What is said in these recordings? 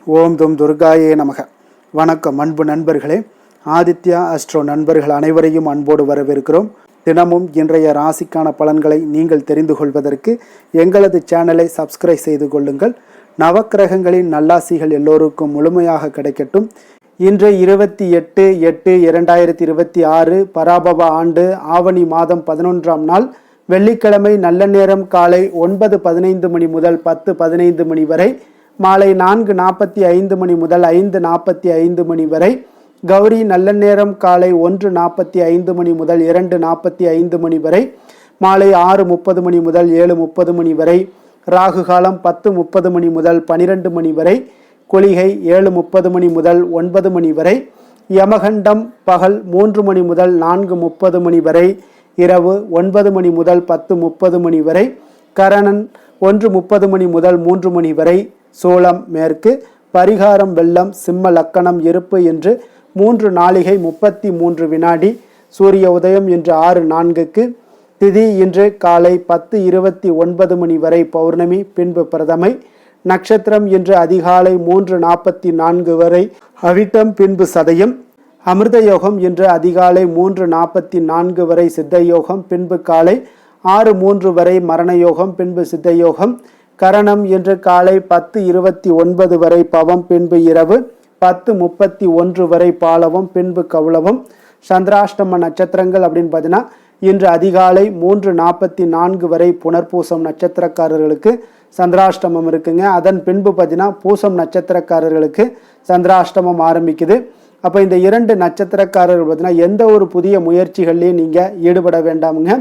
ஓம் தும் துர்காயே நமக. வணக்கம் அன்பு நண்பர்களே. ஆதித்யா அஸ்ட்ரோ நண்பர்கள் அனைவரையும் அன்போடு வரவேற்கிறோம். தினமும் இன்றைய ராசிக்கான பலன்களை நீங்கள் தெரிந்து கொள்வதற்கு எங்களது சேனலை சப்ஸ்கிரைப் செய்து கொள்ளுங்கள். நவக்கிரகங்களின் நல்லாசிகள் எல்லோருக்கும் முழுமையாக கிடைக்கட்டும். இன்று 28/8/2026 பராபவ ஆண்டு ஆவணி மாதம் 11ஆம் நாள் வெள்ளிக்கிழமை. நல்ல நேரம் காலை 9:15 மணி முதல் 10:15 மணி வரை, மாலை 4:45 மணி முதல் 5:45 மணி வரை. கௌரி நல்ல நேரம் காலை 1:45 மணி முதல் 2:45 மணி வரை, மாலை 6:30 மணி முதல் 7:30 மணி வரை. ராகு காலம் 10:30 மணி முதல் 12 மணி வரை. குளிகை 7:30 மணி முதல் 9 மணி வரை. யமகண்டம் பகல் 3 மணி முதல் 4:30 மணி வரை. இரவு 9 மணி முதல் 10:30 மணி வரை. கரணன் 1:30 மணி முதல் 3 மணி வரை. சோளம் மேற்கு. பரிகாரம் வெள்ளம். சிம்ம லக்கணம் இருப்பு என்று 3 நாளிகை 33 வினாடி. சூரிய உதயம் இன்று 6:04க்கு. திதி இன்று காலை 10:29 மணி வரை பௌர்ணமி, பின்பு பிரதமை. நட்சத்திரம் இன்று அதிகாலை 3:44 வரை அவிட்டம், பின்பு சதயம். அமிர்த யோகம் இன்று அதிகாலை 3:44 வரை சித்த யோகம், பின்பு காலை 6:03 வரை மரண யோகம், பின்பு சித்த யோகம். கரணம் இன்று காலை 10:29 வரை பவம், பின்பு இரவு 10:31 வரை பாலவம், பின்பு கௌளவம். சந்திராஷ்டம நட்சத்திரங்கள் அப்படின்னு பார்த்தீங்கன்னா இன்று அதிகாலை 3:44 வரை புனர்பூசம் நட்சத்திரக்காரர்களுக்கு சந்திராஷ்டமம் இருக்குங்க. அதன் பின்பு பார்த்தீங்கன்னா பூசம் நட்சத்திரக்காரர்களுக்கு சந்திராஷ்டமம் ஆரம்பிக்குது. அப்போ இந்த 2 நட்சத்திரக்காரர்கள் பார்த்தீங்கன்னா எந்த ஒரு புதிய முயற்சிகள்லையும் நீங்கள் ஈடுபட வேண்டாமுங்க.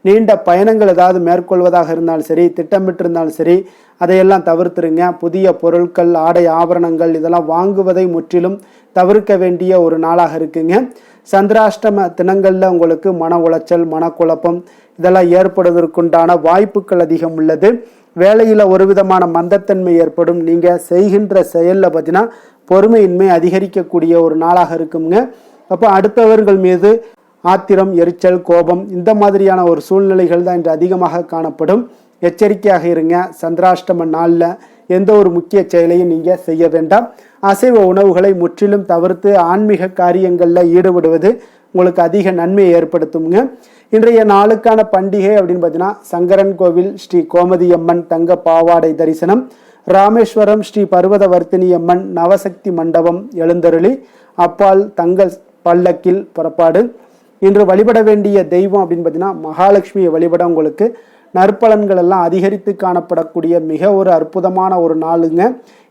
நீண்ட பயணங்கள் ஏதாவது மேற்கொள்வதாக இருந்தாலும் சரி, திட்டமிட்டிருந்தாலும் சரி, அதையெல்லாம் தவிர்த்துருங்க. புதிய பொருட்கள், ஆடை ஆபரணங்கள் இதெல்லாம் வாங்குவதை முற்றிலும் தவிர்க்க வேண்டிய ஒரு நாளாக இருக்குங்க. சந்திராஷ்டம தினங்களில் உங்களுக்கு மன உளைச்சல், மனக்குழப்பம் இதெல்லாம் ஏற்படுவதற்குண்டான வாய்ப்புகள் அதிகம் உள்ளது. வேலையில் ஒரு விதமான மந்தத்தன்மை ஏற்படும். நீங்கள் செய்கின்ற செயலில் பார்த்தீங்கன்னா பொறுமையின்மை அதிகரிக்கக்கூடிய ஒரு நாளாக இருக்குங்க. அப்போ அடுத்தவர்கள் மீது ஆத்திரம், எரிச்சல், கோபம் இந்த மாதிரியான ஒரு சூழ்நிலைகள் தான் இன்று அதிகமாக காணப்படும். எச்சரிக்கையாக இருங்க. சந்திராஷ்டம நாளில் எந்த ஒரு முக்கிய செயலையும் நீங்கள் செய்ய வேண்டாம். அசைவ உணவுகளை முற்றிலும் தவிர்த்து ஆன்மீக காரியங்களில் ஈடுபடுவது உங்களுக்கு அதிக நன்மையை ஏற்படுத்துங்க. இன்றைய நாளுக்கான பண்டிகை அப்படின்னு பார்த்தீங்கன்னா சங்கரன் கோவில் ஸ்ரீ கோமதி அம்மன் தங்க பாவாடை தரிசனம், ராமேஸ்வரம் ஸ்ரீ பர்வதவர்த்தினி அம்மன் நவசக்தி மண்டபம் எழுந்தருளி அப்பால் தங்க பல்லக்கில் புறப்பாடு. இன்று வழிபட வேண்டிய தெய்வம் அப்படின்னு பார்த்தீங்கன்னா மகாலட்சுமியை வழிபட உங்களுக்கு நற்பலன்கள் எல்லாம் அதிகரித்து காணப்படக்கூடிய மிக ஒரு அற்புதமான ஒரு நாளுங்க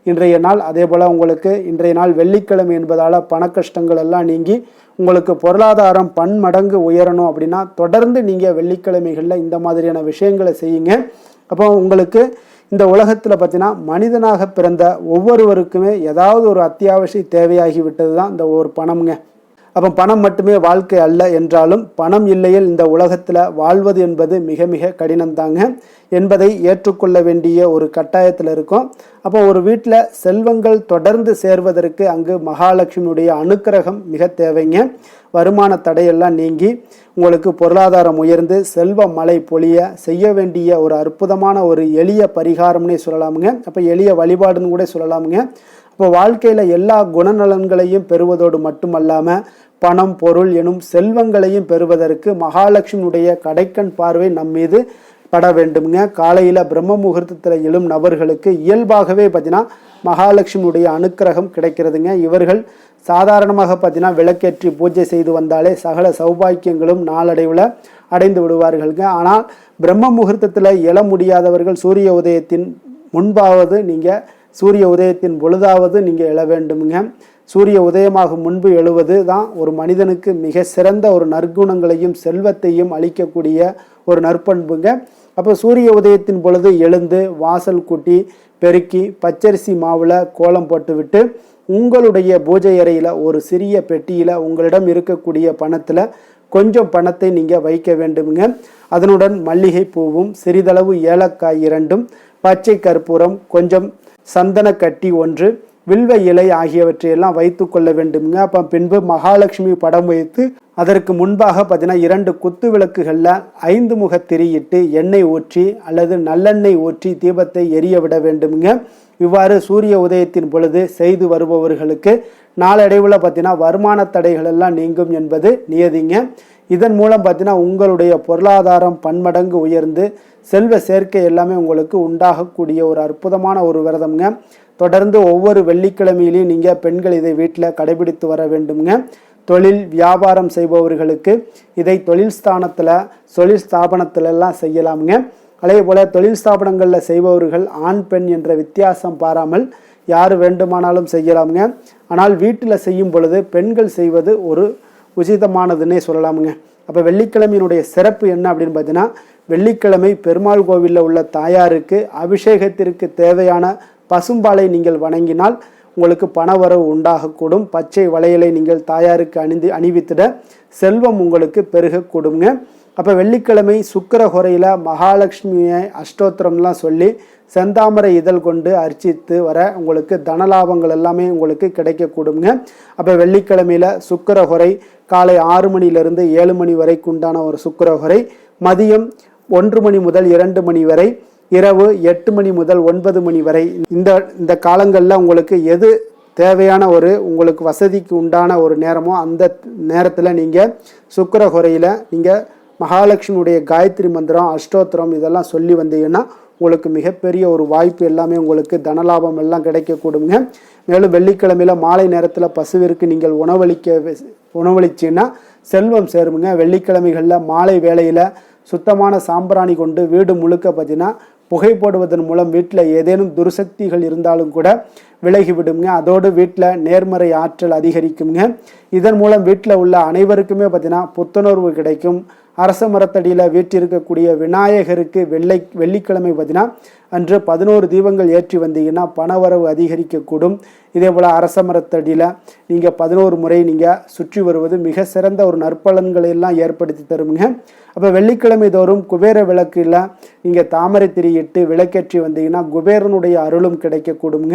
இன்றைய நாள். அதே போல் உங்களுக்கு இன்றைய நாள் வெள்ளிக்கிழமை என்பதால் பண கஷ்டங்கள் எல்லாம் நீங்கி உங்களுக்கு பொருளாதாரம் பன்மடங்கு உயரணும் அப்படின்னா தொடர்ந்து நீங்கள் வெள்ளிக்கிழமைகளில் இந்த மாதிரியான விஷயங்களை செய்யுங்க. அப்போ உங்களுக்கு இந்த உலகத்தில் பார்த்தீங்கன்னா மனிதனாக பிறந்த ஒவ்வொருவருக்குமே ஏதாவது ஒரு அத்தியாவசிய தேவையாகி விட்டது தான் இந்த ஒரு பணம்ங்க. அப்போ பணம் மட்டுமே வாழ்க்கை அல்ல என்றாலும் பணம் இல்லையில் இந்த உலகத்தில் வாழ்வது என்பது மிக மிக கடினம்தாங்க என்பதை ஏற்றுக்கொள்ள வேண்டிய ஒரு கட்டாயத்தில் இருக்கும். அப்போ ஒரு வீட்டில் செல்வங்கள் தொடர்ந்து சேர்வதற்கு அங்கு மகாலட்சுமியுடைய அனுக்கிரகம் மிக தேவைங்க. வருமான தடையெல்லாம் நீங்கி உங்களுக்கு பொருளாதாரம் உயர்ந்து செல்வ மழை பொழிய செய்ய வேண்டிய ஒரு அற்புதமான ஒரு எளிய பரிகாரம்னே சொல்லலாமுங்க. அப்போ எளிய வழிபாடுன்னு கூட சொல்லலாமுங்க. அப்போ வாழ்க்கையில் எல்லா குணநலன்களையும் பெறுவதோடு மட்டுமல்லாமல் பணம், பொருள் எனும் செல்வங்களையும் பெறுவதற்கு மகாலட்சுமியுடைய கடைக்கண் பார்வை நம் மீது பட வேண்டுங்க. காலையில் பிரம்ம முகூர்த்தத்தில் எழும் நபர்களுக்கு இயல்பாகவே பார்த்தீங்கன்னா மகாலட்சுமியுடைய அனுக்கிரகம் கிடைக்கிறதுங்க. இவர்கள் சாதாரணமாக பார்த்தீங்கன்னா விளக்கேற்றி பூஜை செய்து வந்தாலே சகல சௌபாக்கியங்களும் நாளடைவில் அடைந்து விடுவார்களுங்க. ஆனால் பிரம்ம முகூர்த்தத்தில் எழ முடியாதவர்கள் சூரிய உதயத்தின் முன்பாவது நீங்கள் சூரிய உதயத்தின் பொழுதாவது நீங்கள் எழ வேண்டுமுங்க. சூரிய உதயமாகும் முன்பு எழுவது தான் ஒரு மனிதனுக்கு மிக சிறந்த ஒரு நற்குணங்களையும் செல்வத்தையும் அளிக்கக்கூடிய ஒரு நற்பண்புங்க. அப்போ சூரிய உதயத்தின் பொழுது எழுந்து வாசல் கூட்டி பெருக்கி பச்சரிசி மாவில் கோலம் போட்டுவிட்டு உங்களுடைய பூஜை அறையில் ஒரு சிறிய பெட்டியில் உங்களிடம் இருக்கக்கூடிய பணத்தில் கொஞ்சம் பணத்தை நீங்கள் வைக்க வேண்டுமுங்க. அதனுடன் மல்லிகை பூவும் சிறிதளவு ஏலக்காய் 2, பச்சை கற்பூரம், கொஞ்சம் சந்தன கட்டி 1, வில்வ இலை ஆகியவற்றையெல்லாம் வைத்து கொள்ள வேண்டுமுங்க. அப்போ பின்பு மகாலட்சுமி படம் வைத்து அதற்கு முன்பாக பார்த்தீங்கன்னா 2 குத்து விளக்குகளில் 5 முக திரியிட்டு எண்ணெய் ஊற்றி அல்லது நல்லெண்ணெய் ஊற்றி தீபத்தை எரிய விட வேண்டுமுங்க. இவ்வாறு சூரிய உதயத்தின் பொழுது செய்து வருபவர்களுக்கு நாளடைவில் பார்த்தீங்கன்னா வருமான தடைகள் எல்லாம் நீங்கும் என்பது நியதிங்க. இதன் மூலம் பார்த்தீங்கன்னா உங்களுடைய பொருளாதாரம் பன்மடங்கு உயர்ந்து செல்வ சேர்க்கை எல்லாமே உங்களுக்கு உண்டாகக்கூடிய ஒரு அற்புதமான ஒரு விரதம்ங்க. தொடர்ந்து ஒவ்வொரு வெள்ளிக்கிழமையிலையும் நீங்கள் பெண்கள் இதை வீட்டில் கடைபிடித்து வர வேண்டுங்க. தொழில் வியாபாரம் செய்பவர்களுக்கு இதை தொழில் ஸ்தாபனத்திலெல்லாம் செய்யலாமுங்க. அதே போல் தொழில் ஸ்தாபனங்களில் செய்பவர்கள் ஆண் பெண் என்ற வித்தியாசம் பாராமல் யார் வேண்டுமானாலும் செய்யலாமுங்க. ஆனால் வீட்டில் செய்யும் பொழுது பெண்கள் செய்வது ஒரு உச்சிதமானதுன்னே சொல்லலாமுங்க. அப்போ வெள்ளிக்கிழமையினுடைய சிறப்பு என்ன அப்படின்னு பார்த்தீங்கன்னா, வெள்ளிக்கிழமை பெருமாள் கோவிலில் உள்ள தாயாருக்கு அபிஷேகத்திற்கு தேவையான பசும்பாலை நீங்கள் வணங்கினால் உங்களுக்கு பணவரவு உண்டாகக்கூடும். பச்சை வளையலை நீங்கள் தாயாருக்கு அணிவித்திட செல்வம் உங்களுக்கு பெருகக்கூடுங்க. அப்போ வெள்ளிக்கிழமை சுக்கிர ஹோரையில் மகாலட்சுமியை அஷ்டோத்திரம்லாம் சொல்லி செந்தாமரை இதழ் கொண்டு அர்ச்சித்து வர உங்களுக்கு தனலாபங்கள் எல்லாமே உங்களுக்கு கிடைக்கக்கூடுங்க. அப்போ வெள்ளிக்கிழமையில் சுக்கிர ஹோரை காலை 6 மணியிலிருந்து 7 மணி வரைக்கு உண்டான ஒரு சுக்கிர ஹோரை, மதியம் 1 மணி முதல் 2 மணி வரை, இரவு 8 மணி முதல் 9 மணி வரை. இந்த காலங்களில் உங்களுக்கு எது தேவையான ஒரு உங்களுக்கு வசதிக்கு உண்டான ஒரு நேரமோ அந்த நேரத்தில் நீங்கள் சுக்கிர ஹோரையில் நீங்கள் மகாலட்சுமியுடைய காயத்ரி மந்திரம் அஷ்டோத்திரம் இதெல்லாம் சொல்லி வந்தீங்கன்னா உங்களுக்கு மிகப்பெரிய ஒரு வாய்ப்பு எல்லாமே உங்களுக்கு தனலாபம் எல்லாம் கிடைக்கக்கூடுங்க. மேலும் வெள்ளிக்கிழமையில் மாலை நேரத்தில் பசுவிற்கு நீங்கள் உணவளிச்சின்னா செல்வம் சேருமுங்க. வெள்ளிக்கிழமைகளில் மாலை வேளையில் சுத்தமான சாம்பிராணி கொண்டு வீடு முழுக்க பார்த்தீங்கன்னா புகை போடுவதன் மூலம் வீட்டில் ஏதேனும் துர்சக்திகள் இருந்தாலும் கூட விலகி விடுங்க. அதோடு வீட்டில் நேர்மறை ஆற்றல் அதிகரிக்குங்க. இதன் மூலம் வீட்டில் உள்ள அனைவருக்குமே பார்த்தீங்கன்னா புத்துணர்வு கிடைக்கும். அரச மரத்தடியில் வீட்டிருக்கக்கூடிய விநாயகருக்கு வெள்ளிக்கிழமை பார்த்தீங்கன்னா அன்று 11 தீபங்கள் ஏற்றி வந்தீங்கன்னா பணவரவு அதிகரிக்கக்கூடும். இதே போல் அரச மரத்தடியில் நீங்கள் 11 முறை நீங்கள் சுற்றி வருவது மிக சிறந்த ஒரு நற்பலன்களை எல்லாம் ஏற்படுத்தி தருங்க. அப்போ வெள்ளிக்கிழமை தோறும் குபேர விளக்கில் நீங்கள் தாமரை திரியிட்டு விளக்கேற்றி வந்தீங்கன்னா குபேரனுடைய அருளும் கிடைக்கக்கூடுங்க.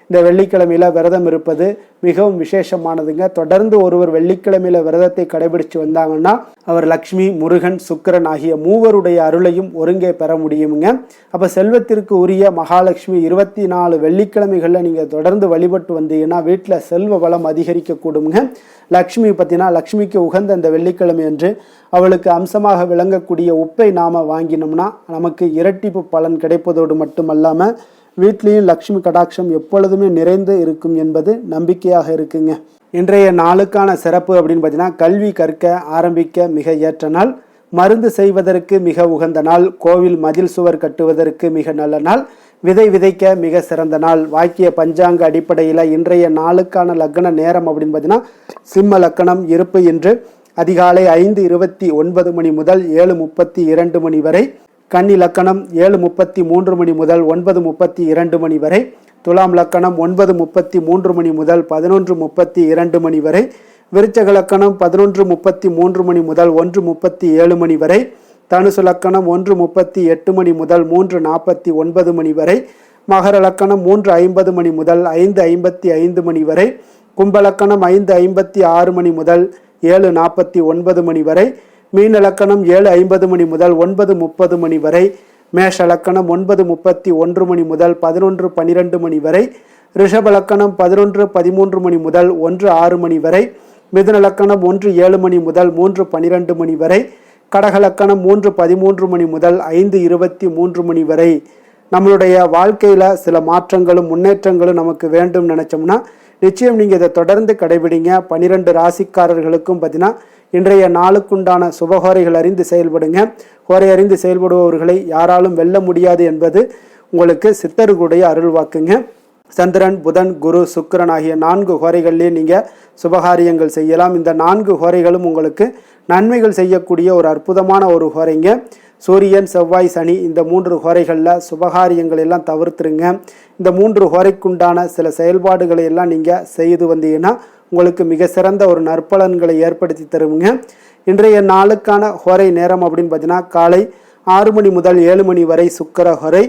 இந்த வெள்ளிக்கிழமையில் விரதம் இருப்பது மிகவும் விசேஷமானதுங்க. தொடர்ந்து ஒருவர் வெள்ளிக்கிழமையில் விரதத்தை கடைபிடிச்சு வந்தாங்கன்னா அவர் லக்ஷ்மி, முருகன், சுக்கிரன் ஆகிய மூவருடைய அருளையும் ஒருங்கே பெற முடியுங்க. அப்போ செல்வத்திற்கு உரிய மகாலட்சுமி 24 வெள்ளிக்கிழமைகளில் நீங்கள் தொடர்ந்து வழிபட்டு வந்தீங்கன்னா வீட்டில் செல்வ வளம் அதிகரிக்கக்கூடுங்க. லக்ஷ்மி பார்த்தீங்கன்னா லக்ஷ்மிக்கு உகந்த இந்த வெள்ளிக்கிழமை என்று அவளுக்கு அம்சமாக விளங்கக்கூடிய உப்பை நாம் வாங்கினோம்னா நமக்கு இரட்டிப்பு பலன் கிடைப்பதோடு மட்டுமல்லாமல் வீட்லேயும் லக்ஷ்மி கடாட்சம் எப்பொழுதுமே நிறைந்து இருக்கும் என்பது நம்பிக்கையாக இருக்குங்க. இன்றைய நாளுக்கான சிறப்பு அப்படின்னு பார்த்தீங்கன்னா, கல்வி கற்க ஆரம்பிக்க மிக ஏற்ற நாள், மருந்து செய்வதற்கு மிக உகந்த நாள், கோவில் மதில் சுவர் கட்டுவதற்கு மிக நல்ல நாள், விதை விதைக்க மிக சிறந்த நாள். வாக்கிய பஞ்சாங்க அடிப்படையில் இன்றைய நாளுக்கான லக்ன நேரம் அப்படின்னு பார்த்தீங்கன்னா, சிம்ம லக்கணம் இருப்பு என்று அதிகாலை 5:29 மணி முதல் 7:32 மணி வரை, கன்னி லக்கணம் 7:33 மணி முதல் 9:32 மணி வரை, துலாம் லக்கணம் 9:33 மணி முதல் 11:32 மணி வரை, விருச்சக லக்கணம் 11:33 மணி முதல் 1:37 மணி வரை, தனுசு லக்கணம் 1:38 மணி முதல் 3:49 மணி வரை, மகர லக்கணம் 3:50 மணி முதல் 5:55 மணி வரை, கும்பலக்கணம் 5:56 மணி முதல் 7:49 மணி வரை, மீன லக்கணம் 7:50 மணி முதல் 9:30 மணி வரை, மேஷ லக்கணம் 9:31 மணி முதல் 11:12 மணி வரை, ரிஷப லக்கணம் 11:13 மணி முதல் 1:06 மணி வரை, மிதுன லக்கணம் 1:07 மணி முதல் 3:12 மணி வரை, கடக லக்கணம் 3:13 மணி முதல் 5:23 மணி வரை. நம்மளுடைய வாழ்க்கையில் சில மாற்றங்களும் முன்னேற்றங்களும் நமக்கு வேண்டும் நினச்சோம்னா நிச்சயம் நீங்கள் இதை தொடர்ந்து கடைபிடிங்க. 12 ராசிக்காரர்களுக்கும் பார்த்தீங்கன்னா இன்றைய நாளுக்குண்டான சுபஹோரைகள் அறிந்து செயல்படுங்க. ஹோரை அறிந்து செயல்படுபவர்களை யாராலும் வெல்ல முடியாது என்பது உங்களுக்கு சித்தர்களுடைய அருள்வாக்குங்க. சந்திரன், புதன், குரு, சுக்கிரன் ஆகிய 4 ஹோரைகள்லேயே நீங்கள் சுபகாரியங்கள் செய்யலாம். இந்த 4 ஹோரைகளும் உங்களுக்கு நன்மைகள் செய்யக்கூடிய ஒரு அற்புதமான ஒரு ஹோரைங்க. சூரியன், செவ்வாய், சனி இந்த 3 ஹோரைகளில் சுபகாரியங்கள் எல்லாம் தவிர்த்துருங்க. இந்த 3 ஹோரைக்குண்டான சில செயல்பாடுகளை எல்லாம் நீங்கள் செய்து வந்தீங்கன்னா உங்களுக்கு மிக சிறந்த ஒரு நற்பலன்களை ஏற்படுத்தி தருவீங்க. இன்றைய நாளுக்கான ஹோரை நேரம் அப்படின்னு பார்த்தீங்கன்னா காலை 6 மணி முதல் 7 மணி வரை சுக்கிர ஹோரை,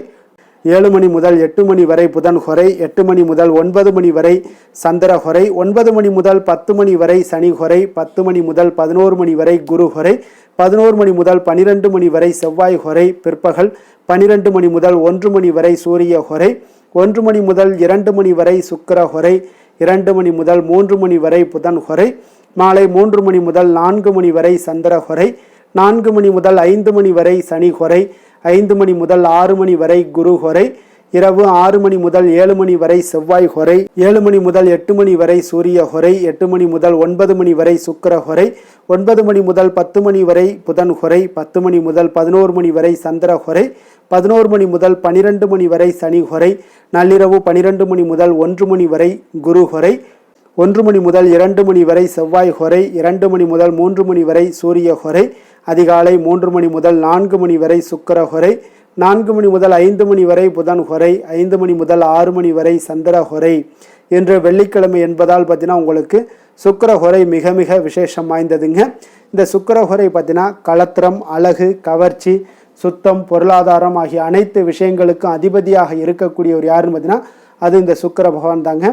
7 மணி முதல் 8 மணி வரை புதன் ஹொரை, 8 மணி முதல் 9 மணி வரை சந்திர ஹொரை, 9 மணி முதல் 10 மணி வரை சனி ஹொரை, 10 மணி முதல் 11 மணி வரை குரு ஹொரை, 11 மணி முதல் 12 மணி வரை செவ்வாய் ஹொரை, பிற்பகல் 12 மணி முதல் 1 மணி வரை சூரிய ஹொரை, 1 மணி முதல் 2 மணி வரை சுக்கிர ஹொரை, 2 மணி முதல் 3 மணி வரை புதன் ஹொரை, மாலை 3 மணி முதல் 4 மணி வரை சந்திர ஹொரை, 4 மணி முதல் 5 மணி வரை சனி ஹொரை, 5 மணி முதல் 6 மணி வரை குரு ஹொரை, இரவு 6 மணி முதல் 7 மணி வரை செவ்வாய் ஹொரை, 7 மணி முதல் 8 மணி வரை சூரிய ஹொரை, 8 மணி முதல் 9 மணி வரை சுக்கிர ஹொரை, 9 மணி முதல் 10 மணி வரை புதன் ஹொரை, 10 மணி முதல் 11 மணி வரை சந்திர ஹொரை, 11 மணி முதல் 12 மணி வரை சனி ஹொரை, நள்ளிரவு 12 மணி முதல் 1 மணி வரை குரு ஹொரை, 1 மணி முதல் 2 மணி வரை செவ்வாய் ஹொரை, 2 மணி முதல் 3 மணி வரை சூரிய ஹொரை, அதிகாலை 3 மணி முதல் 4 மணி வரை சுக்கிர ஹொரை, 4 மணி முதல் 5 மணி வரை புதன் ஹொரை, 5 மணி முதல் 6 மணி வரை சந்திர ஹொரை. இன்று வெள்ளிக்கிழமை என்பதால் பார்த்தீங்கன்னா உங்களுக்கு சுக்கிர ஹொரை மிக மிக விசேஷம் வாய்ந்ததுங்க. இந்த சுக்கிர ஹொரை பார்த்தீங்கன்னா களத்திரம், அழகு, கவர்ச்சி, சுத்தம், பொருளாதாரம் ஆகிய அனைத்து விஷயங்களுக்கும் அதிபதியாக இருக்கக்கூடியவர் யாருன்னு பார்த்தீங்கன்னா அது இந்த சுக்கிர பகவான் தாங்க.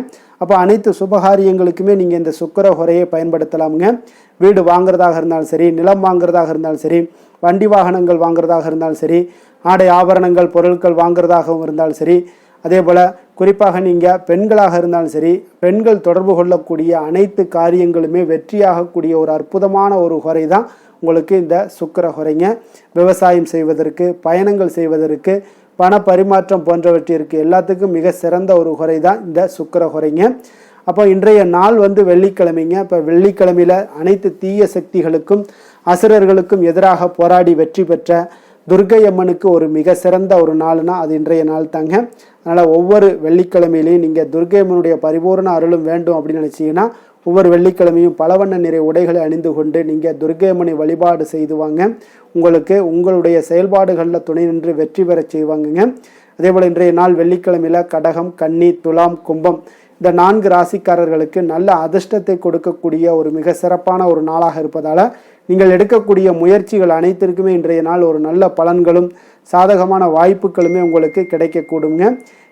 அப்போ அனைத்து சுபகாரியங்களுக்குமே நீங்கள் இந்த சுக்கிர ஹொரையை பயன்படுத்தலாமுங்க. வீடு வாங்குறதாக இருந்தாலும் சரி, நிலம் வாங்குறதாக இருந்தாலும் சரி, வண்டி வாகனங்கள் வாங்குறதாக இருந்தாலும் சரி, ஆடை ஆபரணங்கள் பொருட்கள் வாங்குறதாகவும் இருந்தாலும் சரி, அதே போல் குறிப்பாக நீங்கள் பெண்களாக இருந்தாலும் சரி, பெண்கள் தொடர்பு கொள்ளக்கூடிய அனைத்து காரியங்களுமே வெற்றியாகக்கூடிய ஒரு அற்புதமான ஒரு ஹொரை தான் உங்களுக்கு இந்த சுக்கிர ஹொரைங்க. விவசாயம் செய்வதற்கு, பயணங்கள் செய்வதற்கு, பண பரிமாற்றம் போன்றவற்றிற்கு எல்லாத்துக்கும் மிக சிறந்த ஒரு ஹொரை தான் இந்த சுக்கிர ஹொரைங்க. அப்போ இன்றைய நாள் வெள்ளிக்கிழமைங்க. இப்போ வெள்ளிக்கிழமையில் அனைத்து தீய சக்திகளுக்கும் அசுரர்களுக்கும் எதிராக போராடி வெற்றி பெற்ற துர்க்கை அம்மனுக்கு ஒரு மிக சிறந்த ஒரு நாள்னா அது இன்றைய நாள் தாங்க. அதனால் ஒவ்வொரு வெள்ளிக்கிழமையிலையும் நீங்கள் துர்க்கை அம்மனுடைய பரிபூர்ண அருளும் வேண்டும் அப்படின்னு நினச்சிங்கன்னா ஒவ்வொரு வெள்ளிக்கிழமையும் பலவண்ண நிறை உடைகளை அணிந்து கொண்டு நீங்கள் துர்க்கை அம்மனை வழிபாடு செய்து வாங்க. உங்களுக்கு உங்களுடைய செயல்பாடுகளில் துணை நின்று வெற்றி பெற செய்வாங்கங்க. அதே போல் இன்றைய நாள் வெள்ளிக்கிழமையில் கடகம், கன்னி, துலாம், கும்பம் இந்த 4 ராசிக்காரர்களுக்கு நல்ல அதிர்ஷ்டத்தை கொடுக்கக்கூடிய ஒரு மிக சிறப்பான ஒரு நாளாக இருப்பதால் நீங்கள் எடுக்கக்கூடிய முயற்சிகள் அனைத்திற்குமே இன்றைய நாள் ஒரு நல்ல பலன்களும் சாதகமான வாய்ப்புகளுமே உங்களுக்கு கிடைக்கக்கூடுங்க.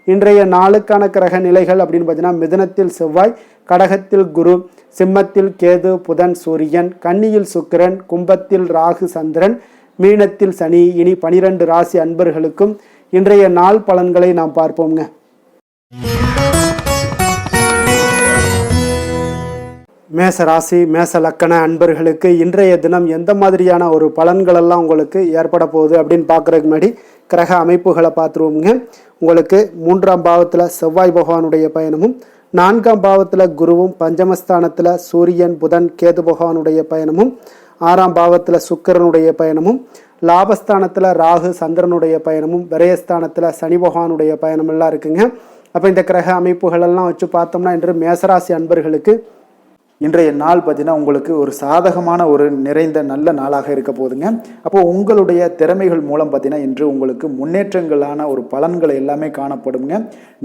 இன்றைய நாளுக்கான கிரக நிலைகள் அப்படின்னு பார்த்தீங்கன்னா மிதுனத்தில் செவ்வாய், கடகத்தில் குரு, சிம்மத்தில் கேது, புதன், சூரியன், கன்னியில் சுக்கிரன், கும்பத்தில் ராகு, சந்திரன், மீனத்தில் சனி. இனி 12 ராசி அன்பர்களுக்கும் இன்றைய நாள் பலன்களை நாம் பார்ப்போம்ங்க. மேச ராசி, மேச லக்கண அன்பர்களுக்கு இன்றைய தினம் எந்த மாதிரியான ஒரு பலன்களெல்லாம் உங்களுக்கு ஏற்பட போகுது அப்படின்னு பார்க்குறதுக்கு முன்னாடி கிரக அமைப்புகளை பார்த்துருவோங்க. உங்களுக்கு 3ஆம் பாவத்தில் செவ்வாய் பகவானுடைய பயணமும், 4ஆம் பாவத்தில் குருவும், பஞ்சமஸ்தானத்தில் சூரியன், புதன், கேது பகவானுடைய பயணமும், 6ஆம் பாவத்தில் சுக்கிரனுடைய பயணமும், லாபஸ்தானத்தில் ராகு, சந்திரனுடைய பயணமும், விரயஸ்தானத்தில் சனி பகவானுடைய பயணம் எல்லாம் இருக்குங்க. அப்போ இந்த கிரக அமைப்புகளெல்லாம் வச்சு பார்த்தோம்னா இன்று மேசராசி அன்பர்களுக்கு இன்றைய நாள் பார்த்தீங்கன்னா உங்களுக்கு ஒரு சாதகமான ஒரு நிறைந்த நல்ல நாளாக இருக்க போகுதுங்க. அப்போது உங்களுடைய திறமைகள் மூலம் பார்த்தீங்கன்னா இன்று உங்களுக்கு முன்னேற்றங்களான ஒரு பலன்கள் எல்லாமே காணப்படுங்க.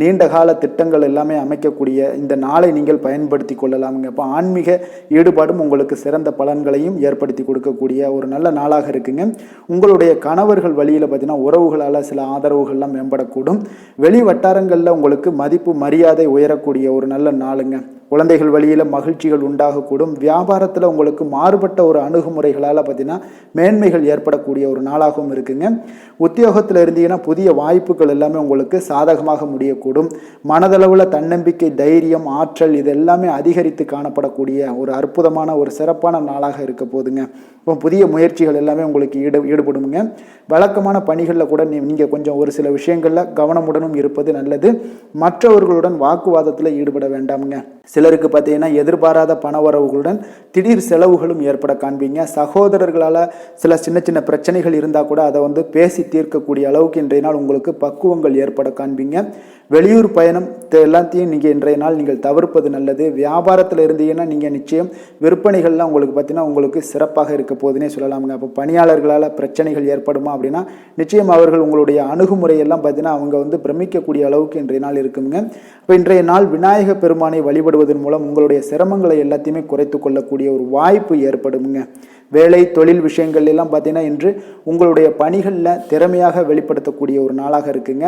நீண்ட கால திட்டங்கள் எல்லாமே அமைக்கக்கூடிய இந்த நாளை நீங்கள் பயன்படுத்தி கொள்ளலாமுங்க. அப்போ ஆன்மீக ஈடுபாடும் உங்களுக்கு சிறந்த பலன்களையும் ஏற்படுத்தி கொடுக்கக்கூடிய ஒரு நல்ல நாளாக இருக்குங்க. உங்களுடைய கணவர்கள் வழியில் பார்த்தீங்கன்னா உறவுகளால் சில ஆதரவுகள்லாம் மேம்படக்கூடும். வெளி வட்டாரங்களில் உங்களுக்கு மதிப்பு மரியாதை உயரக்கூடிய ஒரு நல்ல நாளுங்க. குழந்தைகள் வழியில் மகிழ்ச்சிகள் உண்டாகக்கூடும். வியாபாரத்தில் உங்களுக்கு மாறுபட்ட ஒரு அணுகுமுறைகளால் பார்த்தீங்கன்னா மேன்மைகள் ஏற்படக்கூடிய ஒரு நாளாகவும் இருக்குங்க. உத்தியோகத்தில் இருந்தீங்கன்னா புதிய வாய்ப்புகள் எல்லாமே உங்களுக்கு சாதகமாக முடியக்கூடும். மனதளவில் தன்னம்பிக்கை, தைரியம், ஆற்றல் இது எல்லாமே அதிகரித்து காணப்படக்கூடிய ஒரு அற்புதமான ஒரு சிறப்பான நாளாக இருக்க போதுங்க. இப்போ புதிய முயற்சிகள் எல்லாமே உங்களுக்கு ஈடுபடுங்க. வழக்கமான பணிகளில் கூட நீங்கள் கொஞ்சம் ஒரு சில விஷயங்களில் கவனமுடனும் இருப்பது நல்லது. மற்றவர்களுடன் வாக்குவாதத்தில் ஈடுபட வேண்டாமுங்க. சிலருக்கு பார்த்தீங்கன்னா எதிர்பாராத பணவரவுகளுடன் திடீர் செலவுகளும் ஏற்பட காண்பீங்க. சகோதரர்களால் சில சின்ன சின்ன பிரச்சனைகள் இருந்தால் கூட அதை பேசி தீர்க்கக்கூடிய அளவுக்கு இன்றைய நாள் உங்களுக்கு பக்குவங்கள் ஏற்பட காண்பீங்க. வெளியூர் பயணம் எல்லாத்தையும் நீங்கள் இன்றைய நாள் நீங்கள் தவிர்ப்பது நல்லது. வியாபாரத்தில் இருந்தீங்கன்னா நீங்கள் நிச்சயம் விற்பனைகள்லாம் உங்களுக்கு பார்த்தீங்கன்னா உங்களுக்கு சிறப்பாக இருக்க போதுன்னே சொல்லலாமுங்க. அப்போ பணியாளர்களால் பிரச்சனைகள் ஏற்படுமா அப்படின்னா நிச்சயம் அவர்கள் உங்களுடைய அணுகுமுறையெல்லாம் பார்த்தீங்கன்னா அவங்க பிரமிக்கக்கூடிய அளவுக்கு இன்றைய நாள் இருக்குங்க. இப்போ இன்றைய நாள் விநாயக பெருமானை வழிபடுவதன் மூலம் உங்களுடைய சிரமங்களை எல்லாத்தையுமே குறைத்து கொள்ளக்கூடிய ஒரு வாய்ப்பு ஏற்படுங்க. வேலை தொழில் விஷயங்கள் எல்லாம் பார்த்தீங்கன்னா இன்று உங்களுடைய பணிகளில் திறமையாக வெளிப்படுத்தக்கூடிய ஒரு நாளாக இருக்குங்க.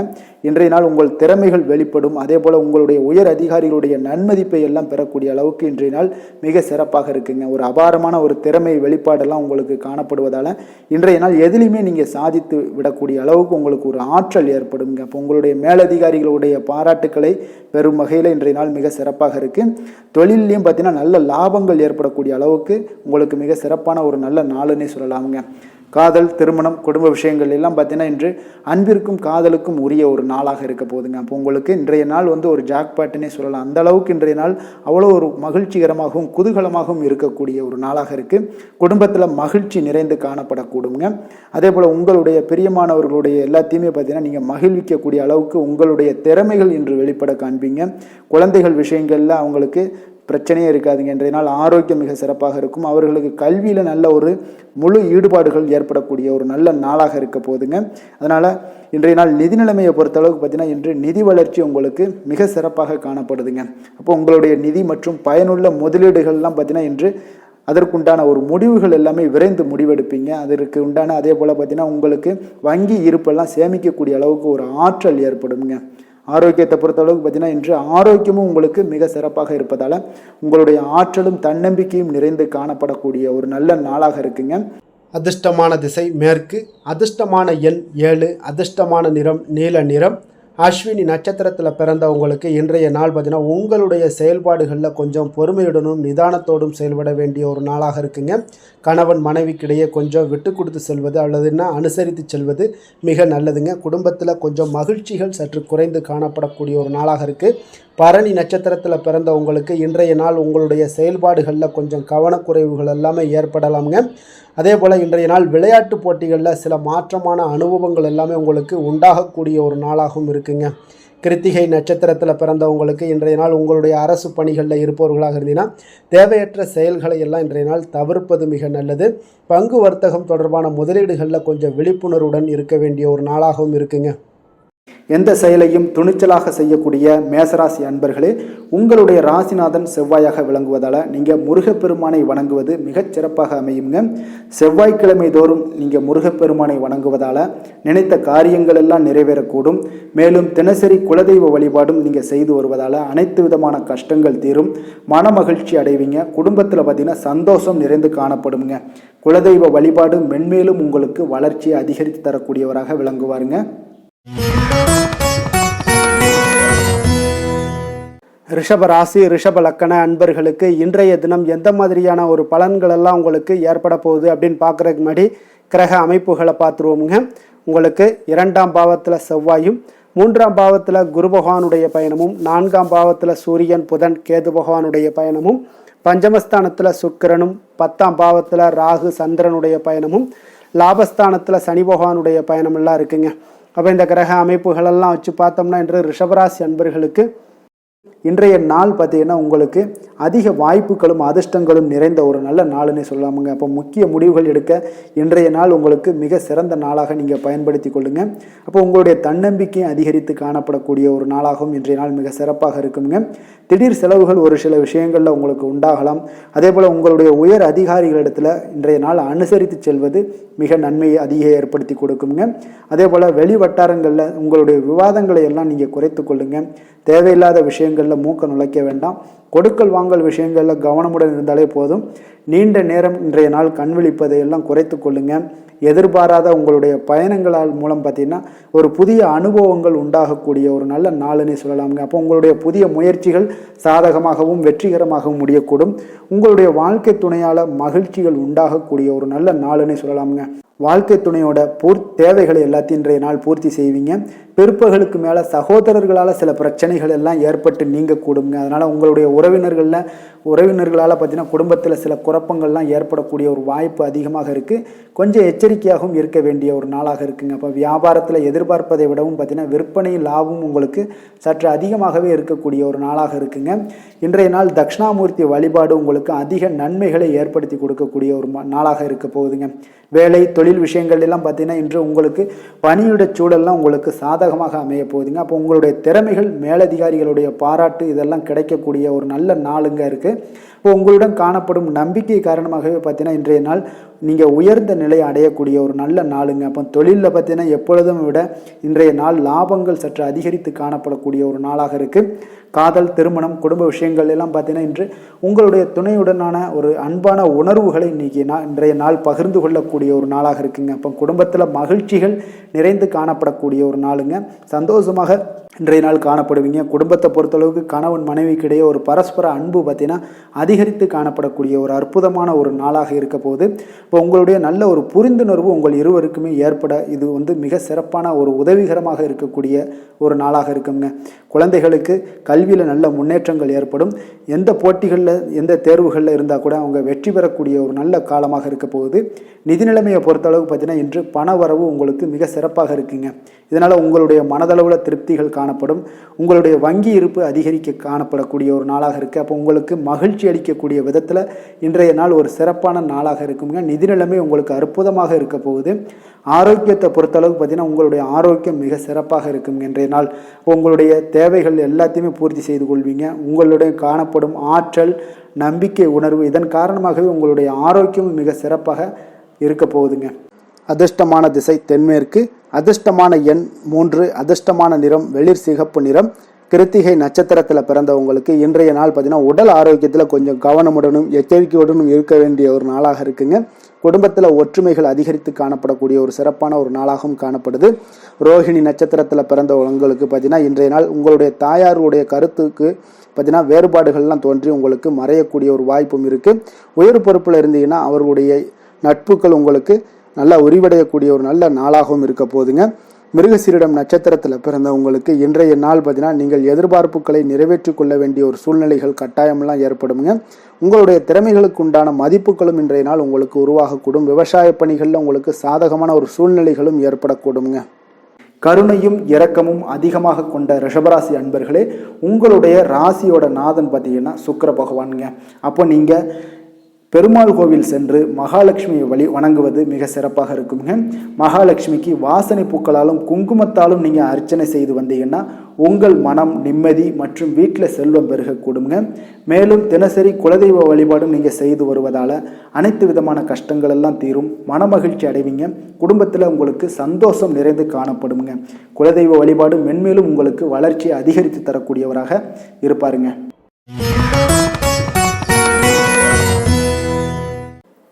இன்றைய நாள் உங்கள் திறமைகள் வெளிப்படும். அதே போல் உங்களுடைய உயர் அதிகாரிகளுடைய நன்மதிப்பை எல்லாம் பெறக்கூடிய அளவுக்கு இன்றைய நாள் மிக சிறப்பாக இருக்குங்க. ஒரு அபாரமான ஒரு திறமை வெளிப்பாடெல்லாம் உங்களுக்கு காணப்படுவதால் இன்றைய நாள் எதிலையுமே நீங்கள் சாதித்து விடக்கூடிய அளவுக்கு உங்களுக்கு ஒரு ஆற்றல் ஏற்படுங்க. அப்போ உங்களுடைய மேலதிகாரிகளுடைய பாராட்டுக்களை பெறும் வகையில் இன்றைய நாள் மிக சிறப்பாக இருக்குது. தொழிலையும் பார்த்தீங்கன்னா நல்ல லாபங்கள் ஏற்படக்கூடிய அளவுக்கு உங்களுக்கு மிக சிறப்பான ஒரு நல்ல நாளுன்னே சொல்லலாமுங்க. காதல், திருமணம், குடும்ப விஷயங்கள் எல்லாம் பார்த்தீங்கன்னா இன்று அன்பிற்கும் காதலுக்கும் உரிய ஒரு நாளாக இருக்க போகுதுங்க. அப்போ உங்களுக்கு இன்றைய நாள் ஒரு ஜாக்பாட்டுன்னே சொல்லலாம். அந்த அளவுக்கு இன்றைய நாள் அவ்வளோ ஒரு மகிழ்ச்சிகரமாகவும் குதூகலமாகவும் இருக்கக்கூடிய ஒரு நாளாக இருக்குது. குடும்பத்தில் மகிழ்ச்சி நிறைந்து காணப்படக்கூடுங்க. அதே போல் உங்களுடைய பிரியமானவர்களுடைய எல்லாத்தையுமே பார்த்தீங்கன்னா நீங்கள் மகிழ்விக்கக்கூடிய அளவுக்கு உங்களுடைய திறமைகள் இன்று வெளிப்பட காண்பீங்க. குழந்தைகள் விஷயங்களில் அவங்களுக்கு பிரச்சனையே இருக்காதுங்க. இன்றைய நாள் ஆரோக்கியம் மிக சிறப்பாக இருக்கும். அவர்களுக்கு கல்வியில் நல்ல ஒரு முழு ஈடுபாடுகள் ஏற்படக்கூடிய ஒரு நல்ல நாளாக இருக்க போகுதுங்க. அதனால் இன்றைய நாள் நிதி நிலைமையை பொறுத்தளவுக்கு பார்த்தீங்கன்னா இன்று நிதி வளர்ச்சி உங்களுக்கு மிக சிறப்பாக காணப்படுதுங்க. அப்போ உங்களுடைய நிதி மற்றும் பயனுள்ள முதலீடுகள்லாம் பார்த்தீங்கன்னா இன்று அதற்குண்டான ஒரு முடிவுகள் எல்லாமே விரைந்து முடிவெடுப்பீங்க. அதற்கு உண்டான அதே போல் பார்த்தீங்கன்னா உங்களுக்கு வங்கி இருப்பெல்லாம் சேமிக்கக்கூடிய அளவுக்கு ஒரு ஆற்றல் ஏற்படுங்க. ஆரோக்கியத்தை பொறுத்தளவுக்கு பார்த்தீங்கன்னா இன்று ஆரோக்கியமும் உங்களுக்கு மிக சிறப்பாக இருப்பதால் உங்களுடைய ஆற்றலும் தன்னம்பிக்கையும் நிறைந்து காணப்படக்கூடிய ஒரு நல்ல நாளாக இருக்குங்க. அதிர்ஷ்டமான திசை மேற்கு, அதிர்ஷ்டமான எண் 7, அதிர்ஷ்டமான நிறம் நீல நிறம். அஸ்வினி நட்சத்திரத்தில் பிறந்தவங்களுக்கு இன்றைய நாள் பார்த்தீங்கன்னா உங்களுடைய செயல்பாடுகளில் கொஞ்சம் பொறுமையுடனும் நிதானத்தோடும் செயல்பட வேண்டிய ஒரு நாளாக இருக்குங்க. கணவன் மனைவிக்கிடையே கொஞ்சம் விட்டு கொடுத்து செல்வது அல்லதுன்னா அனுசரித்து செல்வது மிக நல்லதுங்க. குடும்பத்தில் கொஞ்சம் மகிழ்ச்சிகள் சற்று குறைந்து காணப்படக்கூடிய ஒரு நாளாக இருக்குது. பரணி நட்சத்திரத்தில் பிறந்தவங்களுக்கு இன்றைய நாள் உங்களுடைய செயல்பாடுகளில் கொஞ்சம் கவனக்குறைவுகள் எல்லாமே ஏற்படலாமுங்க. அதே போல் இன்றைய நாள் விளையாட்டு போட்டிகளில் சில மாற்றமான அனுபவங்கள் எல்லாமே உங்களுக்கு உண்டாகக்கூடிய ஒரு நாளாகவும் இருக்குங்க. கிருத்திகை நட்சத்திரத்தில் பிறந்தவங்களுக்கு இன்றைய நாள் உங்களுடைய அரசு பணிகளில் இருப்பவர்களாக இருந்தீங்கன்னா தேவையற்ற செயல்களை எல்லாம் இன்றைய நாள் தவிர்ப்பது மிக நல்லது. பங்கு வர்த்தகம் தொடர்பான முதலீடுகளில் கொஞ்சம் விழிப்புணர்வுடன் இருக்க வேண்டிய ஒரு நாளாகவும் இருக்குங்க. எந்த செயலையும் துணிச்சலாக செய்யக்கூடிய மேசராசி அன்பர்களே, உங்களுடைய ராசிநாதன் செவ்வாயாக விளங்குவதால் நீங்கள் முருகப்பெருமானை வணங்குவது மிகச் சிறப்பாக அமையுங்க. செவ்வாய்க்கிழமை தோறும் நீங்கள் முருகப்பெருமானை வணங்குவதால் நினைத்த காரியங்கள் எல்லாம் நிறைவேறக்கூடும். மேலும் தினசரி குலதெய்வ வழிபாடும் நீங்கள் செய்து வருவதால் அனைத்து விதமான கஷ்டங்கள் தீரும், மன மகிழ்ச்சி அடைவீங்க. குடும்பத்தில் பார்த்தீங்கன்னா சந்தோஷம் நிறைந்து காணப்படுங்க. குலதெய்வ வழிபாடு மென்மேலும் உங்களுக்கு வளர்ச்சியை அதிகரித்து தரக்கூடியவராக விளங்குவாருங்க. ரிஷப ராசி ரிஷப லக்கண அன்பர்களுக்கு இன்றைய தினம் எந்த மாதிரியான ஒரு பலன்கள் எல்லாம் உங்களுக்கு ஏற்பட போகுது அப்படின்னு பார்க்குறதுக்கு முன்னாடி கிரக அமைப்புகளை பார்த்துருவோமுங்க. உங்களுக்கு 2ஆம் பாவத்தில் செவ்வாயும், 3ஆம் பாவத்தில் குரு பகவானுடைய பயணமும், 4ஆம் பாவத்தில் சூரியன் புதன் கேது பகவானுடைய பயணமும், பஞ்சமஸ்தானத்தில் சுக்கிரனும், 10ஆம் பாவத்தில் ராகு சந்திரனுடைய பயணமும், லாபஸ்தானத்தில் சனி பகவானுடைய பயணமெல்லாம் இருக்குங்க. அப்போ இந்த கிரக அமைப்புகளெல்லாம் வச்சு பார்த்தோம்னா இன்று ரிஷபராசி அன்பர்களுக்கு இன்றைய நாள் பார்த்தீங்கன்னா உங்களுக்கு அதிக வாய்ப்புகளும் அதிர்ஷ்டங்களும் நிறைந்த ஒரு நல்ல நாளுன்னே சொல்லலாமுங்க. அப்போ முக்கிய முடிவுகள் எடுக்க இன்றைய நாள் உங்களுக்கு மிக சிறந்த நாளாக நீங்கள் பயன்படுத்தி கொள்ளுங்க. அப்போ உங்களுடைய தன்னம்பிக்கையை அதிகரித்து காணப்படக்கூடிய ஒரு நாளாகவும் இன்றைய நாள் மிக சிறப்பாக இருக்குங்க. திடீர் செலவுகள் ஒரு சில விஷயங்களில் உங்களுக்கு உண்டாகலாம். அதே போல் உங்களுடைய உயர் அதிகாரிகளிடத்தில் இன்றைய நாள் அனுசரித்து செல்வது மிக நன்மையை அதிக ஏற்படுத்தி கொடுக்குங்க. அதே போல் வெளி வட்டாரங்களில் உங்களுடைய விவாதங்களை எல்லாம் நீங்கள் குறைத்து கொள்ளுங்க. தேவையில்லாத விஷயங்களில் மூக்க நுழைக்க வேண்டாம். கொடுக்கல் வாங்கல் விஷயங்களில் கவனமுடன் இருந்தாலே போதும். நீண்ட நேரம் இன்றைய நாள் கண் விழிப்பதை எல்லாம் குறைத்து கொள்ளுங்க. எதிர்பாராத உங்களுடைய பயணங்களால் மூலம் பார்த்தீங்கன்னா ஒரு புதிய அனுபவங்கள் உண்டாகக்கூடிய ஒரு நல்ல நாளுன்னே சொல்லலாமுங்க. அப்போ உங்களுடைய புதிய முயற்சிகள் சாதகமாகவும் வெற்றிகரமாகவும் முடியக்கூடும். உங்களுடைய வாழ்க்கை துணையால் மகிழ்ச்சிகள் உண்டாகக்கூடிய ஒரு நல்ல நாளுன்னே சொல்லலாமுங்க. வாழ்க்கை துணையோட தேவைகளை எல்லாத்தையும் இன்றைய நாள் பூர்த்தி செய்வீங்க. பிற்பகலுக்கு மேலே சகோதரர்களால் சில பிரச்சனைகள் எல்லாம் ஏற்பட்டு நீங்கக்கூடுங்க. அதனால் உங்களுடைய உறவினர்களால் பார்த்தீங்கன்னா குடும்பத்தில் சில குழப்பங்கள்லாம் ஏற்படக்கூடிய ஒரு வாய்ப்பு அதிகமாக இருக்குது. கொஞ்சம் எச்சரிக்கையாகவும் இருக்க வேண்டிய ஒரு நாளாக இருக்குங்க. அப்போ வியாபாரத்தில் எதிர்பார்ப்பதை விடவும் பார்த்தீங்கன்னா விற்பனை லாபம் உங்களுக்கு சற்று அதிகமாகவே இருக்கக்கூடிய ஒரு நாளாக இருக்குங்க. இன்றைய நாள் தட்சிணாமூர்த்தி வழிபாடு உங்களுக்கு அதிக நன்மைகளை ஏற்படுத்தி கொடுக்கக்கூடிய ஒரு நாளாக இருக்க போகுதுங்க. வேலை தொழில் விஷயங்கள் எல்லாம் பார்த்தீங்கன்னா இன்று உங்களுக்கு பணியிட சூழல்லாம் உங்களுக்கு சாதகமாக அமைய போகுதுங்க. அப்போ உங்களுடைய திறமைகள் மேலதிகாரிகளுடைய பாராட்டு இதெல்லாம் கிடைக்கக்கூடிய ஒரு நல்ல நாளுங்க இருக்குது. இப்போ உங்களுடன் காணப்படும் நம்பிக்கை காரணமாகவே பார்த்தீங்கன்னா இன்றைய நாள் நீங்கள் உயர்ந்த நிலையை அடையக்கூடிய ஒரு நல்ல நாளுங்க. அப்போ தொழிலில் பார்த்தீங்கன்னா எப்பொழுதும் விட இன்றைய நாள் லாபங்கள் சற்று அதிகரித்து காணப்படக்கூடிய ஒரு நாளாக இருக்குது. காதல், திருமணம், குடும்ப விஷயங்கள் எல்லாம் பார்த்தீங்கன்னா இன்று உங்களுடைய துணையுடனான ஒரு அன்பான உணர்வுகளை இன்றைய நாள் பகிர்ந்து கொள்ளக்கூடிய ஒரு நாளாக இருக்குங்க. அப்போ குடும்பத்தில் மகிழ்ச்சிகள் நிறைந்து காணப்படக்கூடிய ஒரு நாளுங்க. சந்தோஷமாக இன்றைய நாள் காணப்படுவீங்க. குடும்பத்தை பொறுத்தளவுக்கு கணவன் மனைவிக்கிடையே ஒரு பரஸ்பர அன்பு பார்த்தீங்கன்னா அதிகரித்து காணப்படக்கூடிய ஒரு அற்புதமான ஒரு நாளாக இருக்க போகுது. இப்போ உங்களுடைய நல்ல ஒரு புரிந்துணர்வு உங்கள் இருவருக்குமே ஏற்பட இது மிக சிறப்பான ஒரு உதவிகரமாக இருக்கக்கூடிய ஒரு நாளாக இருக்குங்க. குழந்தைகளுக்கு கல்வியில் நல்ல முன்னேற்றங்கள் ஏற்படும். எந்த போட்டிகளில் எந்த தேர்வுகளில் இருந்தால் கூட அவங்க வெற்றி பெறக்கூடிய ஒரு நல்ல காலமாக இருக்க போகுது. நிதி நிலைமையை பொறுத்தளவுக்கு பார்த்தீங்கன்னா இன்று பண வரவு உங்களுக்கு மிக சிறப்பாக இருக்குங்க. இதனால் உங்களுடைய மனதளவில் திருப்திகள் காணப்படும். உங்களுடைய வங்கி இருப்பு அதிகரிக்க காணப்படக்கூடிய ஒரு நாளாக இருக்குது. அப்போ உங்களுக்கு மகிழ்ச்சி அளிக்கக்கூடிய விதத்தில் இன்றைய நாள் ஒரு சிறப்பான நாளாக இருக்குங்க. நிதி நிலைமை உங்களுக்கு அற்புதமாக இருக்க போகுது. ஆரோக்கியத்தை பொறுத்தளவுக்கு பார்த்தீங்கன்னா உங்களுடைய ஆரோக்கியம் மிக சிறப்பாக இருக்குங்க. இன்றைய நாள் உங்களுடைய தேவைகள் எல்லாத்தையுமே பூர்த்தி செய்து கொள்வீங்க. உங்களுடைய காணப்படும் ஆற்றல், நம்பிக்கை உணர்வு இதன் காரணமாகவே உங்களுடைய ஆரோக்கியம் மிக சிறப்பாக இருக்க போகுதுங்க. அதிர்ஷ்டமான திசை தென்மேற்கு, அதிர்ஷ்டமான எண் 3, அதிர்ஷ்டமான நிறம் வெளிர் சிகப்பு நிறம். கிருத்திகை நட்சத்திரத்தில் பிறந்தவங்களுக்கு இன்றைய நாள் பார்த்தீங்கன்னா உடல் ஆரோக்கியத்தில் கொஞ்சம் கவனமுடனும் எச்சரிக்கையுடனும் இருக்க வேண்டிய ஒரு நாளாக இருக்குங்க. குடும்பத்தில் ஒற்றுமைகள் அதிகரித்து காணப்படக்கூடிய ஒரு சிறப்பான ஒரு நாளாகவும் காணப்படுது. ரோஹிணி நட்சத்திரத்தில் பிறந்தவங்களுக்கு பார்த்தீங்கன்னா இன்றைய நாள் உங்களுடைய தாயாருடைய கருத்துக்கு பார்த்தீங்கன்னா வேறுபாடுகள்லாம் தோன்றி உங்களுக்கு மறையக்கூடிய ஒரு வாய்ப்பும் இருக்குது. உயர் பொறுப்பில் இருந்தீங்கன்னா அவர்களுடைய நட்புகள் உங்களுக்கு நல்லா உரிவடையக்கூடிய ஒரு நல்ல நாளாகவும் இருக்க போகுதுங்க. மிருகசீரிடம் நட்சத்திரத்தில் பிறந்தவங்களுக்கு இன்றைய நாள் பார்த்தீங்கன்னா நீங்கள் எதிர்பார்ப்புகளை நிறைவேற்றி கொள்ள வேண்டிய ஒரு சூழ்நிலைகள் கட்டாயமெல்லாம் ஏற்படுங்க. உங்களுடைய திறமைகளுக்கு உண்டான மதிப்புகளும் இன்றைய நாள் உங்களுக்கு உருவாகக்கூடும். விவசாய பணிகளில் உங்களுக்கு சாதகமான ஒரு சூழ்நிலைகளும் ஏற்படக்கூடுங்க. கருணையும் இரக்கமும் அதிகமாக கொண்ட ரிஷபராசி அன்பர்களே, உங்களுடைய ராசியோட நாதன் பார்த்தீங்கன்னா சுக்கிர பகவானுங்க. அப்போ நீங்கள் பெருமாள் கோவில் சென்று மகாலட்சுமியை வணங்குவது மிக சிறப்பாக இருக்குங்க. மகாலட்சுமிக்கு வாசனை பூக்களாலும் குங்குமத்தாலும் நீங்கள் அர்ச்சனை செய்து வந்தீங்கன்னா உங்கள் மனம் நிம்மதி மற்றும் வீட்டில் செல்வம் பெருகக்கூடுங்க. மேலும் தினசரி குலதெய்வ வழிபாடும் நீங்கள் செய்து வருவதால் அனைத்து விதமான கஷ்டங்கள் எல்லாம் தீரும். மனமகிழ்ச்சி அடைவீங்க. குடும்பத்தில் உங்களுக்கு சந்தோஷம் நிறைந்து காணப்படுங்க. குலதெய்வ வழிபாடு மென்மேலும் உங்களுக்கு வளர்ச்சியை அதிகரித்து தரக்கூடியவராக இருப்பாருங்க.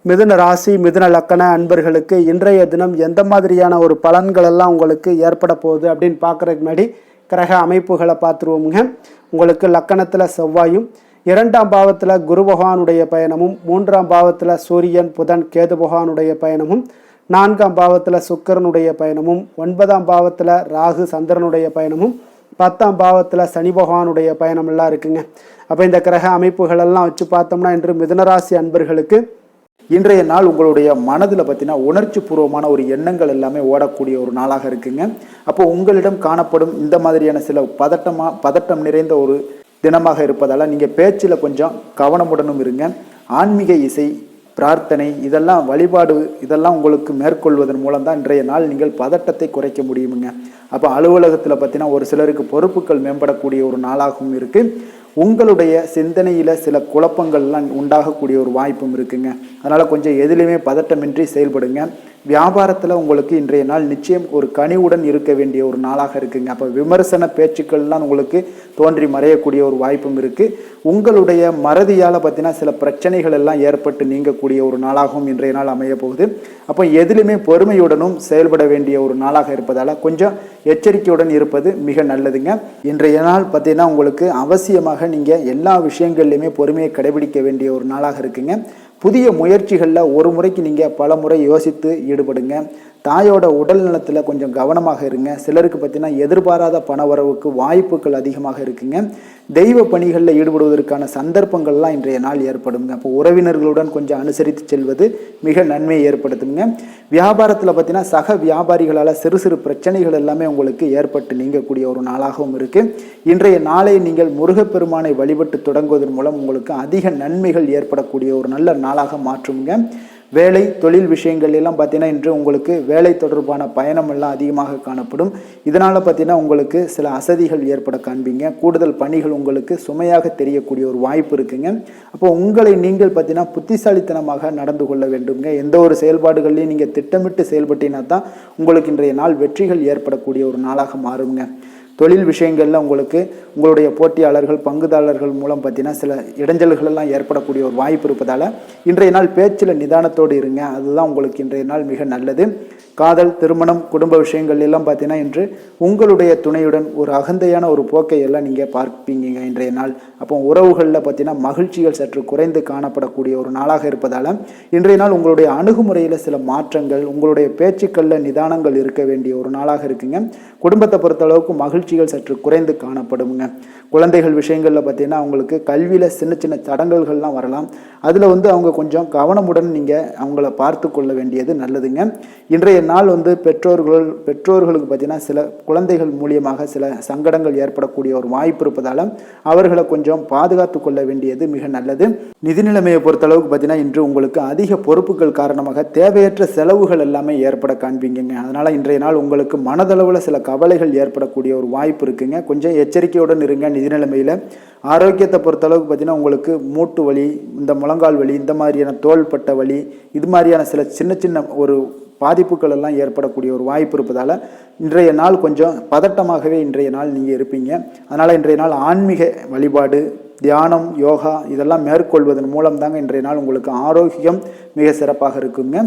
மிதுன ராசி, மிதுன லக்கண அன்பர்களுக்கு இன்றைய தினம் எந்த மாதிரியான ஒரு பலன்கள் எல்லாம் உங்களுக்கு ஏற்பட போகுது அப்படின்னு பார்க்குறதுக்கு முன்னாடி கிரக அமைப்புகளை பார்த்துருவோமுங்க. உங்களுக்கு லக்கணத்தில் செவ்வாயும், 2ஆம் பாவத்தில் குரு பகவானுடைய பயணமும், 3ஆம் பாவத்தில் சூரியன், புதன், கேது பகவானுடைய பயணமும், 4ஆம் பாவத்தில் சுக்கிரனுடைய பயணமும், 9ஆம் பாவத்தில் ராகு சந்திரனுடைய பயணமும், 10ஆம் பாவத்தில் சனி பகவானுடைய பயணமெல்லாம் இருக்குங்க. அப்போ இந்த கிரக அமைப்புகளெல்லாம் வச்சு பார்த்தோம்னா இன்று மிதுனராசி அன்பர்களுக்கு இன்றைய நாள் உங்களுடைய மனதில் பார்த்தீங்கன்னா உணர்ச்சி பூர்வமான ஒரு எண்ணங்கள் எல்லாமே ஓடக்கூடிய ஒரு நாளாக இருக்குங்க. அப்போ உங்களிடம் காணப்படும் இந்த மாதிரியான சில பதட்டம் நிறைந்த ஒரு தினமாக இருப்பதால் நீங்கள் பேச்சில் கொஞ்சம் கவனமுடனும் இருங்க. ஆன்மீக இசை, பிரார்த்தனை இதெல்லாம் வழிபாடு இதெல்லாம் உங்களுக்கு மேற்கொள்வதன் மூலம் தான் இன்றைய நாள் நீங்கள் பதட்டத்தை குறைக்க முடியுமுங்க. அப்போ அலுவலகத்தில் பார்த்தீங்கன்னா ஒரு சிலருக்கு பொறுப்புகள் மேம்படக்கூடிய ஒரு நாளாகவும் இருக்குது. உங்களுடைய சிந்தனையில் சில குழப்பங்கள்லாம் உண்டாகக்கூடிய ஒரு வாய்ப்பும் இருக்குங்க. அதனால் கொஞ்சம் எதிலுமே பதட்டமின்றி செயல்படுங்க. வியாபாரத்தில் உங்களுக்கு இன்றைய நாள் நிச்சயம் ஒரு கனிவுடன் இருக்க வேண்டிய ஒரு நாளாக இருக்குங்க. அப்போ விமர்சன பேச்சுக்கள்லாம் உங்களுக்கு தோன்றி மறையக்கூடிய ஒரு வாய்ப்பும் இருக்குது. உங்களுடைய மறதியால் பார்த்தீங்கன்னா சில பிரச்சனைகள் எல்லாம் ஏற்பட்டு நீங்கக்கூடிய ஒரு நாளாகவும் இன்றைய நாள் அமைய போகுது. அப்போ எதிலுமே பொறுமையுடனும் செயல்பட வேண்டிய ஒரு நாளாக இருப்பதால் கொஞ்சம் எச்சரிக்கையுடன் இருப்பது மிக நல்லதுங்க. இன்றைய நாள் பார்த்தீங்கன்னா உங்களுக்கு அவசியமாக நீங்கள் எல்லா விஷயங்கள்லையுமே பொறுமையை கடைபிடிக்க வேண்டிய ஒரு நாளாக இருக்குங்க. புதிய முயற்சிகளில் ஒரு முறைக்கு நீங்கள் பல முறை யோசித்து ஈடுபடுங்க. தாயோட உடல் நலத்தில் கொஞ்சம் கவனமாக இருங்க. சிலருக்கு பார்த்தீங்கன்னா எதிர்பாராத பண வரவுக்கு வாய்ப்புகள் அதிகமாக இருக்குங்க. தெய்வ பணிகளில் ஈடுபடுவதற்கான சந்தர்ப்பங்கள்லாம் இன்றைய நாள் ஏற்படுங்க. அப்போ உறவினர்களுடன் கொஞ்சம் அனுசரித்து செல்வது மிக நன்மையை ஏற்படுத்துங்க. வியாபாரத்தில் பார்த்தீங்கன்னா சக வியாபாரிகளால் சிறு சிறு பிரச்சனைகள் எல்லாமே உங்களுக்கு ஏற்பட்டு நீங்கக்கூடிய ஒரு நாளாகவும் இருக்குது. இன்றைய நாளை நீங்கள் முருகப்பெருமானை வழிபட்டு தொடங்குவதன் மூலம் உங்களுக்கு அதிக நன்மைகள் ஏற்படக்கூடிய ஒரு நல்ல நாளாக மாற்றுங்க. வேலை தொழில் விஷயங்கள் எல்லாம் பார்த்தீங்கன்னா இன்று உங்களுக்கு வேலை தொடர்பான பயணம் எல்லாம் அதிகமாக காணப்படும். இதனால் பார்த்தீங்கன்னா உங்களுக்கு சில அசதிகள் ஏற்பட காண்பீங்க. கூடுதல் பணிகள் உங்களுக்கு சுமையாக தெரியக்கூடிய ஒரு வாய்ப்பு இருக்குங்க. அப்போ உங்களை நீங்கள் பார்த்தீங்கன்னா புத்திசாலித்தனமாக நடந்து கொள்ள வேண்டுங்க. எந்த ஒரு செயல்பாடுகளையும் நீங்கள் திட்டமிட்டு செயல்பட்டீங்கன்னா தான் உங்களுக்கு இன்றைய நாள் வெற்றிகள் ஏற்படக்கூடிய ஒரு நாளாக மாறுங்க. தொழில் விஷயங்களில் உங்களுக்கு உங்களுடைய போட்டியாளர்கள் பங்குதாரர்கள் மூலம் பார்த்தீங்கன்னா சில இடைஞ்சல்கள் எல்லாம் ஏற்படக்கூடிய ஒரு வாய்ப்பு இருப்பதால் இன்றைய நாள் பேச்சில் நிதானத்தோடு இருங்க. அதுதான் உங்களுக்கு இன்றைய நாள் மிக நல்லது. காதல் திருமணம் குடும்ப விஷயங்கள் எல்லாம் பார்த்தீங்கன்னா இன்று உங்களுடைய துணையுடன் ஒரு அகந்தையான ஒரு போக்கை எல்லாம் நீங்கள் பார்ப்பீங்க இன்றைய நாள். அப்போ உறவுகளில் பார்த்தீங்கன்னா மகிழ்ச்சிகள் சற்று குறைந்து காணப்படக்கூடிய ஒரு நாளாக இருப்பதால் இன்றைய நாள் உங்களுடைய அணுகுமுறையில் சில மாற்றங்கள் உங்களுடைய பேச்சுக்களில் நிதானங்கள் இருக்க வேண்டிய ஒரு நாளாக இருக்குங்க. குடும்பத்தை பொறுத்தளவுக்கு மகிழ்ச்சிகள் சற்று குறைந்து காணப்படுங்க. குழந்தைகள் விஷயங்களில் பார்த்தீங்கன்னா அவங்களுக்கு கல்வியில் சின்ன சின்ன தடங்கல்கள்லாம் வரலாம். அதில் அவங்க கொஞ்சம் கவனமுடன் நீங்கள் அவங்கள பார்த்து கொள்ள வேண்டியது நல்லதுங்க. இன்றைய நாள் பெற்றோர்களுக்கு பார்த்தீங்கன்னா சில குழந்தைகள் மூலியமாக சில சங்கடங்கள் ஏற்படக்கூடிய ஒரு வாய்ப்பு இருப்பதால் அவர்களை கொஞ்சம் பாதுகாத்து கொள்ள வேண்டியது மிக நல்லது. நிதி நிலைமையை பொறுத்தளவுக்கு பார்த்தீங்கன்னா இன்று உங்களுக்கு அதிக பொறுப்புகள் காரணமாக தேவையற்ற செலவுகள் எல்லாமே ஏற்பட காண்பீங்க. அதனால் இன்றைய நாள் உங்களுக்கு மனதளவில் சில கவலைகள் ஏற்படக்கூடிய ஒரு வாய்ப்பு இருக்குங்க. கொஞ்சம் எச்சரிக்கையுடன் இருங்க. நிதி நிலைமையில் ஆரோக்கியத்தை பொறுத்தளவுக்கு பார்த்தீங்கன்னா உங்களுக்கு மூட்டு வலி இந்த முழங்கால் வலி இந்த மாதிரியான தோள்பட்ட வலி இது மாதிரியான சில சின்ன சின்ன ஒரு பாதிப்புகள் எல்லாம் ஏற்படக்கூடிய ஒரு வாய்ப்பு இருப்பதால் இன்றைய நாள் கொஞ்சம் பதட்டமாகவே இன்றைய நாள் நீங்கள் இருப்பீங்க. அதனால் இன்றைய நாள் ஆன்மீக வழிபாடு தியானம் யோகா இதெல்லாம் மேற்கொள்வதன் மூலம் தாங்க இன்றைய நாள் உங்களுக்கு ஆரோக்கியம் மிக சிறப்பாக இருக்குங்க.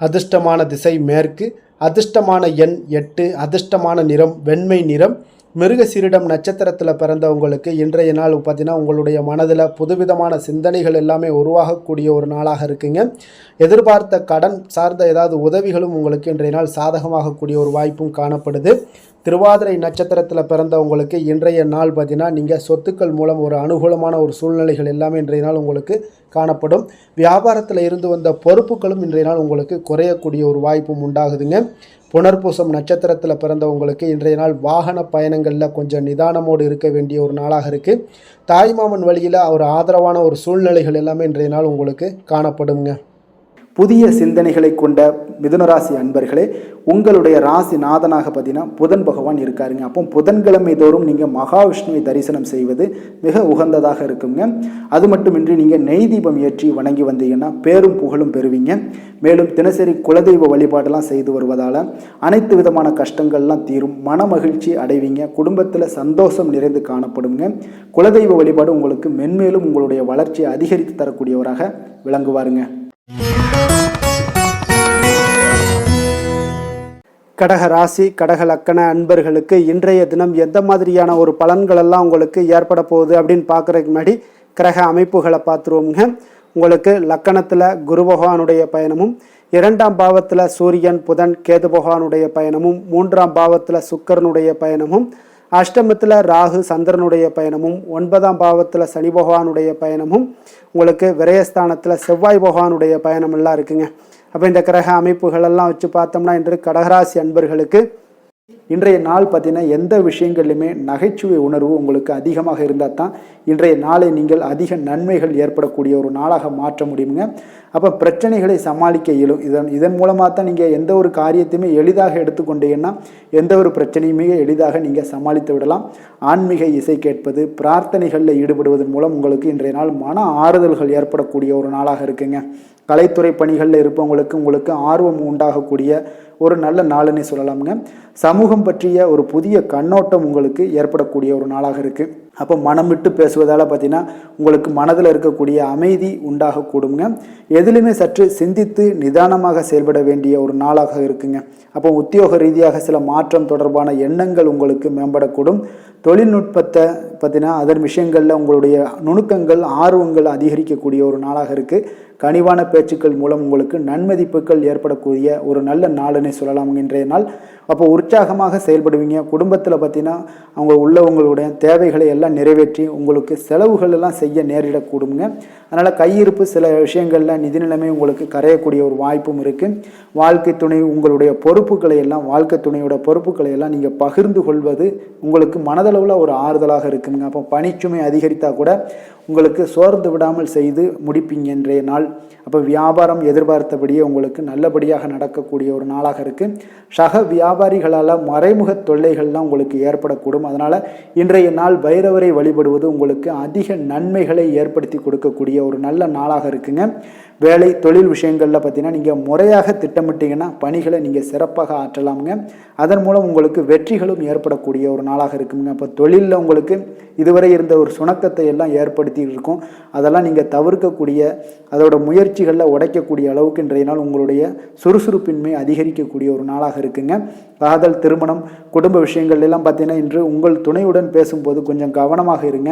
அதிர்ஷ்டமான திசை மேற்கு, அதிர்ஷ்டமான எண் 8, அதிர்ஷ்டமான நிறம் வெண்மை நிறம். மிருகசீரிடம் நட்சத்திரத்தில் பிறந்தவங்களுக்கு இன்றைய நாள் பார்த்தீங்கன்னா உங்களுடைய மனதில் புதுவிதமான சிந்தனைகள் எல்லாமே உருவாகக்கூடிய ஒரு நாளாக இருக்குங்க. எதிர்பார்த்த கடன் சார்ந்த ஏதாவது உதவிகளும் உங்களுக்கு இன்றைய நாள் சாதகமாகக்கூடிய ஒரு வாய்ப்பும் காணப்படுது. திருவாதிரை நட்சத்திரத்தில் பிறந்தவங்களுக்கு இன்றைய நாள் பார்த்தீங்கன்னா நீங்கள் சொத்துக்கள் மூலம் ஒரு அனுகூலமான ஒரு சூழ்நிலைகள் எல்லாமே இன்றைய நாள் உங்களுக்கு காணப்படும். வியாபாரத்தில் இருந்து வந்த பொறுப்புகளும் இன்றைய நாள் உங்களுக்கு குறையக்கூடிய ஒரு வாய்ப்பும் உண்டாகுதுங்க. புனர்பூசம் நட்சத்திரத்தில் பிறந்தவங்களுக்கு இன்றைய நாள் வாகன பயணங்களில் கொஞ்சம் நிதானமோடு இருக்க வேண்டிய ஒரு நாளாக இருக்குது. தாய்மாமன் வழியில் ஒரு ஆதரவான ஒரு சூழ்நிலைகள் எல்லாமே இன்றைய நாள் உங்களுக்கு காணப்படுங்க. புதிய சிந்தனைகளை கொண்ட மிதுனராசி அன்பர்களே, உங்களுடைய ராசி நாதனாக பார்த்தீங்கன்னா புதன் பகவான் இருக்காருங்க. அப்போ புதன்கிழமை தோறும் நீங்கள் மகாவிஷ்ணுவை தரிசனம் செய்வது மிக உகந்ததாக இருக்குங்க. அது மட்டுமின்றி நீங்கள் நெய் தீபம் ஏற்றி வணங்கி வந்தீங்கன்னா பேரும் புகழும் பெறுவீங்க. மேலும் தினசரி குலதெய்வ வழிபாடெல்லாம் செய்து வருவதால் அனைத்து விதமான கஷ்டங்கள்லாம் தீரும், மன மகிழ்ச்சி அடைவீங்க, குடும்பத்தில் சந்தோஷம் நிறைந்து காணப்படுங்க. குலதெய்வ வழிபாடு உங்களுக்கு மென்மேலும் உங்களுடைய வளர்ச்சியை அதிகரித்து தரக்கூடியவராக விளங்குவாருங்க. கடக ராசி கடக லக்கண அன்பர்களுக்கு இன்றைய தினம் எந்த மாதிரியான ஒரு பலன்கள் எல்லாம் உங்களுக்கு ஏற்பட போகுது அப்படின்னு பார்க்குறதுக்கு முன்னாடி கிரக அமைப்புகளை பார்த்துருவோங்க. உங்களுக்கு லக்கணத்தில் குரு பகவானுடைய பயணமும், 2ஆம் பாவத்தில் சூரியன் புதன் கேது பகவானுடைய பயணமும், 3ஆம் பாவத்தில் சுக்கிரனுடைய பயணமும், அஷ்டமத்தில் ராகு சந்திரனுடைய பயணமும், 9ஆம் பாவத்தில் சனி பகவானுடைய பயணமும், உங்களுக்கு விரயஸ்தானத்தில் செவ்வாய் பகவானுடைய பயணம் எல்லாம் இருக்குங்க. அப்போ இந்த கிரக அமைப்புகளெல்லாம் வச்சு பார்த்தோம்னா இன்று கடகராசி அன்பர்களுக்கு இன்றைய நாள் பார்த்தீங்கன்னா எந்த விஷயங்கள்லையுமே நகைச்சுவை உணர்வு உங்களுக்கு அதிகமாக இருந்தால் தான் இன்றைய நாளை நீங்கள் அதிக நன்மைகள் ஏற்படக்கூடிய ஒரு நாளாக மாற்ற முடியுங்க. அப்போ பிரச்சனைகளை சமாளிக்க இயலும். இதன் மூலமாக தான் நீங்கள் எந்த ஒரு காரியத்தையுமே எளிதாக எடுத்துக்கொண்டீங்கன்னா எந்த ஒரு பிரச்சனையுமே எளிதாக நீங்கள் சமாளித்து விடலாம். ஆன்மீக இசை கேட்பது பிரார்த்தனைகளில் ஈடுபடுவதன் மூலம் உங்களுக்கு இன்றைய நாள் மன ஆறுதல்கள் ஏற்படக்கூடிய ஒரு நாளாக இருக்குங்க. கலைத்துறை பணிகளில் உங்களுக்கு ஆர்வம் உண்டாகக்கூடிய ஒரு நல்ல நாளுன்னு சொல்லலாமுங்க. சமூகம் பற்றிய ஒரு புதிய கண்ணோட்டம் உங்களுக்கு ஏற்படக்கூடிய ஒரு நாளாக இருக்குது. அப்போ மனம் விட்டு பேசுவதால் பார்த்தீங்கன்னா உங்களுக்கு மனதில் இருக்கக்கூடிய அமைதி உண்டாகக்கூடுங்க. எதிலுமே சற்று சிந்தித்து நிதானமாக செயல்பட வேண்டிய ஒரு நாளாக இருக்குங்க. அப்போ உத்தியோக ரீதியாக சில மாற்றம் தொடர்பான எண்ணங்கள் உங்களுக்கு மேம்படக்கூடும். தொழில்நுட்பத்தை பார்த்தீங்கன்னா அதன் விஷயங்களில் உங்களுடைய நுணுக்கங்கள் ஆர்வங்கள் அதிகரிக்கக்கூடிய ஒரு நாளாக இருக்குது. கனிவான பேச்சுக்கள் மூலம் உங்களுக்கு நன்மதிப்புகள் ஏற்படக்கூடிய ஒரு நல்ல நாளுன்னு சொல்லலாம். இன்றைய நாள் அப்போ உற்சாகமாக செயல்படுவீங்க. குடும்பத்தில் பார்த்தீங்கன்னா அவங்க உள்ளவங்களுடைய தேவைகளை எல்லாம் நிறைவேற்றி உங்களுக்கு செலவுகள் எல்லாம் செய்ய நேரிடக்கூடுங்க. அதனால் கையிருப்பு சில விஷயங்களில் நிதி நிலைமை உங்களுக்கு கரையக்கூடிய ஒரு வாய்ப்பும் இருக்குது. வாழ்க்கை துணை உங்களுடைய பொறுப்புகளை எல்லாம் வாழ்க்கை துணையோட பொறுப்புகளை எல்லாம் நீங்கள் பகிர்ந்து கொள்வது உங்களுக்கு மனதளவில் ஒரு ஆறுதலாக இருக்குங்க. அப்போ பணிச்சுமை அதிகரித்தா கூட உங்களுக்கு சோர்ந்து விடாமல் செய்து முடிப்பீங்க இன்றைய நாள். அப்போ வியாபாரம் எதிர்பார்த்தபடியே உங்களுக்கு நல்லபடியாக நடக்கக்கூடிய ஒரு நாளாக இருக்குது. சக வியாபாரிகளால் மறைமுக தொல்லைகள்லாம் உங்களுக்கு ஏற்படக்கூடும். அதனால் இன்றைய நாள் பைரவரை வழிபடுவது உங்களுக்கு அதிக நன்மைகளை ஏற்படுத்தி கொடுக்கக்கூடிய ஒரு நல்ல நாளாக இருக்குங்க. வேலை தொழில் விஷயங்களில் பார்த்தீங்கன்னா நீங்கள் முறையாக திட்டமிட்டீங்கன்னா பணிகளை நீங்கள் சிறப்பாக ஆற்றலாமுங்க. அதன் மூலம் உங்களுக்கு வெற்றிகளும் ஏற்படக்கூடிய ஒரு நாளாக இருக்குங்க. அப்போ தொழிலில் உங்களுக்கு இதுவரை இருந்த ஒரு சுணக்கத்தை எல்லாம் ஏற்படுத்தி இருக்கும். அதெல்லாம் நீங்கள் தவிர்க்கக்கூடிய அதோட முயற்சிகளில் உடைக்கக்கூடிய அளவுக்கு இன்றைய நாள் உங்களுடைய சுறுசுறுப்பின்மை அதிகரிக்கக்கூடிய ஒரு நாளாக இருக்குங்க. காதல், திருமணம், குடும்ப விஷயங்கள் எல்லாம் பார்த்தீங்கன்னா இன்று உங்கள் துணையுடன் பேசும்போது கொஞ்சம் கவனமாக இருங்க.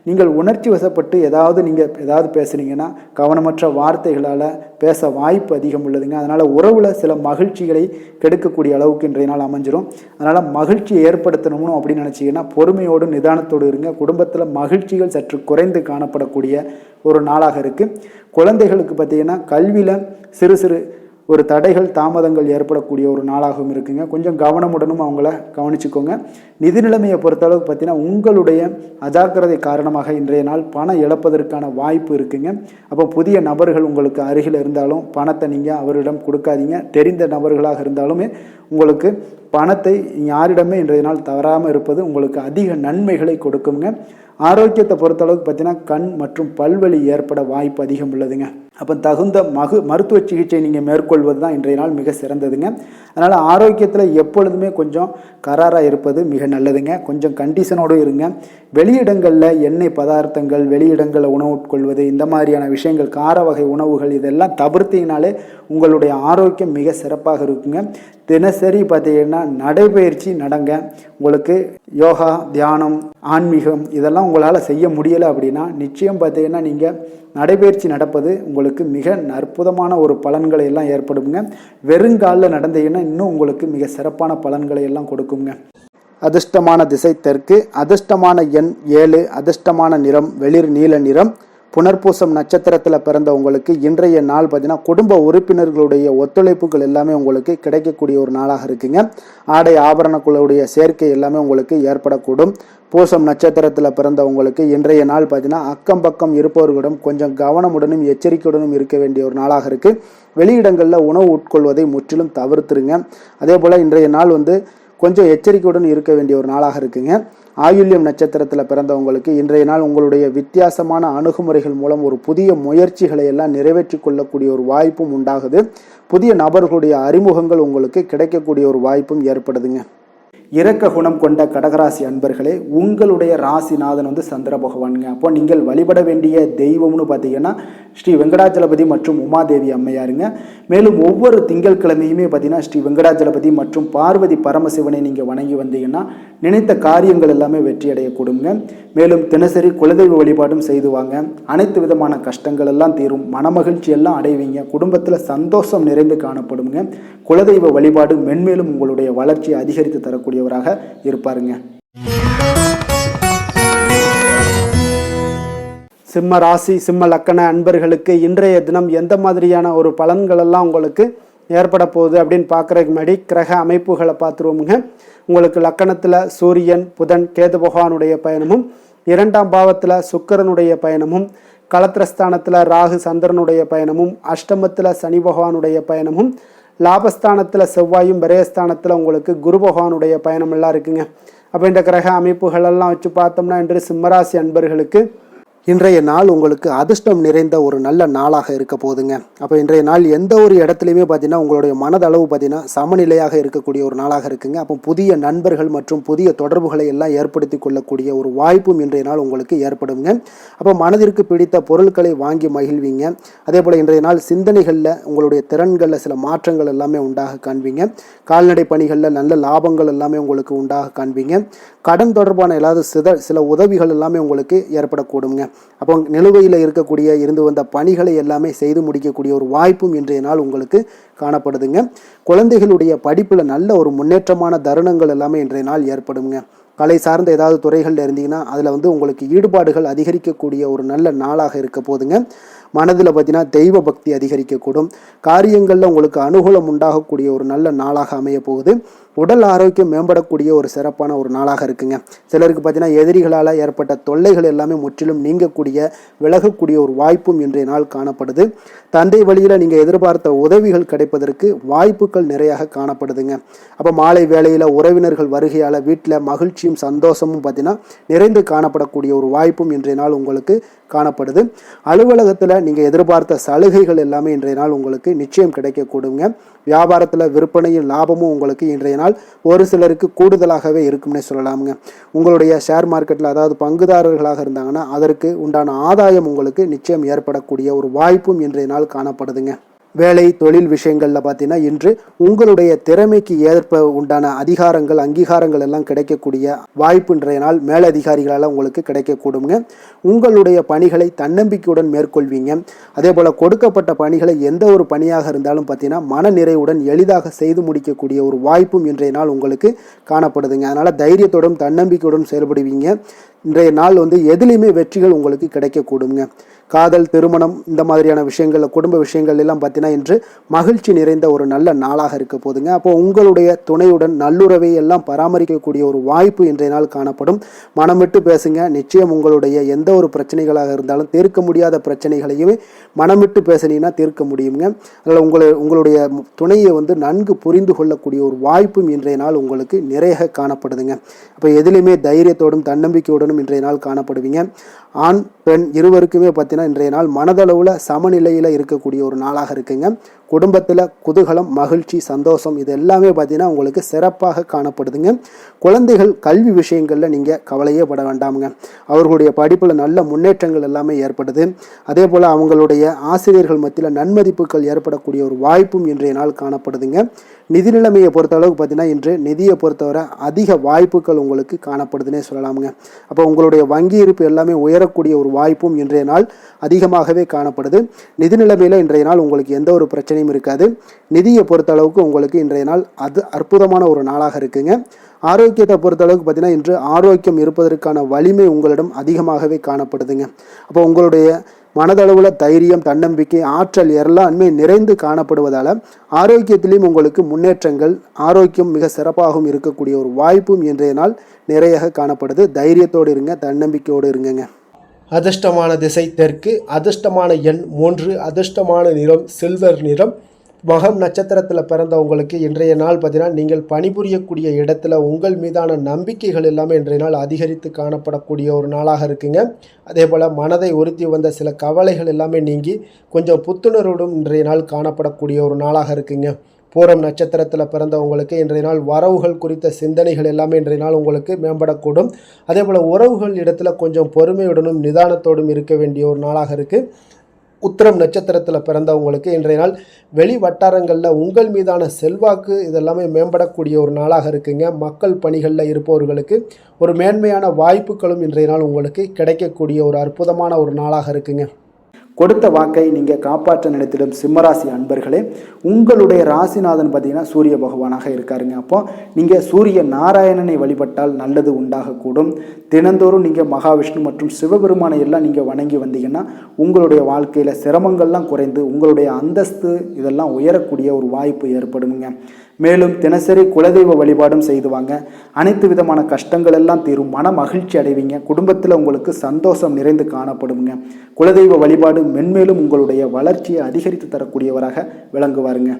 நீங்கள் உணர்ச்சி வசப்பட்டு ஏதாவது பேசுனீங்கன்னா கவனமற்ற வார்த்தைகளால் பேச வாய்ப்பு அதிகம் உள்ளதுங்க. அதனால் உறவில் சில மகிழ்ச்சிகளை கெடுக்கக்கூடிய அளவுக்கு இன்றைய நாள் அமைஞ்சிரும். அதனால் மகிழ்ச்சியை ஏற்படுத்தணும்னு அப்படின்னு நினச்சிங்கன்னா பொறுமையோடு நிதானத்தோடு இருங்க. குடும்பத்தில் மகிழ்ச்சிகள் சற்று குறைந்து காணப்படக்கூடிய ஒரு நாளாக இருக்குது. குழந்தைகளுக்கு பார்த்தீங்கன்னா கல்வியில் சிறு சிறு ஒரு தடைகள் தாமதங்கள் ஏற்படக்கூடிய ஒரு நாளாகவும் இருக்குங்க. கொஞ்சம் கவனமுடனும் அவங்கள கவனிச்சுக்கோங்க. நிதி நிலைமையை பொறுத்தளவுக்கு பார்த்தீங்கன்னா உங்களுடைய அஜாக்கிரதை காரணமாக இன்றைய நாள் பணம் இழப்பதற்கான வாய்ப்பு இருக்குங்க. அப்போ புதிய நபர்கள் உங்களுக்கு அருகில் இருந்தாலும் பணத்தை நீங்கள் அவரிடம் கொடுக்காதீங்க. தெரிந்த நபர்களாக இருந்தாலுமே உங்களுக்கு பணத்தை யாரிடமே இன்றைய நாள் தவறாமல் இருப்பது உங்களுக்கு அதிக நன்மைகளை கொடுக்குங்க. ஆரோக்கியத்தை பொறுத்தளவுக்கு பார்த்தீங்கன்னா கண் மற்றும் பல்வலி ஏற்பட வாய்ப்பு அதிகம் உள்ளதுங்க. அப்போ தகுந்த மருத்துவ சிகிச்சை நீங்கள் மேற்கொள்வது தான் இன்றைய நாள் மிக சிறந்ததுங்க. அதனால் ஆரோக்கியத்தில் எப்பொழுதுமே கொஞ்சம் கராராக இருப்பது மிக நல்லதுங்க. கொஞ்சம் கண்டிஷனோடு இருங்க. வெளியிடங்களில் எண்ணெய் பதார்த்தங்கள், வெளியிடங்களில் உணவு உட்கொள்வது, இந்த மாதிரியான விஷயங்கள், கார வகை உணவுகள் இதெல்லாம் தவிர்த்தினாலே உங்களுடைய ஆரோக்கியம் மிக சிறப்பாக இருக்குங்க. தினசரி பார்த்தீங்கன்னா நடைபயிற்சி நடங்க. உங்களுக்கு யோகா, தியானம், ஆன்மீகம் இதெல்லாம் உங்களால் செய்ய முடியலை அப்படின்னா நிச்சயம் பார்த்தீங்கன்னா நீங்கள் நடைபயிற்சி நடப்பது உங்களுக்கு மிக அற்புதமான ஒரு பலன்களை எல்லாம் ஏற்படுங்க. வெறுங்காலில் நடந்தீங்கன்னா இன்னும் உங்களுக்கு மிக சிறப்பான பலன்களை எல்லாம் கொடுக்குங்க. அதிர்ஷ்டமான திசை தெற்கு, அதிர்ஷ்டமான எண் 7, அதிர்ஷ்டமான நிறம் வெளிர் நீல நிறம். புனர்பூசம் நட்சத்திரத்தில் பிறந்த உங்களுக்கு இன்றைய நாள் பார்த்தீங்கன்னா குடும்ப உறுப்பினர்களுடைய ஒத்துழைப்புகள் எல்லாமே உங்களுக்கு கிடைக்கக்கூடிய ஒரு நாளாக இருக்குங்க. ஆடை ஆபரணங்களுடைய சேர்க்கை எல்லாமே உங்களுக்கு ஏற்படக்கூடும். பூசம் நட்சத்திரத்தில் பிறந்த உங்களுக்கு இன்றைய நாள் பார்த்தீங்கன்னா அக்கம் பக்கம் இருப்பவர்களிடம் கொஞ்சம் கவனமுடனும் எச்சரிக்கையுடனும் இருக்க வேண்டிய ஒரு நாளாக இருக்குது. வெளியிடங்களில் உணவு உட்கொள்வதை முற்றிலும் தவிர்த்துருங்க. அதே போல் இன்றைய நாள் கொஞ்சம் எச்சரிக்கையுடன் இருக்க வேண்டிய ஒரு நாளாக இருக்குங்க. ஆயுள்யம் நட்சத்திரத்தில் பிறந்தவங்களுக்கு இன்றைய நாள் உங்களுடைய வித்தியாசமான அணுகுமுறைகள் மூலம் ஒரு புதிய முயற்சிகளை எல்லாம் நிறைவேற்றி கொள்ளக்கூடிய ஒரு வாய்ப்பும் உண்டாகுது. புதிய நபர்களுடைய அறிமுகங்கள் உங்களுக்கு கிடைக்கக்கூடிய ஒரு வாய்ப்பும் ஏற்படுதுங்க. இரக்க குணம் கொண்ட கடகராசி அன்பர்களே, உங்களுடைய ராசிநாதன் சந்திர பகவானுங்க. அப்போ நீங்கள் வழிபட வேண்டிய தெய்வம்னு பார்த்தீங்கன்னா ஸ்ரீ வெங்கடாஜலபதி மற்றும் உமாதேவி அம்மையாருங்க. மேலும் ஒவ்வொரு திங்கட்கிழமையுமே பார்த்தீங்கன்னா ஸ்ரீ வெங்கடாஜலபதி மற்றும் பார்வதி பரமசிவனை நீங்கள் வணங்கி வந்தீங்கன்னா நினைத்த காரியங்கள் எல்லாமே வெற்றி அடையக்கூடுங்க. மேலும் தினசரி குலதெய்வ வழிபாடும் செய்து வாங்க. அனைத்து விதமான கஷ்டங்கள் எல்லாம் தீரும். மனமகிழ்ச்சி எல்லாம் அடைவீங்க. குடும்பத்தில் சந்தோஷம் நிறைந்து காணப்படுங்க. குலதெய்வ வழிபாடு மென்மேலும் உங்களுடைய வளர்ச்சியை அதிகரித்து தரக்கூடியவராக இருப்பாருங்க. சிம்ம ராசி சிம்ம லக்கண அன்பர்களுக்கு இன்றைய தினம் எந்த மாதிரியான ஒரு பலன்கள் எல்லாம் உங்களுக்கு ஏற்பட போகுது அப்படின்னு பார்க்குறதுக்கு முன்னாடி கிரக அமைப்புகளை பார்த்துருவோமுங்க. உங்களுக்கு லக்கணத்தில் சூரியன், புதன், கேது பகவானுடைய பயணமும், 2ஆம் பாவத்தில் சுக்கிரனுடைய பயணமும், களத்திரஸ்தானத்தில் ராகு சந்திரனுடைய பயணமும், அஷ்டமத்தில் சனி பகவானுடைய பயணமும், லாபஸ்தானத்தில் செவ்வாயும், விரயஸ்தானத்தில் உங்களுக்கு குரு பகவானுடைய பயணம் எல்லாம் இருக்குங்க. அப்போ இந்த கிரக அமைப்புகளெல்லாம் வச்சு பார்த்தோம்னா இன்று சிம்மராசி அன்பர்களுக்கு இன்றைய நாள் உங்களுக்கு அதிர்ஷ்டம் நிறைந்த ஒரு நல்ல நாளாக இருக்க போகுதுங்க. அப்போ இன்றைய நாள் எந்த ஒரு இடத்துலையுமே பார்த்தீங்கன்னா உங்களுடைய மனதளவு பார்த்தீங்கன்னா சமநிலையாக இருக்கக்கூடிய ஒரு நாளாக இருக்குங்க. அப்போ புதிய நண்பர்கள் மற்றும் புதிய தொடர்புகளை எல்லாம் ஏற்படுத்தி கொள்ளக்கூடிய ஒரு வாய்ப்பும் இன்றைய நாள் உங்களுக்கு ஏற்படுங்க. அப்போ மனதிற்கு பிடித்த பொருட்களை வாங்கி மகிழ்வீங்க. அதே போல் இன்றைய நாள் சிந்தனைகளில் உங்களுடைய திறன்களில் சில மாற்றங்கள் எல்லாமே உண்டாக காண்பீங்க. கால்நடை பணிகளில் நல்ல லாபங்கள் எல்லாமே உங்களுக்கு உண்டாக காண்பீங்க. கடன் தொடர்பான ஏதாவது சில உதவிகள் எல்லாமே உங்களுக்கு ஏற்படக்கூடுங்க. அப்போ நிலுவையில் இருந்து வந்த பணிகளை எல்லாமே செய்து முடிக்கக்கூடிய ஒரு வாய்ப்பும் இன்றைய நாள் உங்களுக்கு காணப்படுதுங்க. குழந்தைகளுடைய படிப்பில் நல்ல ஒரு முன்னேற்றமான தருணங்கள் எல்லாமே இன்றைய நாள் ஏற்படுங்க. கலை சார்ந்த ஏதாவது துறைகளில் இருந்தீங்கன்னா அதில் உங்களுக்கு ஈடுபாடுகள் அதிகரிக்கக்கூடிய ஒரு நல்ல நாளாக இருக்க போதுங்க. மனதில் பார்த்தீங்கன்னா தெய்வ பக்தி அதிகரிக்கக்கூடும். காரியங்களில் உங்களுக்கு அனுகூலம் உண்டாகக்கூடிய ஒரு நல்ல நாளாக அமைய போகுது. உடல் ஆரோக்கியம் மேம்படக்கூடிய ஒரு சிறப்பான ஒரு நாளாக இருக்குங்க. சிலருக்கு பார்த்தீங்கன்னா எதிரிகளால் ஏற்பட்ட தொல்லைகள் எல்லாமே முற்றிலும் நீங்கக்கூடிய விலகக்கூடிய ஒரு வாய்ப்பும் இன்றைய நாள் காணப்படுது. தந்தை வழியில் நீங்கள் எதிர்பார்த்த உதவிகள் கிடைப்பதற்கு வாய்ப்புகள் நிறையாக காணப்படுதுங்க. அப்போ மாலை வேளையில் உறவினர்கள் வருகையால் வீட்டில் மகிழ்ச்சியும் சந்தோஷமும் பார்த்தீங்கன்னா நிறைந்து காணப்படக்கூடிய ஒரு வாய்ப்பும் இன்றைய நாள் உங்களுக்கு காணப்படுது. அலுவலகத்தில் நீங்கள் எதிர்பார்த்த சலுகைகள் எல்லாமே இன்றைய நாள் உங்களுக்கு நிச்சயம் கிடைக்கக்கூடுங்க. வியாபாரத்தில் விற்பனையும் லாபமும் உங்களுக்கு இன்றைய நாள் ஒரு சிலருக்கு கூடுதலாகவே இருக்கும்னே சொல்லலாமுங்க. உங்களுடைய ஷேர் மார்க்கெட்டில் அதாவது பங்குதாரர்களாக இருந்தாங்கன்னா அதற்கு உண்டான ஆதாயம் உங்களுக்கு நிச்சயம் ஏற்படக்கூடிய ஒரு வாய்ப்பும் இன்றைய நாள் காணப்படுதுங்க. வேலை தொழில் விஷயங்களில் பார்த்தீங்கன்னா இன்று உங்களுடைய திறமைக்கு ஏற்ப உண்டான அதிகாரங்கள் அங்கீகாரங்கள் எல்லாம் கிடைக்கக்கூடிய வாய்ப்பு இன்றைய நாள் மேலதிகாரிகளால் உங்களுக்கு கிடைக்கக்கூடுங்க. உங்களுடைய பணிகளை தன்னம்பிக்கையுடன் மேற்கொள்வீங்க. அதே போல் கொடுக்கப்பட்ட பணிகளை எந்த ஒரு பணியாக இருந்தாலும் பார்த்தீங்கன்னா மன நிறைவுடன் எளிதாக செய்து முடிக்கக்கூடிய ஒரு வாய்ப்பும் இன்றைய நாள் உங்களுக்கு காணப்படுதுங்க. அதனால் தைரியத்தோடும் தன்னம்பிக்கையுடன் செயல்படுவீங்க. இன்றைய நாள் எதுலேயுமே வெற்றிகள் உங்களுக்கு கிடைக்கக்கூடுங்க. காதல் திருமணம் இந்த மாதிரியான விஷயங்கள் குடும்ப விஷயங்கள் எல்லாம் பார்த்தீங்கன்னா இன்று மகிழ்ச்சி நிறைந்த ஒரு நல்ல நாளாக இருக்க போதுங்க. அப்போ உங்களுடைய துணையுடன் நல்லுறவை எல்லாம் பராமரிக்கக்கூடிய ஒரு வாய்ப்பு இன்றைய நாள் காணப்படும். மனம் விட்டு பேசுங்க. நிச்சயம் உங்களுடைய எந்த ஒரு பிரச்சனைகளாக இருந்தாலும் தீர்க்க முடியாத பிரச்சனைகளையுமே மனம் விட்டு பேசினீங்கன்னா தீர்க்க முடியுங்க. அதனால் உங்களுடைய துணையை நன்கு புரிந்து கொள்ளக்கூடிய ஒரு வாய்ப்பும் இன்றைய நாள் உங்களுக்கு நிறைய காணப்படுதுங்க. அப்போ எதிலுமே தைரியத்தோடும் தன்னம்பிக்கையுடனும் இன்றைய நாள் காணப்படுவீங்க. ஆண் பெண் இருவருக்குமே பார்த்தீங்கன்னா இன்றைய நாள் மனதளவில் சமநிலையில் இருக்கக்கூடிய ஒரு நாளாக இருக்குங்க. குடும்பத்தில் குதூகலம் மகிழ்ச்சி சந்தோஷம் இது எல்லாமே பார்த்தீங்கன்னா உங்களுக்கு சிறப்பாக காணப்படுதுங்க. குழந்தைகள் கல்வி விஷயங்களில் நீங்கள் கவலையே பட வேண்டாமுங்க. அவர்களுடைய படிப்பில் நல்ல முன்னேற்றங்கள் எல்லாமே ஏற்படுது. அதே போல் அவங்களுடைய ஆசிரியர்கள் மத்தியில் நன்மதிப்புகள் ஏற்படக்கூடிய ஒரு வாய்ப்பும் இன்றைய நாள் காணப்படுதுங்க. நிதி நிலைமையை பொறுத்தளவுக்கு பார்த்தீங்கன்னா இன்று நிதியை பொறுத்தவரை அதிக வாய்ப்புகள் உங்களுக்கு காணப்படுதுன்னே சொல்லலாமுங்க. அப்போ உங்களுடைய வங்கி இருப்பு எல்லாமே உயரக்கூடிய ஒரு வாய்ப்பும் இன்றைய நாள் அதிகமாகவே காணப்படுது. நிதி நிலைமையில் இன்றைய நாள் உங்களுக்கு எந்த ஒரு பிரச்சனையும் இருக்காது. நிதியை பொறுத்தளவுக்கு உங்களுக்கு இன்றைய நாள் அது அற்புதமான ஒரு நாளாக இருக்குங்க. ஆரோக்கியத்தை பொறுத்தளவுக்கு பார்த்தீங்கன்னா இன்று ஆரோக்கியம் இருப்பதற்கான வலிமை உங்களிடம் அதிகமாகவே காணப்படுதுங்க. அப்போ உங்களுடைய மனதளவில் தைரியம் தன்னம்பிக்கை ஆற்றல் எல்லாமே நிறைந்து காணப்படுவதால் ஆரோக்கியத்திலையும் உங்களுக்கு முன்னேற்றங்கள் ஆரோக்கியம் மிக சிறப்பாகவும் இருக்கக்கூடிய ஒரு வாய்ப்பும் இன்றைய நாள் நிறைய காணப்படுது. தைரியத்தோடு இருங்க, தன்னம்பிக்கையோடு இருங்க. அதிர்ஷ்டமான திசை தெற்கு, அதிர்ஷ்டமான எண் 3, அதிர்ஷ்டமான நிறம் சில்வர் நிறம். மகம் நட்சத்திரத்தில் பிறந்தவங்களுக்கு இன்றைய நாள் பார்த்தீங்கன்னா நீங்கள் பணிபுரியக்கூடிய இடத்துல உங்கள் மீதான நம்பிக்கைகள் எல்லாமே இன்றைய நாள் அதிகரித்து காணப்படக்கூடிய ஒரு நாளாக இருக்குங்க. அதே போல் மனதை உறுத்தி வந்த சில கவலைகள் எல்லாமே நீங்கி கொஞ்சம் புத்துணர்வுடன் இன்றைய நாள் காணப்படக்கூடிய ஒரு நாளாக இருக்குங்க. பூரம் நட்சத்திரத்தில் பிறந்தவங்களுக்கு இன்றைய நாள் வரவுகள் குறித்த சிந்தனைகள் எல்லாமே இன்றைய நாள் உங்களுக்கு மேம்படக்கூடும். அதே போல் உறவுகள் இடத்துல கொஞ்சம் பொறுமையுடனும் நிதானத்தோடும் இருக்க வேண்டிய ஒரு நாளாக இருக்குது. உத்திரம் நட்சத்திரத்தில் பிறந்தவங்களுக்கு இன்றைய நாள் வெளி வட்டாரங்களில் உங்கள் மீதான செல்வாக்கு இதெல்லாமே மேம்படக்கூடிய ஒரு நாளாக இருக்குங்க. மக்கள் பணிகளில் இருப்பவர்களுக்கு ஒரு மேன்மையான வாய்ப்புகளும் இன்றைய நாள் உங்களுக்கு கிடைக்கக்கூடிய ஒரு அற்புதமான ஒரு நாளாக இருக்குங்க. கொடுத்த வாக்கை நீங்கள் காப்பாற்ற நினைத்திடும் சிம்மராசி அன்பர்களே, உங்களுடைய ராசிநாதன் பார்த்தீங்கன்னா சூரிய பகவானாக இருக்காருங்க. அப்போ நீங்கள் சூரிய நாராயணனை வழிபட்டால் நல்லது உண்டாகக்கூடும். தினந்தோறும் நீங்கள் மகாவிஷ்ணு மற்றும் சிவபெருமானை எல்லாம் நீங்கள் வணங்கி வந்தீங்கன்னா உங்களுடைய வாழ்க்கையில் சிரமங்கள்லாம் குறைந்து உங்களுடைய அந்தஸ்து இதெல்லாம் உயரக்கூடிய ஒரு வாய்ப்பு ஏற்படுங்க. மேலும் தினசரி குலதெய்வ வழிபாடும் செய்துவாங்க. அனைத்து விதமான கஷ்டங்கள் எல்லாம் தீரும், மன மகிழ்ச்சி அடைவீங்க. குடும்பத்தில் உங்களுக்கு சந்தோஷம் நிறைந்து காணப்படுங்க. குலதெய்வ வழிபாடு மென்மேலும் உங்களுடைய வளர்ச்சியை அதிகரித்து தரக்கூடியவராக விளங்குவாருங்க.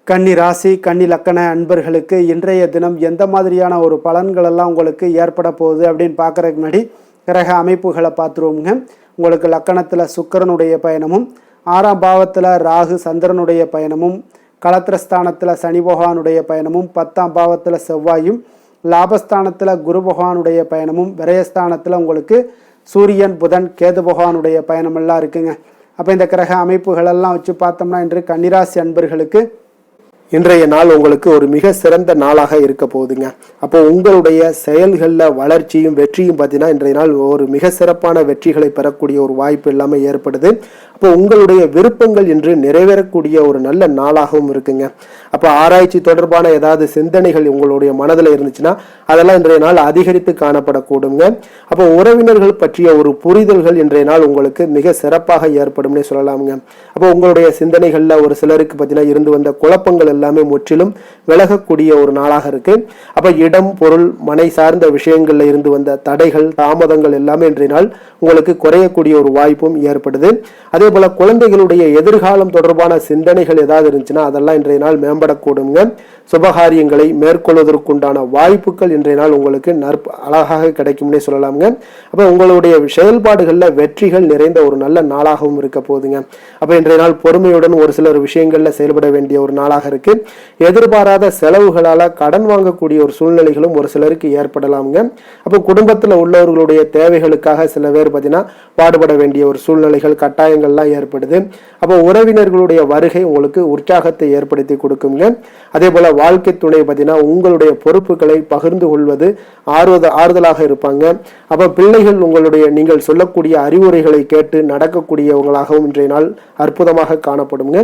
கன்னி ராசி கன்னி லக்கண அன்பர்களுக்கு இன்றைய தினம் எந்த மாதிரியான ஒரு பலன்கள் எல்லாம் உங்களுக்கு ஏற்பட போகுது அப்படின்னு பார்க்குறதுக்கு முன்னாடி கிரக அமைப்புகளை பார்த்துருவோங்க. உங்களுக்கு லக்கணத்தில் சுக்கிரனுடைய பயணமும் 6ஆம் பாவத்தில் ராகு சந்திரனுடைய பயணமும் களத்திரஸ்தானத்தில் சனி பகவானுடைய பயணமும் 10ஆம் பாவத்தில் செவ்வாயும் லாபஸ்தானத்தில் குரு பகவானுடைய பயணமும் விரயஸ்தானத்தில் உங்களுக்கு சூரியன் புதன் கேது பகவானுடைய பயணமெல்லாம் இருக்குங்க. அப்போ இந்த கிரக அமைப்புகளெல்லாம் வச்சு பார்த்தோம்னா இன்று கன்னிராசி அன்பர்களுக்கு இன்றைய நாள் உங்களுக்கு ஒரு மிக சிறந்த நாளாக இருக்க போகுதுங்க. அப்போ உங்களுடைய செயல்களில் வளர்ச்சியும் வெற்றியும் பார்த்தீங்கன்னா இன்றைய நாள் ஒரு மிக சிறப்பான வெற்றிகளை பெறக்கூடிய ஒரு வாய்ப்பு எல்லாமே ஏற்படுது. அப்போ உங்களுடைய விருப்பங்கள் இன்று நிறைவேறக்கூடிய ஒரு நல்ல நாளாகவும் இருக்குங்க. அப்போ ஆராய்ச்சி தொடர்பான ஏதாவது சிந்தனைகள் உங்களுடைய மனதில் இருந்துச்சுன்னா அதெல்லாம் இன்றைய நாள் அதிகரித்து காணப்படக்கூடுங்க. அப்போ உறவினர்கள் பற்றிய ஒரு புரிதல்கள் இன்றைய நாள் உங்களுக்கு மிக சிறப்பாக ஏற்படும்னே சொல்லலாமுங்க. அப்போ உங்களுடைய சிந்தனைகளில் ஒரு சிலருக்கு பார்த்தீங்கன்னா இருந்து வந்த குழப்பங்கள் எல்லாமே முற்றிலும் விலகக்கூடிய ஒரு நாளாக இருக்கு. அப்போ இடம் பொருள் மனை சார்ந்த விஷயங்கள்ல இருந்து வந்த தடைகள் தாமதங்கள் எல்லாமே இன்றைய நாள் உங்களுக்கு குறையக்கூடிய ஒரு வாய்ப்பும் ஏற்படுது. அதே போல குழந்தைகளுடைய எதிர்காலம் தொடர்பான சிந்தனைகள் ஏதாவது இருந்துச்சுன்னா அதெல்லாம் இன்றைய நாள் மேம்படக்கூடுங்க. சுபகாரியங்களை மேற்கொள்வதற்குண்டான வாய்ப்புகள் இன்றைய நாள் உங்களுக்கு அழகாக கிடைக்கும்னே சொல்லலாமுங்க. அப்போ உங்களுடைய செயல்பாடுகளில் வெற்றிகள் நிறைந்த ஒரு நல்ல நாளாகவும் இருக்க போகுதுங்க. அப்போ இன்றைய நாள் பொறுமையுடன் ஒரு சிலர் விஷயங்கள்ல செயல்பட வேண்டிய ஒரு நாளாக இருக்கு. எதிர்பாராத செலவுகளால கடன் வாங்கக்கூடிய ஒரு சூழ்நிலைகளும் ஒரு சிலருக்கு ஏற்படலாமுங்க. அப்போ குடும்பத்தில் உள்ளவர்களுடைய தேவைகளுக்காக சில பேர் பார்த்தீங்கன்னா பாடுபட வேண்டிய ஒரு சூழ்நிலைகள் கட்டாயங்கள்லாம் ஏற்படுது. அப்போ உறவினர்களுடைய வருகை உங்களுக்கு உற்சாகத்தை ஏற்படுத்தி கொடுக்குங்க. அதே போல வாழ்க்கை துணை பார்த்தீங்கன்னா உங்களுடைய பொறுப்புகளை பகிர்ந்து கொள்வது ஆறுதலாக இருப்பாங்க. அப்போ பிள்ளைகள் உங்களுடைய நீங்கள் சொல்லக்கூடிய அறிவுரைகளை கேட்டு நடக்கக்கூடியவங்களாகவும் இன்றைய நாள் அற்புதமாக காணப்படுங்க.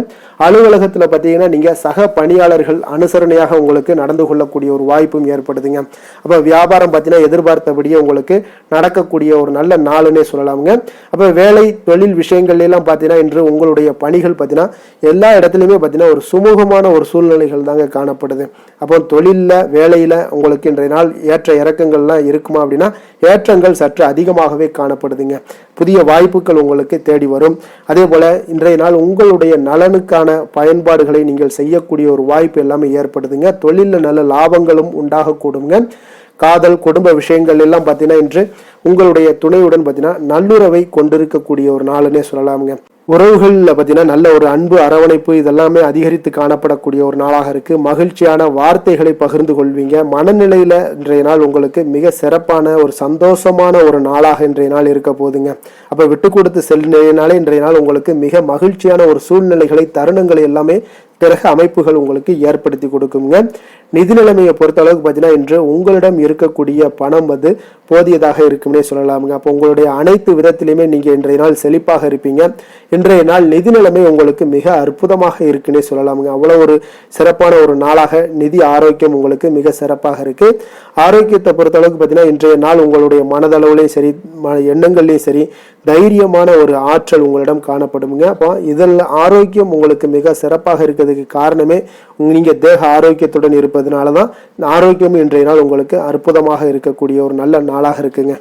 அலுவலகத்தில் பார்த்தீங்கன்னா நீங்க சக பணியாளர்கள் அனுசரணையாக உங்களுக்கு நடந்து கொள்ளக்கூடிய ஒரு வாய்ப்பும் ஏற்படுதுங்க. அப்போ வியாபாரம் பார்த்தீங்கன்னா எதிர்பார்த்தபடியே உங்களுக்கு நடக்கக்கூடிய ஒரு நல்ல நாளுன்னே சொல்லலாமுங்க. அப்போ வேலை தொழில் விஷயங்கள் எல்லாம் பார்த்தீங்கன்னா இன்று உங்களுடைய பணிகள் பார்த்தீங்கன்னா எல்லா இடத்துலையுமே பார்த்தீங்கன்னா ஒரு சுமூகமான ஒரு சூழ்நிலைகள் தாங்க காணப்படுது. அப்போ தொழிலில் வேலையில் உங்களுக்கு இன்றைய நாள் ஏற்ற இறக்கங்கள்லாம் இருக்குமா அப்படின்னா ஏற்றங்கள் சற்று அதிகமாகவே காணப்படுதுங்க. புதிய வாய்ப்புகள் உங்களுக்கு தேடி வரும். அதே போல இன்றைய நாள் உங்களுடைய நலனுக்கான பயன்பாடுகளை நீங்கள் செய்யக்கூடிய ஒரு வாய்ப்பு எல்லாமே ஏற்படுதுங்க. தொழிலில் நல்ல லாபங்களும் உண்டாகக்கூடுங்க. காதல் குடும்ப விஷயங்கள் எல்லாம் பார்த்தீங்கன்னா இன்று உங்களுடைய துணையுடன் பார்த்தீங்கன்னா நல்லுறவை கொண்டிருக்கக்கூடிய ஒரு நாளுன்னே சொல்லலாமுங்க. உறவுகளில் பார்த்தீங்கன்னா நல்ல ஒரு அன்பு அரவணைப்பு இதெல்லாமே அதிகரித்து காணப்படக்கூடிய ஒரு நாளாக இருக்கு. மகிழ்ச்சியான வார்த்தைகளை பகிர்ந்து கொள்வீங்க. மனநிலையில இன்றைய நாள் உங்களுக்கு மிக சிறப்பான ஒரு சந்தோஷமான ஒரு நாளாக இன்றைய நாள் இருக்க போதுங்க. அப்ப விட்டு கொடுத்து செல்லினாலே இன்றைய நாள் உங்களுக்கு மிக மகிழ்ச்சியான ஒரு சூழ்நிலைகளை தருணங்களை எல்லாமே கிரக அமைப்புகள் உங்களுக்கு ஏற்படுத்தி கொடுக்குங்க. நிதி நிலைமையை பொறுத்த அளவுக்கு பார்த்தீங்கன்னா இன்று உங்களிடம் இருக்கக்கூடிய பணம் வந்து போதியதாக இருக்கும்னே சொல்லலாமுங்க. அப்போ உங்களுடைய அனைத்து விதத்திலையுமே நீங்க இன்றைய நாள் செழிப்பாக இருப்பீங்க. இன்றைய நாள் நிதி நிலைமை உங்களுக்கு மிக அற்புதமாக இருக்குன்னே சொல்லலாமுங்க. அவ்வளவு ஒரு சிறப்பான ஒரு நாளாக நிதி ஆரோக்கியம் உங்களுக்கு மிக சிறப்பாக இருக்கு. ஆரோக்கியத்தை பொறுத்த அளவுக்கு பார்த்தீங்கன்னா இன்றைய நாள் உங்களுடைய மனதளவுலையும் சரி எண்ணங்கள்லையும் சரி தைரியமான ஒரு ஆற்றல் உங்களிடம் காணப்படுங்க. அப்போ இதில் ஆரோக்கியம் உங்களுக்கு மிக சிறப்பாக இருக்கிறதுக்கு காரணமே நீங்க தேக ஆரோக்கியத்துடன் இருப்பதனாலதான் ஆரோக்கியம் இன்றைய நாள் உங்களுக்கு அற்புதமாக இருக்கக்கூடிய ஒரு நல்ல நாளாக இருக்குங்க.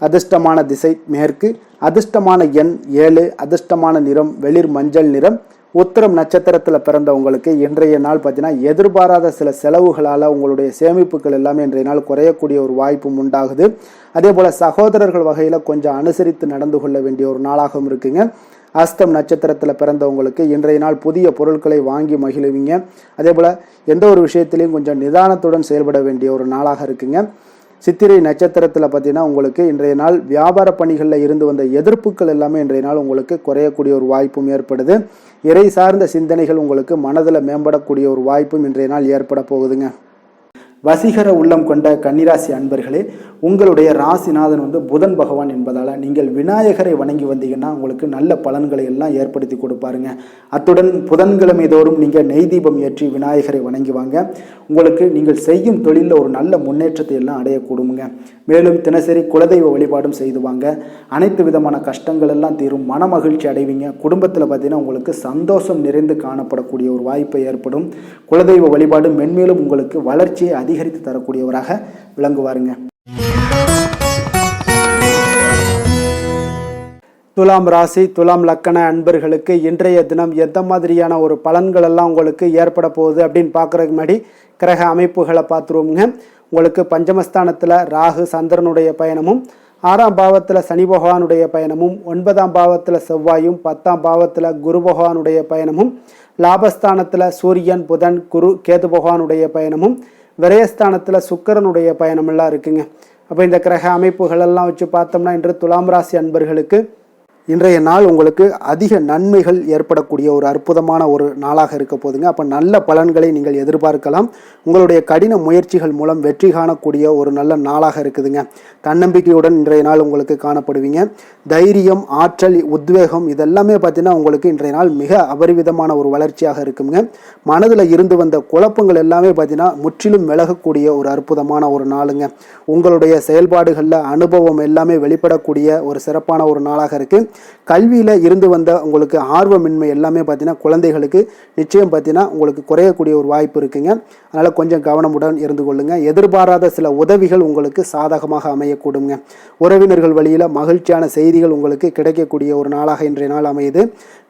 அதிர்ஷ்டமான திசை மேற்கு, அதிர்ஷ்டமான எண் 7, அதிர்ஷ்டமான நிறம் வெளிர் மஞ்சள் நிறம். உத்திரம் நட்சத்திரத்தில் பிறந்தவங்களுக்கு இன்றைய நாள் பார்த்தீங்கன்னா எதிர்பாராத சில செலவுகளால் உங்களுடைய சேமிப்புகள் எல்லாமே இன்றைய நாள் குறையக்கூடிய ஒரு வாய்ப்பும் உண்டாகுது. அதே போல் சகோதரர்கள் வகையில் கொஞ்சம் அனுசரித்து நடந்து கொள்ள வேண்டிய ஒரு நாளாகவும் இருக்குங்க. அஸ்தம் நட்சத்திரத்தில் பிறந்தவங்களுக்கு இன்றைய நாள் புதிய பொருட்களை வாங்கி மகிழுவீங்க. அதே போல் எந்த ஒரு விஷயத்திலையும் கொஞ்சம் நிதானத்துடன் செயல்பட வேண்டிய ஒரு நாளாக இருக்குங்க. சித்திரை நட்சத்திரத்தில் பார்த்தீங்கன்னா உங்களுக்கு இன்றைய நாள் வியாபார பணிகளில் இருந்து வந்த எதிர்ப்புகள் எல்லாமே இன்றைய நாள் உங்களுக்கு குறையக்கூடிய ஒரு வாய்ப்பும் ஏற்படுது. இறை சார்ந்த சிந்தனைகள் உங்களுக்கு மனதில் மேம்படக்கூடிய ஒரு வாய்ப்பும் இன்றைய நாள் ஏற்பட போகுதுங்க. வசீகர உள்ளம் கொண்ட கன்னிராசி அன்பர்களே, உங்களுடைய ராசிநாதன் வந்து புதன் பகவான் என்பதால் நீங்கள் விநாயகரை வணங்கி வந்தீங்கன்னா உங்களுக்கு நல்ல பலன்களை எல்லாம் ஏற்படுத்தி கொடுப்பாருங்க. அத்துடன் புதன்கிழமை தோறும் நீங்கள் நெய் தீபம் ஏற்றி விநாயகரை வணங்கி வாங்க. உங்களுக்கு நீங்கள் செய்யும் தொழிலில் ஒரு நல்ல முன்னேற்றத்தை எல்லாம் அடையக்கூடுங்க. மேலும் தினசரி குலதெய்வ வழிபாடும் செய்து வாங்க. அனைத்து விதமான கஷ்டங்கள் எல்லாம் தீரும், மன மகிழ்ச்சி அடைவீங்க. குடும்பத்தில் பார்த்தீங்கன்னா உங்களுக்கு சந்தோஷம் நிறைந்து காணப்படக்கூடிய ஒரு வாய்ப்பு ஏற்படும். குலதெய்வ வழிபாடு மென்மேலும் உங்களுக்கு வளர்ச்சியை அதிகரித்து தரக்கூடியவராக விளங்குவாருங்க. துலாம் ராசி துலாம் லக்கண அன்பர்களுக்கு இன்றைய தினம் எந்த மாதிரியான ஒரு பலன்கள் எல்லாம் உங்களுக்கு ஏற்பட போகுது அப்படின்னு பார்க்குறதுக்கு முன்னாடி கிரக அமைப்புகளை பார்த்துருவோங்க. உங்களுக்கு பஞ்சமஸ்தானத்தில் ராகு சந்திரனுடைய பயணமும், 6ஆம் பாவத்தில் சனி பகவானுடைய பயணமும், 9ஆம் பாவத்தில் செவ்வாயும், 10ஆம் பாவத்தில் குரு பகவானுடைய பயணமும், லாபஸ்தானத்தில் சூரியன் புதன் குரு கேது பகவானுடைய பயணமும், விரயஸ்தானத்தில் சுக்கிரனுடைய பயணமெல்லாம் இருக்குங்க. அப்போ இந்த கிரக அமைப்புகளெல்லாம் வச்சு பார்த்தோம்னா இன்று துலாம் ராசி அன்பர்களுக்கு இன்றைய நாள் உங்களுக்கு அதிக நன்மைகள் ஏற்படக்கூடிய ஒரு அற்புதமான ஒரு நாளாக இருக்க போதுங்க. அப்போ நல்ல பலன்களை நீங்கள் எதிர்பார்க்கலாம். உங்களுடைய கடின முயற்சிகள் மூலம் வெற்றி காணக்கூடிய ஒரு நல்ல நாளாக இருக்குதுங்க. தன்னம்பிக்கையுடன் இன்றைய நாள் உங்களுக்கு காணப்படுவீங்க. தைரியம், ஆற்றல், உத்வேகம் இதெல்லாமே பார்த்தீங்கன்னா உங்களுக்கு இன்றைய நாள் மிக அபரிவிதமான ஒரு வளர்ச்சியாக இருக்குங்க. மனதில் இருந்து வந்த குழப்பங்கள் எல்லாமே பார்த்தீங்கன்னா முற்றிலும் விலகக்கூடிய ஒரு அற்புதமான ஒரு நாளுங்க. உங்களுடைய செயல்பாடுகளில் அனுபவம் எல்லாமே வெளிப்படக்கூடிய ஒரு சிறப்பான ஒரு நாளாக இருக்குது. கல்வியில் இருந்து வந்த உங்களுக்கு ஆர்வமின்மை எல்லாமே பார்த்தீங்கன்னா குழந்தைகளுக்கு நிச்சயம் பார்த்தீங்கன்னா உங்களுக்கு குறையக்கூடிய ஒரு வாய்ப்பு இருக்குங்க. அதனால் கொஞ்சம் கவனமுடன் இருந்து கொள்ளுங்க. எதிர்பாராத சில உதவிகள் உங்களுக்கு சாதகமாக அமையக்கூடுங்க. உறவினர்கள் வழியில் மகிழ்ச்சியான செய்திகள் உங்களுக்கு கிடைக்கக்கூடிய ஒரு நாளாக இன்றைய நாள் அமையுது.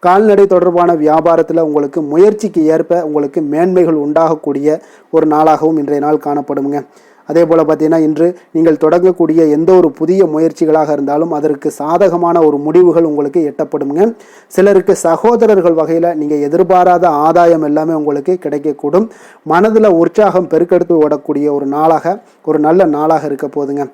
கால்நடை தொடர்பான வியாபாரத்தில் உங்களுக்கு முயற்சிக்கு ஏற்ப உங்களுக்கு மேன்மைகள் உண்டாகக்கூடிய ஒரு நாளாகவும் இன்றைய நாள் காணப்படுங்க. அதே போல் பார்த்தீங்கன்னா இன்று நீங்கள் தொடங்கக்கூடிய எந்த ஒரு புதிய முயற்சிகளாக இருந்தாலும் அதற்கு சாதகமான ஒரு முடிவுகள் உங்களுக்கு எட்டப்படுங்க. சிலருக்கு சகோதரர்கள் வகையில் நீங்கள் எதிர்பாராத ஆதாயம் எல்லாமே உங்களுக்கு கிடைக்கக்கூடும். மனதில் உற்சாகம் பெருக்கெடுத்து ஓடக்கூடிய ஒரு நாளாக, ஒரு நல்ல நாளாக இருக்க போதுங்க.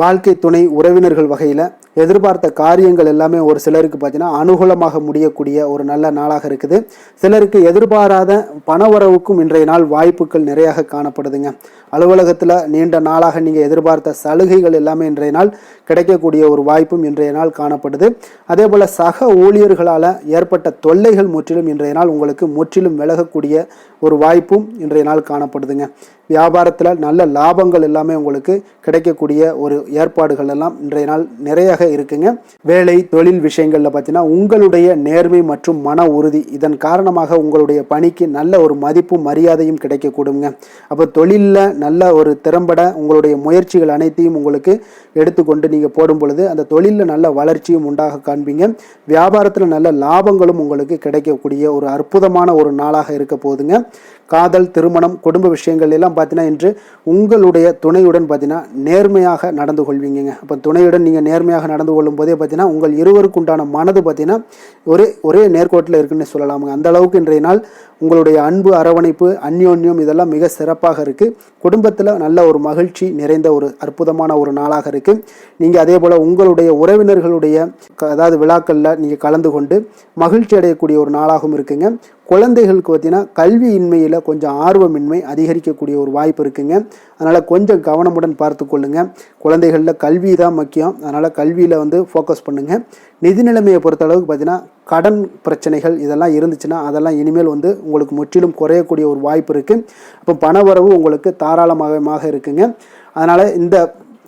வாழ்க்கை துணை உறவினர்கள் வகையில் எதிர்பார்த்த காரியங்கள் எல்லாமே ஒரு சிலருக்கு பார்த்தீங்கன்னா அனுகூலமாக முடியக்கூடிய ஒரு நல்ல நாளாக இருக்குது. சிலருக்கு எதிர்பாராத பணவரவுக்கும் இன்றைய நாள் வாய்ப்புகள் நிறையாக காணப்படுதுங்க. அலுவலகத்தில் நீண்ட நாளாக நீங்கள் எதிர்பார்த்த சலுகைகள் எல்லாமே இன்றைய நாள் கிடைக்கக்கூடிய ஒரு வாய்ப்பும் இன்றைய நாள் காணப்படுது. அதே போல் சக ஊழியர்களால் ஏற்பட்ட தொல்லைகள் முற்றிலும் இன்றைய நாள் உங்களுக்கு முற்றிலும் விலகக்கூடிய ஒரு வாய்ப்பும் இன்றைய நாள் காணப்படுதுங்க. வியாபாரத்தில் நல்ல லாபங்கள் எல்லாமே உங்களுக்கு கிடைக்கக்கூடிய ஒரு ஏற்பாடுகள் எல்லாம் இன்றைய நாள் நிறைய இருக்குங்க. வேலை தொழில் விஷயங்கள்ல பார்த்தீங்கன்னா உங்களுடைய நேர்மை மற்றும் மன உறுதி இதன் காரணமாக உங்களுடைய பணிக்கு நல்ல ஒரு மதிப்பும் மரியாதையும் கிடைக்கக்கூடுங்க. அப்போ தொழிலில் நல்ல ஒரு திறம்பட உங்களுடைய முயற்சிகள் அனைத்தையும் உங்களுக்கு எடுத்துக்கொண்டு நீங்கள் போடும் பொழுது அந்த தொழிலில் நல்ல வளர்ச்சியும் உண்டாக காண்பீங்க. வியாபாரத்தில் நல்ல லாபங்களும் உங்களுக்கு கிடைக்கக்கூடிய ஒரு அற்புதமான ஒரு நாளாக இருக்க போகுதுங்க. காதல், திருமணம், குடும்ப விஷயங்கள் எல்லாம் பார்த்தீங்கன்னா இன்று உங்களுடைய துணையுடன் பார்த்தீங்கன்னா நேர்மையாக நடந்து கொள்வீங்க. அப்போ துணையுடன் நீங்கள் நேர்மையாக நடந்து கொள்ளும் போதே பார்த்தீங்கன்னா உங்கள் இருவருக்கு உண்டான மனது பார்த்தீங்கன்னா ஒரே நேர்கோட்டில் இருக்குன்னு சொல்லலாமுங்க. அந்த அளவுக்கு இன்றைய நாள் உங்களுடைய அன்பு, அரவணைப்பு, அந்யோன்யம் இதெல்லாம் மிக சிறப்பாக இருக்குது. குடும்பத்தில் நல்ல ஒரு மகிழ்ச்சி நிறைந்த ஒரு அற்புதமான ஒரு நாளாக இருக்குது. நீங்கள் அதே போல் உங்களுடைய உறவினர்களுடைய அதாவது விழாக்களில் நீங்கள் கலந்து கொண்டு மகிழ்ச்சி அடையக்கூடிய ஒரு நாளாகவும் இருக்குங்க. குழந்தைகளுக்கு பார்த்தீங்கன்னா கல்வியின்மையில் கொஞ்சம் ஆர்வமின்மை அதிகரிக்கக்கூடிய ஒரு வாய்ப்பு இருக்குங்க. அதனால் கொஞ்சம் கவனமுடன் பார்த்து கொள்ளுங்க. குழந்தைகளில் கல்வி தான் முக்கியம். அதனால் கல்வியில் ஃபோக்கஸ் பண்ணுங்கள். நிதி நிலைமையை பொறுத்த அளவுக்கு பார்த்தீங்கன்னா கடன் பிரச்சனைகள் இதெல்லாம் இருந்துச்சுன்னா அதெல்லாம் இனிமேல் உங்களுக்கு முற்றிலும் குறையக்கூடிய ஒரு வாய்ப்பு இருக்குது. அப்போ பணவரவு உங்களுக்கு தாராளமாக இருக்குங்க. அதனால் இந்த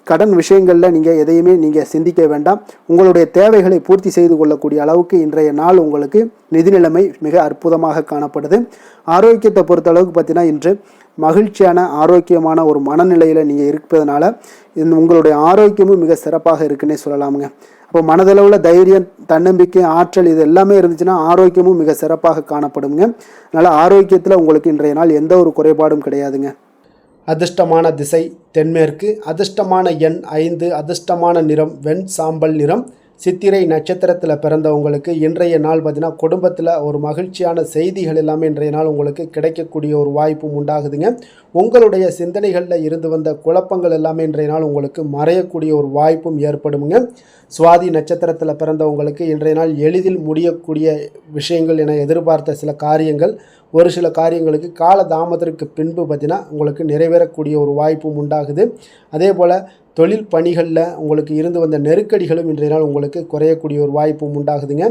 கடன் விஷயங்களில் நீங்கள் எதையுமே நீங்கள் சிந்திக்க வேண்டாம். உங்களுடைய தேவைகளை பூர்த்தி செய்து கொள்ளக்கூடிய அளவுக்கு இன்றைய நாள் உங்களுக்கு நிதி நிலைமை மிக அற்புதமாக காணப்படுது. ஆரோக்கியத்தை பொறுத்த அளவுக்கு பார்த்தீங்கன்னா இன்று மகிழ்ச்சியான ஆரோக்கியமான ஒரு மனநிலையில் நீங்கள் இருப்பதனால உங்களுடைய ஆரோக்கியமும் மிக சிறப்பாக இருக்குன்னே சொல்லலாமுங்க. அப்போ மனதளவில் தைரியம், தன்னம்பிக்கை, ஆற்றல் இது எல்லாமே இருந்துச்சுன்னா ஆரோக்கியமும் மிக சிறப்பாக காணப்படுங்க. அதனால் ஆரோக்கியத்தில் உங்களுக்கு இன்றைய நாள் எந்த ஒரு குறைபாடும் கிடையாதுங்க. அதிர்ஷ்டமான திசை தென்மேற்கு, அதிர்ஷ்டமான எண் 5, அதிர்ஷ்டமான நிறம் வெண் சாம்பல் நிறம். சித்திரை நட்சத்திரத்தில் பிறந்தவங்களுக்கு இன்றைய நாள் பார்த்தீங்கன்னா குடும்பத்தில் ஒரு மகிழ்ச்சியான செய்திகள் எல்லாமே இன்றைய நாள் உங்களுக்கு கிடைக்கக்கூடிய ஒரு வாய்ப்பும் உண்டாகுதுங்க. உங்களுடைய சிந்தனைகளில் இருந்து வந்த குழப்பங்கள் எல்லாமே இன்றைய நாள் உங்களுக்கு மறையக்கூடிய ஒரு வாய்ப்பும் ஏற்படுங்க. சுவாதி நட்சத்திரத்தில் பிறந்தவங்களுக்கு இன்றைய நாள் எளிதில் முடியக்கூடிய விஷயங்கள் என எதிர்பார்த்த சில காரியங்கள் ஒரு சில காரியங்களுக்கு கால தாமதத்திற்கு பின்பு பார்த்தீங்கன்னா உங்களுக்கு நிறைவேறக்கூடிய ஒரு வாய்ப்பும் உண்டாகுது. அதே போல் தொழில் பணிகளில் உங்களுக்கு இருந்து வந்த நெருக்கடிகளும் இன்றைய நாள் உங்களுக்கு குறையக்கூடிய ஒரு வாய்ப்பும் உண்டாகுதுங்க.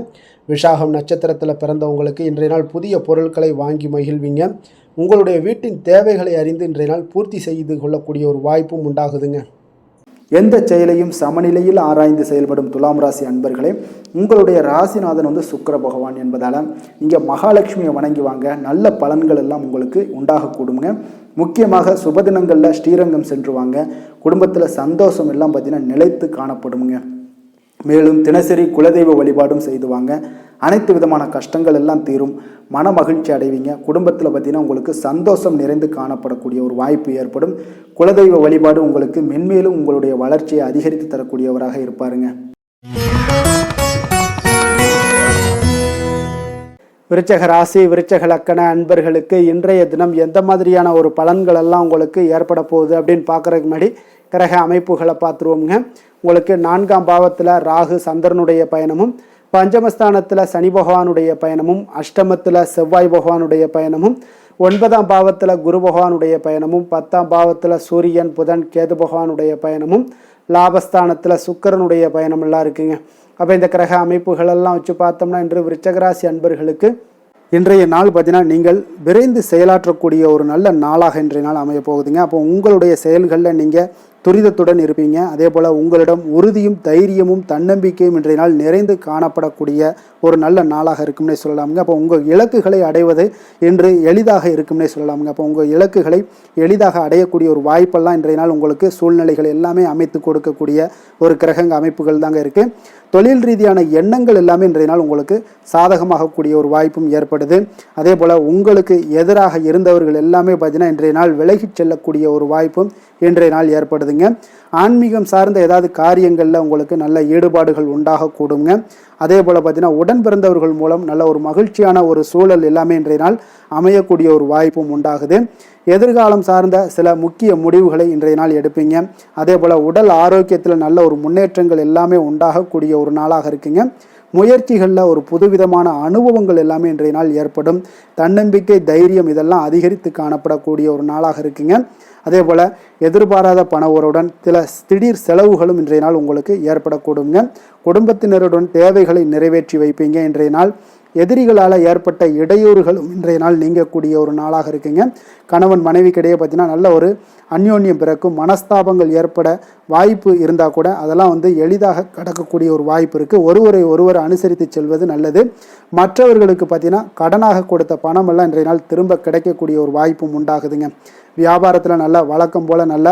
விசாகம் நட்சத்திரத்தில் பிறந்தவங்களுக்கு இன்றைய நாள் புதிய பொருட்களை வாங்கி மகிழ்வீங்க. உங்களுடைய வீட்டின் தேவைகளை அறிந்து இன்றைய நாள் பூர்த்தி செய்து கொள்ளக்கூடிய ஒரு வாய்ப்பும் உண்டாகுதுங்க. எந்த செயலையும் சமநிலையில் ஆராய்ந்து செயல்படும் துலாம் ராசி அன்பர்களே, உங்களுடைய ராசிநாதன் சுக்கிர பகவான் என்பதால் நீங்கள் மகாலட்சுமியை வணங்கி வாங்க. நல்ல பலன்கள் எல்லாம் உங்களுக்கு உண்டாகக்கூடுங்க. முக்கியமாக சுபதினங்களில் ஸ்ரீரங்கம் சென்று வாங்க. குடும்பத்தில் சந்தோஷம் எல்லாம் பார்த்தீங்கன்னா நிலைத்து காணப்படுங்க. மேலும் தினசரி குலதெய்வ வழிபாடும் செய்து வாங்க. அனைத்து விதமான கஷ்டங்கள் எல்லாம் தீரும். மன மகிழ்ச்சி அடைவீங்க. குடும்பத்தில் பார்த்தீங்கன்னா உங்களுக்கு சந்தோஷம் நிறைந்து காணப்படக்கூடிய ஒரு வாய்ப்பு ஏற்படும். குலதெய்வ வழிபாடு உங்களுக்கு மென்மேலும் உங்களுடைய வளர்ச்சியை அதிகரித்து தரக்கூடியவராக இருப்பாருங்க. விருச்சக ராசி, விருச்சக லக்கண அன்பர்களுக்கு இன்றைய தினம் எந்த மாதிரியான ஒரு பலன்கள் எல்லாம் உங்களுக்கு ஏற்பட போகுது அப்படின்னு பார்க்குறதுக்கு முன்னாடி கிரக அமைப்புகளை பார்த்துருவோங்க. உங்களுக்கு 4ஆம் பாவத்தில் ராகு சந்திரனுடைய பயணமும் பஞ்சமஸ்தானத்தில் சனி பகவானுடைய பயணமும், அஷ்டமத்தில் செவ்வாய் பகவானுடைய பயணமும், 9ஆம் பாவத்தில் குரு பகவானுடைய பயணமும், 10ஆம் பாவத்தில் சூரியன் புதன் கேது பகவானுடைய பயணமும், லாபஸ்தானத்தில் சுக்கிரனுடைய பயணமெல்லாம் இருக்குங்க. அப்போ இந்த கிரக அமைப்புகளெல்லாம் வச்சு பார்த்தோம்னா இன்று விருச்சகராசி அன்பர்களுக்கு இன்றைய நாள் பார்த்தீங்கன்னா நீங்கள் விரைந்து செயலாற்றக்கூடிய ஒரு நல்ல நாளாக இன்றைய நாள் அமைய போகுதுங்க. அப்போ உங்களுடைய செயல்களில் நீங்கள் துரிதத்துடன் இருப்பீங்க. அதே போல் உங்களிடம் உறுதியும் தைரியமும் தன்னம்பிக்கையும் இன்றைய நாள் நிறைந்து காணப்படக்கூடிய ஒரு நல்ல நாளாக இருக்கும்னே சொல்லலாமுங்க. அப்போ உங்கள் இலக்குகளை அடைவது இன்று எளிதாக இருக்கும்னே சொல்லலாமுங்க. அப்போ உங்கள் இலக்குகளை எளிதாக அடையக்கூடிய ஒரு வாய்ப்பெல்லாம் இன்றைய நாள் உங்களுக்கு சூழ்நிலைகள் எல்லாமே அமைத்து கொடுக்கக்கூடிய ஒரு கிரகங்க அமைப்புகள் தாங்க இருக்குது. தொழில் ரீதியான எண்ணங்கள் எல்லாமே இன்றைய நாள் உங்களுக்கு சாதகமாகக்கூடிய ஒரு வாய்ப்பும் ஏற்படுது. அதே போல் உங்களுக்கு எதிராக இருந்தவர்கள் எல்லாமே பார்த்தீங்கன்னா இன்றைய நாள் விலகிச் செல்லக்கூடிய ஒரு வாய்ப்பும் இன்றைய நாள் ஏற்படுதுங்க. ஆன்மீகம் சார்ந்த ஏதாவது காரியங்களில் உங்களுக்கு நல்ல ஈடுபாடுகள் உண்டாகக்கூடுங்க. அதே போல் பார்த்தீங்கன்னா உடன் பிறந்தவர்கள் மூலம் நல்ல ஒரு மகிழ்ச்சியான ஒரு சூழல் எல்லாமே இன்றைய நாள் அமையக்கூடிய ஒரு வாய்ப்பும் உண்டாகுது. எதிர்காலம் சார்ந்த சில முக்கிய முடிவுகளை இன்றைய நாள் எடுப்பீங்க. அதே போல் உடல் ஆரோக்கியத்தில் நல்ல ஒரு முன்னேற்றங்கள் எல்லாமே உண்டாகக்கூடிய ஒரு நாளாக இருக்குங்க. முயற்சிகளில் ஒரு புதுவிதமான அனுபவங்கள் எல்லாமே இன்றைய நாள் ஏற்படும். தன்னம்பிக்கை தைரியம் இதெல்லாம் அதிகரித்து காணப்படக்கூடிய ஒரு நாளாக இருக்குங்க. அதே போல் எதிர்பாராத பணவருடன் சில திடீர் செலவுகளும் இன்றைய நாள் உங்களுக்கு ஏற்படக்கூடுங்க. குடும்பத்தினருடன் தேவைகளை நிறைவேற்றி வைப்பீங்க. இன்றைய நாள் எதிரிகளால் ஏற்பட்ட இடையூறுகளும் இன்றைய நாள் நீங்கக்கூடிய ஒரு நாளாக இருக்குங்க. கணவன் மனைவிக்கிடையே பார்த்தீங்கன்னா நல்ல ஒரு அந்யோன்யம் பிறக்கும். மனஸ்தாபங்கள் ஏற்பட வாய்ப்பு இருந்தால் கூட அதெல்லாம் எளிதாக கடக்கக்கூடிய ஒரு வாய்ப்பு இருக்குது. ஒருவர் அனுசரித்து செல்வது நல்லது. மற்றவர்களுக்கு பார்த்தீங்கன்னா கடனாக கொடுத்த பணம் எல்லாம் இன்றைய நாள் திரும்ப கிடைக்கக்கூடிய ஒரு வாய்ப்பும் உண்டாகுதுங்க. வியாபாரத்தில் நல்ல வழக்கம் போல் நல்ல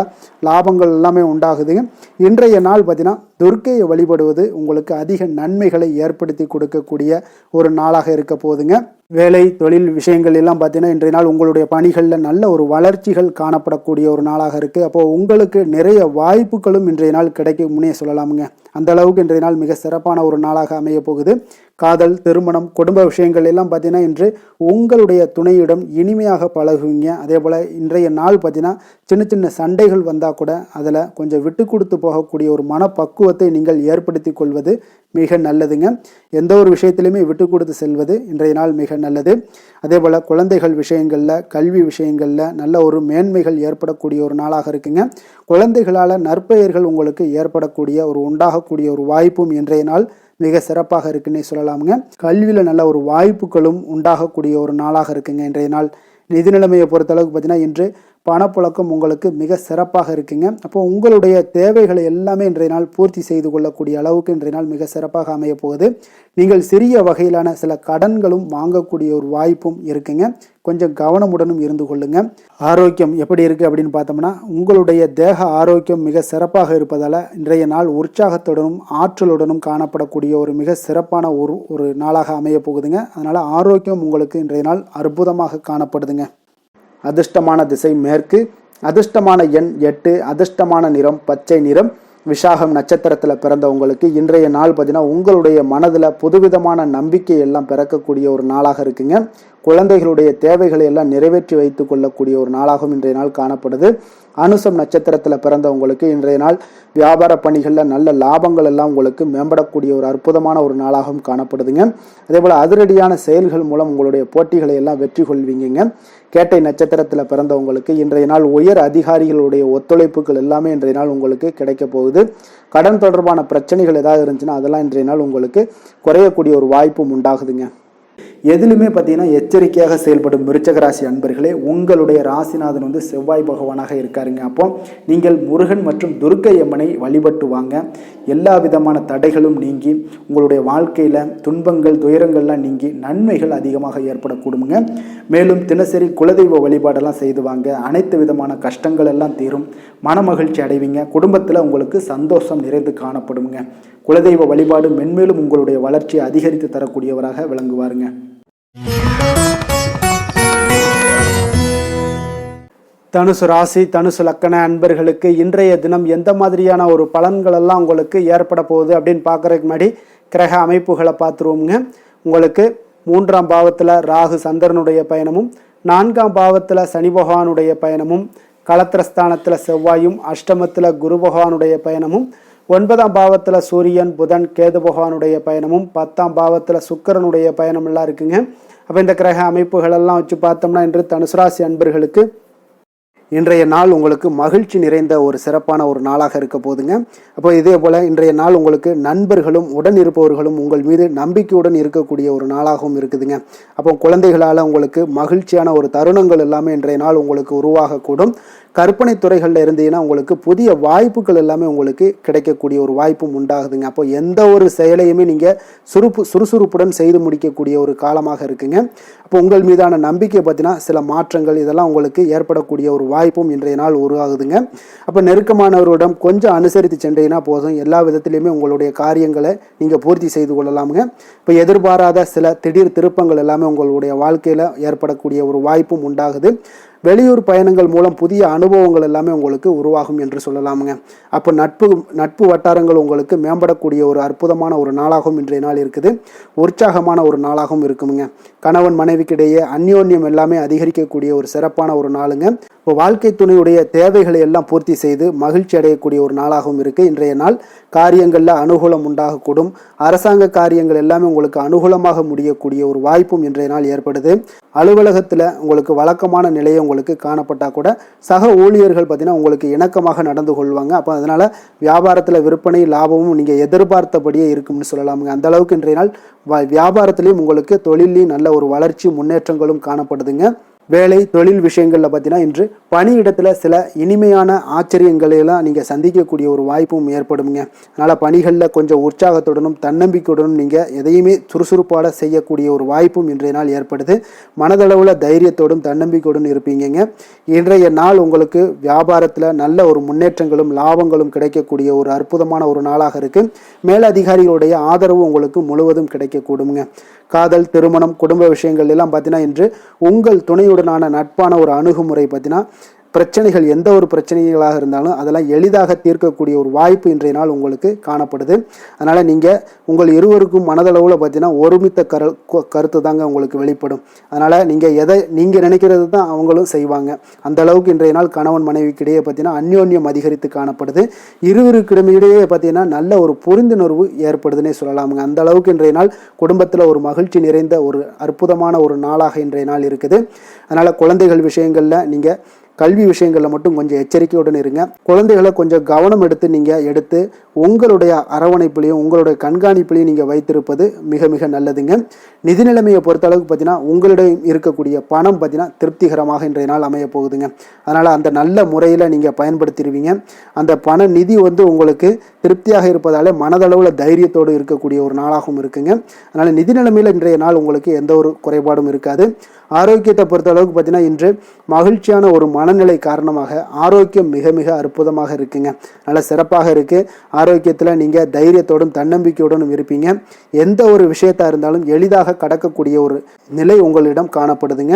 லாபங்கள் எல்லாமே உண்டாகுதுங்க. இன்றைய நாள் பார்த்தீங்கன்னா துர்க்கையை வழிபடுவது உங்களுக்கு அதிக நன்மைகளை ஏற்படுத்தி கொடுக்கக்கூடிய ஒரு நாளாக இருக்க போகுதுங்க. வேலை தொழில் விஷயங்கள் எல்லாம் பார்த்தீங்கன்னா இன்றைய நாள் உங்களுடைய பணிகளில் நல்ல ஒரு வளர்ச்சிகள் காணப்படக்கூடிய ஒரு நாளாக இருக்குது. அப்போது உங்களுக்கு நிறைய வாய்ப்புகளும் இன்றைய நாள் கிடைக்கும்னே சொல்லலாமுங்க. அந்த அளவுக்கு இன்றைய நாள் மிக சிறப்பான ஒரு நாளாக அமைய போகுது. காதல், திருமணம், குடும்ப விஷயங்கள் எல்லாம் பார்த்தீங்கன்னா இன்று உங்களுடைய துணையிடம் இனிமையாக பழகுவீங்க. அதே போல் இன்றைய நாள் பார்த்தீங்கன்னா சின்ன சின்ன சண்டைகள் வந்தால் கூட அதில் கொஞ்சம் விட்டு கொடுத்து போகக்கூடிய ஒரு மனப்பக்குவத்தை நீங்கள் ஏற்படுத்தி கொள்வது மிக நல்லதுங்க. எந்த ஒரு விஷயத்திலையுமே விட்டு கொடுத்து செல்வது இன்றைய நாள் மிக நல்லது. அதே போல் குழந்தைகள் விஷயங்களில், கல்வி விஷயங்களில் நல்ல ஒரு மேன்மைகள் ஏற்படக்கூடிய ஒரு நாளாக இருக்குங்க. குழந்தைகளால் நற்பெயர்கள் உங்களுக்கு ஏற்படக்கூடிய உண்டாகக்கூடிய ஒரு வாய்ப்பும் இன்றைய நாள் மிக சிறப்பாக இருக்குன்னே சொல்லலாமுங்க. கல்வியில் நல்ல ஒரு வாய்ப்புகளும் உண்டாகக்கூடிய ஒரு நாளாக இருக்குங்க இன்றைய நாள். நிதி நிலைமையை பொறுத்தளவுக்கு பார்த்தீங்கன்னா இன்று பணப்புழக்கம் உங்களுக்கு மிக சிறப்பாக இருக்குங்க. அப்போ உங்களுடைய தேவைகளை எல்லாமே இன்றைய நாள் பூர்த்தி செய்து கொள்ளக்கூடிய அளவுக்கு இன்றைய நாள் மிக சிறப்பாக அமைய போகுது. நீங்கள் சிறிய வகையிலான சில கடன்களும் வாங்கக்கூடிய ஒரு வாய்ப்பும் இருக்குங்க. கொஞ்சம் கவனமுடனும் இருந்து கொள்ளுங்க. ஆரோக்கியம் எப்படி இருக்குது அப்படின்னு பார்த்தோம்னா உங்களுடைய தேக ஆரோக்கியம் மிக சிறப்பாக இருப்பதால் இன்றைய நாள் உற்சாகத்துடனும் ஆற்றலுடனும் காணப்படக்கூடிய ஒரு மிக சிறப்பான ஒரு நாளாக அமைய போகுதுங்க. அதனால் ஆரோக்கியம் உங்களுக்கு இன்றைய நாள் அற்புதமாக காணப்படுதுங்க. அதிர்ஷ்டமான திசை மேற்கு, அதிர்ஷ்டமான எண் 8, அதிர்ஷ்டமான நிறம் பச்சை நிறம். விசாகம் நட்சத்திரத்தில் பிறந்தவங்களுக்கு இன்றைய நாள் பார்த்தீங்கன்னா உங்களுடைய மனதில் புதுவிதமான நம்பிக்கை எல்லாம் பிறக்கக்கூடிய ஒரு நாளாக இருக்குங்க. குழந்தைகளுடைய தேவைகளை எல்லாம் நிறைவேற்றி வைத்து கொள்ளக்கூடிய ஒரு நாளாகவும் இன்றைய நாள் காணப்படுது. அனுசம் நட்சத்திரத்தில் பிறந்தவங்களுக்கு இன்றைய நாள் வியாபார பணிகளில் நல்ல லாபங்கள் எல்லாம் உங்களுக்கு மேம்படக்கூடிய ஒரு அற்புதமான ஒரு நாளாகவும் காணப்படுதுங்க. அதே போல் அதிரடியான செயல்கள் மூலம் உங்களுடைய போட்டிகளை எல்லாம் வெற்றி கொள்வீங்க. கேட்டை நட்சத்திரத்தில் பிறந்தவங்களுக்கு இன்றைய நாள் உயர் அதிகாரிகளுடைய ஒத்துழைப்புகள் எல்லாமே இன்றைய நாள் உங்களுக்கு கிடைக்க போகுது. கடன் தொடர்பான பிரச்சனைகள் ஏதாவது இருந்துச்சுன்னா அதெல்லாம் இன்றைய நாள் உங்களுக்கு குறையக்கூடிய ஒரு வாய்ப்பும் உண்டாகுதுங்க. எதிலுமே பார்த்தீங்கன்னா எச்சரிக்கையாக செயல்படும் விருச்சகராசி அன்பர்களே, உங்களுடைய ராசிநாதன் செவ்வாய் பகவானாக இருக்காருங்க. அப்போ நீங்கள் முருகன் மற்றும் துர்க்கை அம்மனை வழிபட்டு வாங்க. எல்லா விதமான தடைகளும் நீங்கி உங்களுடைய வாழ்க்கையில் துன்பங்கள் துயரங்கள்லாம் நீங்கி நன்மைகள் அதிகமாக ஏற்படக்கூடுங்க. மேலும் தினசரி குலதெய்வ வழிபாடெல்லாம் செய்து வாங்க. அனைத்து விதமான கஷ்டங்கள் எல்லாம் தீரும். மன மகிழ்ச்சி அடைவீங்க. குடும்பத்தில் உங்களுக்கு சந்தோஷம் நிறைந்து காணப்படுங்க. குலதெய்வ வழிபாடு மென்மேலும் உங்களுடைய வளர்ச்சியை அதிகரித்து தரக்கூடியவராக விளங்குவாருங்க. தனுசு ராசி, தனுசு லக்கண அன்பர்களுக்கு இன்றைய தினம் எந்த மாதிரியான ஒரு பலன்கள் எல்லாம் உங்களுக்கு ஏற்பட போகுது அப்படின்னு பார்க்கறதுக்கு முன்னாடி கிரக அமைப்புகளை பார்த்துருவோங்க. உங்களுக்கு 3ஆம் பாவத்தில் ராகு சந்திரனுடைய பயணமும், 4ஆம் பாவத்தில் சனி பகவானுடைய பயணமும், களத்திரஸ்தானத்தில் செவ்வாயும், அஷ்டமத்தில் குரு பகவானுடைய பயணமும், 9ஆம் பாவத்தில் சூரியன், புதன், கேது பகவானுடைய பயணமும் 10ஆம் பாவத்தில் சுக்கிரனுடைய பயணம் எல்லாம் இருக்குங்க. அப்போ இந்த கிரக அமைப்புகள் எல்லாம் வச்சு பார்த்தோம்னா இன்று தனுசு ராசி அன்பர்களுக்கு இன்றைய நாள் உங்களுக்கு மகிழ்ச்சி நிறைந்த ஒரு சிறப்பான ஒரு நாளாக இருக்க போதுங்க. அப்போ இதே போல் இன்றைய நாள் உங்களுக்கு நண்பர்களும் உடன் இருப்பவர்களும் உங்கள் மீது நம்பிக்கையுடன் இருக்கக்கூடிய ஒரு நாளாகவும் இருக்குதுங்க. அப்போ குழந்தைகளால் உங்களுக்கு மகிழ்ச்சியான ஒரு தருணங்கள் எல்லாமே இன்றைய நாள் உங்களுக்கு உருவாகக்கூடும். கற்பனை துறைகளில் இருந்தீங்கன்னா உங்களுக்கு புதிய வாய்ப்புகள் எல்லாமே உங்களுக்கு கிடைக்கக்கூடிய ஒரு வாய்ப்பும் உண்டாகுதுங்க. அப்போ எந்த ஒரு செயலையுமே நீங்கள் சுறுசுறுப்புடன் செய்து முடிக்கக்கூடிய ஒரு காலமாக இருக்குங்க. அப்போ உங்கள் மீதான நம்பிக்கை பார்த்தீங்கன்னா சில மாற்றங்கள் இதெல்லாம் உங்களுக்கு ஏற்படக்கூடிய ஒரு வாய்ப்பும் இன்றைய நாள் உருவாகுதுங்க. அப்போ நெருக்கமானவரிடம் கொஞ்சம் அனுசரித்து சென்றீங்கன்னா போதும், எல்லா விதத்திலையுமே உங்களுடைய காரியங்களை நீங்கள் பூர்த்தி செய்து கொள்ளலாமுங்க. இப்போ எதிர்பாராத சில திடீர் திருப்பங்கள் எல்லாமே உங்களுடைய வாழ்க்கையில் ஏற்படக்கூடிய ஒரு வாய்ப்பும் உண்டாகுது. வெளியூர் பயணங்கள் மூலம் புதிய அனுபவங்கள் எல்லாமே உங்களுக்கு உருவாகும் என்று சொல்லலாமுங்க. அப்போ நட்பு வட்டாரங்கள் உங்களுக்கு மேம்படக்கூடிய ஒரு அற்புதமான ஒரு நாளாகவும் இன்றைய நாள் இருக்குது. உற்சாகமான ஒரு நாளாகவும் இருக்குமுங்க. கணவன் மனைவிக்கிடையே அந்யோன்யம் எல்லாமே அதிகரிக்கக்கூடிய ஒரு சிறப்பான ஒரு நாளுங்க. இப்போ வாழ்க்கை துணையுடைய தேவைகளை எல்லாம் பூர்த்தி செய்து மகிழ்ச்சி அடையக்கூடிய ஒரு நாளாகவும் இருக்குது இன்றைய நாள். காரியங்களில் அனுகூலம் உண்டாகக்கூடும். அரசாங்க காரியங்கள் எல்லாமே உங்களுக்கு அனுகூலமாக முடியக்கூடிய ஒரு வாய்ப்பும் இன்றைய நாள் ஏற்படுது. அலுவலகத்தில் உங்களுக்கு வழக்கமான நிலையை உங்களுக்கு காணப்பட்டால் கூட சக ஊழியர்கள் பார்த்தீங்கன்னா உங்களுக்கு இணக்கமாக நடந்து கொள்வாங்க. அப்போ அதனால் வியாபாரத்தில் விற்பனை லாபமும் நீங்கள் எதிர்பார்த்தபடியே இருக்கும்னு சொல்லலாமுங்க. அந்த அளவுக்கு இன்றைய நாள் வியாபாரத்திலையும் உங்களுக்கு தொழிலையும் நல்ல ஒரு வளர்ச்சி முன்னேற்றங்களும் காணப்படுதுங்க. வேலை தொழில் விஷயங்களில் பார்த்தீங்கன்னா இன்று பணியிடத்தில் சில இனிமையான ஆச்சரியங்களை எல்லாம் நீங்கள் சந்திக்கக்கூடிய ஒரு வாய்ப்பும் ஏற்படுங்க. அதனால் பணிகளில் கொஞ்சம் உற்சாகத்துடனும் தன்னம்பிக்கையுடனும் நீங்கள் எதையுமே சுறுசுறுப்பாட செய்யக்கூடிய ஒரு வாய்ப்பும் இன்றைய நாள் ஏற்படுது. மனதளவில் தைரியத்தோடும் தன்னம்பிக்கையுடன் இருப்பீங்க. இன்றைய நாள் உங்களுக்கு வியாபாரத்தில் நல்ல ஒரு முன்னேற்றங்களும் லாபங்களும் கிடைக்கக்கூடிய ஒரு அற்புதமான ஒரு நாளாக இருக்குது. மேலதிகாரிகளுடைய ஆதரவு உங்களுக்கு முழுவதும் கிடைக்கக்கூடுங்க. காதல், திருமணம், குடும்ப விஷயங்கள் எல்லாம் பார்த்தீங்கன்னா இன்று உங்கள் துணையுடனான நட்பான ஒரு அணுகுமுறை பார்த்தீங்கன்னா பிரச்சனைகள் எந்த ஒரு பிரச்சனைகளாக இருந்தாலும் அதெல்லாம் எளிதாக தீர்க்கக்கூடிய ஒரு வாய்ப்பு இன்றைய நாள் உங்களுக்கு காணப்படுது. அதனால் நீங்கள் உங்கள் இருவருக்கும் மனதளவில் பார்த்தீங்கன்னா ஒருமித்த கருத்து தாங்க உங்களுக்கு வெளிப்படும். அதனால் நீங்கள் நினைக்கிறது தான் அவங்களும் செய்வாங்க. அந்த அளவுக்கு இன்றைய நாள் கணவன் மனைவிக்கிடையே பார்த்தீங்கன்னா அந்யோன்யம் அதிகரித்து காணப்படுது. இருவருக்கிடையே பார்த்தீங்கன்னா நல்ல ஒரு புரிந்துணர்வு ஏற்படுதுன்னே சொல்லலாமுங்க. அந்த அளவுக்கு இன்றைய நாள் குடும்பத்தில் ஒரு மகிழ்ச்சி நிறைந்த ஒரு அற்புதமான ஒரு நாளாக இன்றைய நாள் இருக்குது. அதனால் குழந்தைகள் விஷயங்களில் நீங்கள் கல்வி விஷயங்களில் மட்டும் கொஞ்சம் எச்சரிக்கையுடன் இருங்க. குழந்தைகளை கொஞ்சம் கவனம் எடுத்து உங்களுடைய அரவணைப்புலையும் உங்களுடைய கண்காணிப்புலையும் நீங்கள் வைத்திருப்பது மிக மிக நல்லதுங்க. நிதி நிலைமையை பொறுத்த அளவுக்கு பார்த்தீங்கன்னா உங்களிடம் இருக்கக்கூடிய பணம் பார்த்தீங்கன்னா திருப்திகரமாக இன்றைய நாள் அமைய போகுதுங்க. அதனால் அந்த நல்ல முறையில் நீங்கள் பயன்படுத்திடுவீங்க. அந்த பண நிதி உங்களுக்கு திருப்தியாக இருப்பதாலே மனதளவில் தைரியத்தோடு இருக்கக்கூடிய ஒரு நாளாகவும் இருக்குங்க. அதனால் நிதி நிலைமையில் இன்றைய நாள் உங்களுக்கு எந்த ஒரு குறைபாடும் இருக்காது. ஆரோக்கியத்தை பொறுத்த அளவுக்கு பார்த்தீங்கன்னா இன்று மகிழ்ச்சியான ஒரு மனநிலை காரணமாக ஆரோக்கியம் மிக மிக அற்புதமாக இருக்குங்க. நல்ல சிறப்பாக இருக்குது. ஆரோக்கியத்தில் நீங்கள் தைரியத்தோடும் தன்னம்பிக்கையோடும் இருப்பீங்க. எந்த ஒரு விஷயத்தாக இருந்தாலும் எளிதாக கடக்கக்கூடிய ஒரு நிலை உங்களிடம் காணப்படுதுங்க.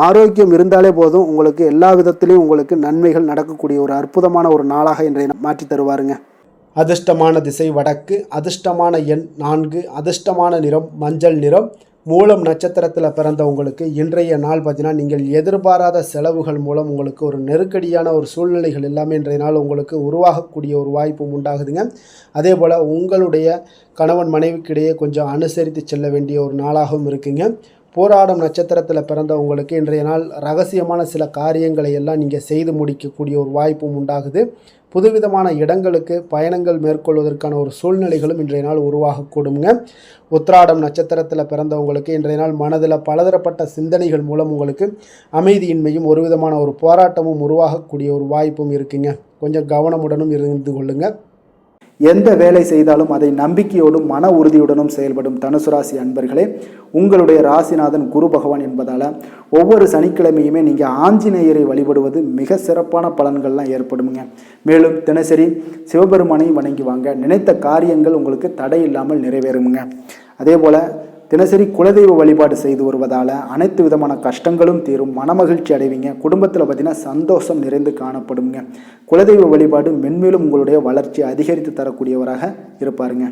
ஆரோக்கியம் இருந்தாலே போதும், உங்களுக்கு எல்லா விதத்திலையும் உங்களுக்கு நன்மைகள் நடக்கக்கூடிய ஒரு அற்புதமான ஒரு நாளாக இன்றைய மாற்றி தருவாருங்க. அதிர்ஷ்டமான திசை வடக்கு, அதிர்ஷ்டமான எண் 4, அதிர்ஷ்டமான நிறம் மஞ்சள் நிறம். மூலம் நட்சத்திரத்தில் பிறந்தவங்களுக்கு இன்றைய நாள் பார்த்தீங்கன்னா நீங்கள் எதிர்பாராத செலவுகள் மூலம் உங்களுக்கு ஒரு நெருக்கடியான ஒரு சூழ்நிலைகள் எல்லாமே இன்றைய நாள் உங்களுக்கு உருவாகக்கூடிய ஒரு வாய்ப்பும் உண்டாகுதுங்க. அதே போல் உங்களுடைய கணவன் மனைவிக்கிடையே கொஞ்சம் அனுசரித்து செல்ல வேண்டிய ஒரு நாளாகவும் இருக்குங்க. போராடும் நட்சத்திரத்தில் பிறந்தவங்களுக்கு இன்றைய நாள் ரகசியமான சில காரியங்களை எல்லாம் நீங்கள் செய்து முடிக்கக்கூடிய ஒரு வாய்ப்பும் உண்டாகுது. புதுவிதமான இடங்களுக்கு பயணங்கள் மேற்கொள்வதற்கான ஒரு சூழ்நிலைகளும் இன்றைய நாள் உருவாகக்கூடுங்க. உத்திராடம் நட்சத்திரத்தில் பிறந்தவங்களுக்கு இன்றைய நாள் மனதில் பலதரப்பட்ட சிந்தனைகள் மூலம் உங்களுக்கு அமைதியின்மையும் ஒரு விதமான ஒரு போராட்டமும் உருவாகக்கூடிய ஒரு வாய்ப்பும் இருக்குங்க. கொஞ்சம் கவனமுடனும் இருந்து கொள்ளுங்க. எந்த வேலை செய்தாலும் அதை நம்பிக்கையோடும் மன உறுதியுடனும் செயல்படும் தனுசு ராசி அன்பர்களே, உங்களுடைய ராசிநாதன் குரு பகவான் என்பதால் ஒவ்வொரு சனிக்கிழமையுமே நீங்கள் ஆஞ்சநேயரை வழிபடுவது மிக சிறப்பான பலன்கள்லாம் ஏற்படுங்க. மேலும் தினசரி சிவபெருமானை வணங்கி வாங்க, நினைத்த காரியங்கள் உங்களுக்கு தடை இல்லாமல் நிறைவேறுங்க. அதே போல் தினசரி குலதெய்வ வழிபாடு செய்து வருவதால் அனைத்து விதமான கஷ்டங்களும் தீரும், மனமகிழ்ச்சி அடைவீங்க. குடும்பத்தில் பார்த்தீங்கன்னா சந்தோஷம் நிறைந்து காணப்படுங்க. குலதெய்வ வழிபாடு மென்மேலும் உங்களுடைய வளர்ச்சி அதிகரித்து தரக்கூடியவராக இருப்பாருங்க.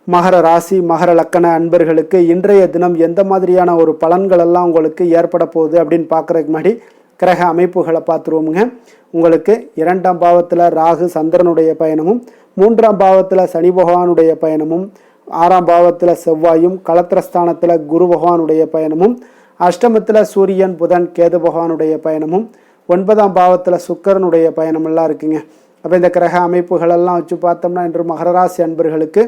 மகர ராசி மகர லக்கண அன்பர்களுக்கு இன்றைய தினம் எந்த மாதிரியான ஒரு பலன்கள் எல்லாம் உங்களுக்கு ஏற்பட போகுது அப்படின்னு பார்க்குறதுக்கு முன்னாடி கிரக அமைப்புகளை பார்த்துருவோமுங்க. உங்களுக்கு 2ஆம் பாவத்தில் ராகு சந்திரனுடைய பயணமும், 3ஆம் பாவத்தில் சனி பகவானுடைய பயணமும், 6ஆம் பாவத்தில் செவ்வாயும், களத்திரஸ்தானத்தில் குரு பகவானுடைய பயணமும், அஷ்டமத்தில் சூரியன் புதன் கேது பகவானுடைய பயணமும், 9ஆம் பாவத்தில் சுக்கிரனுடைய பயணமெல்லாம் இருக்குங்க. அப்போ இந்த கிரக அமைப்புகளெல்லாம் வச்சு பார்த்தோம்னா இன்று மகர ராசி அன்பர்களுக்கு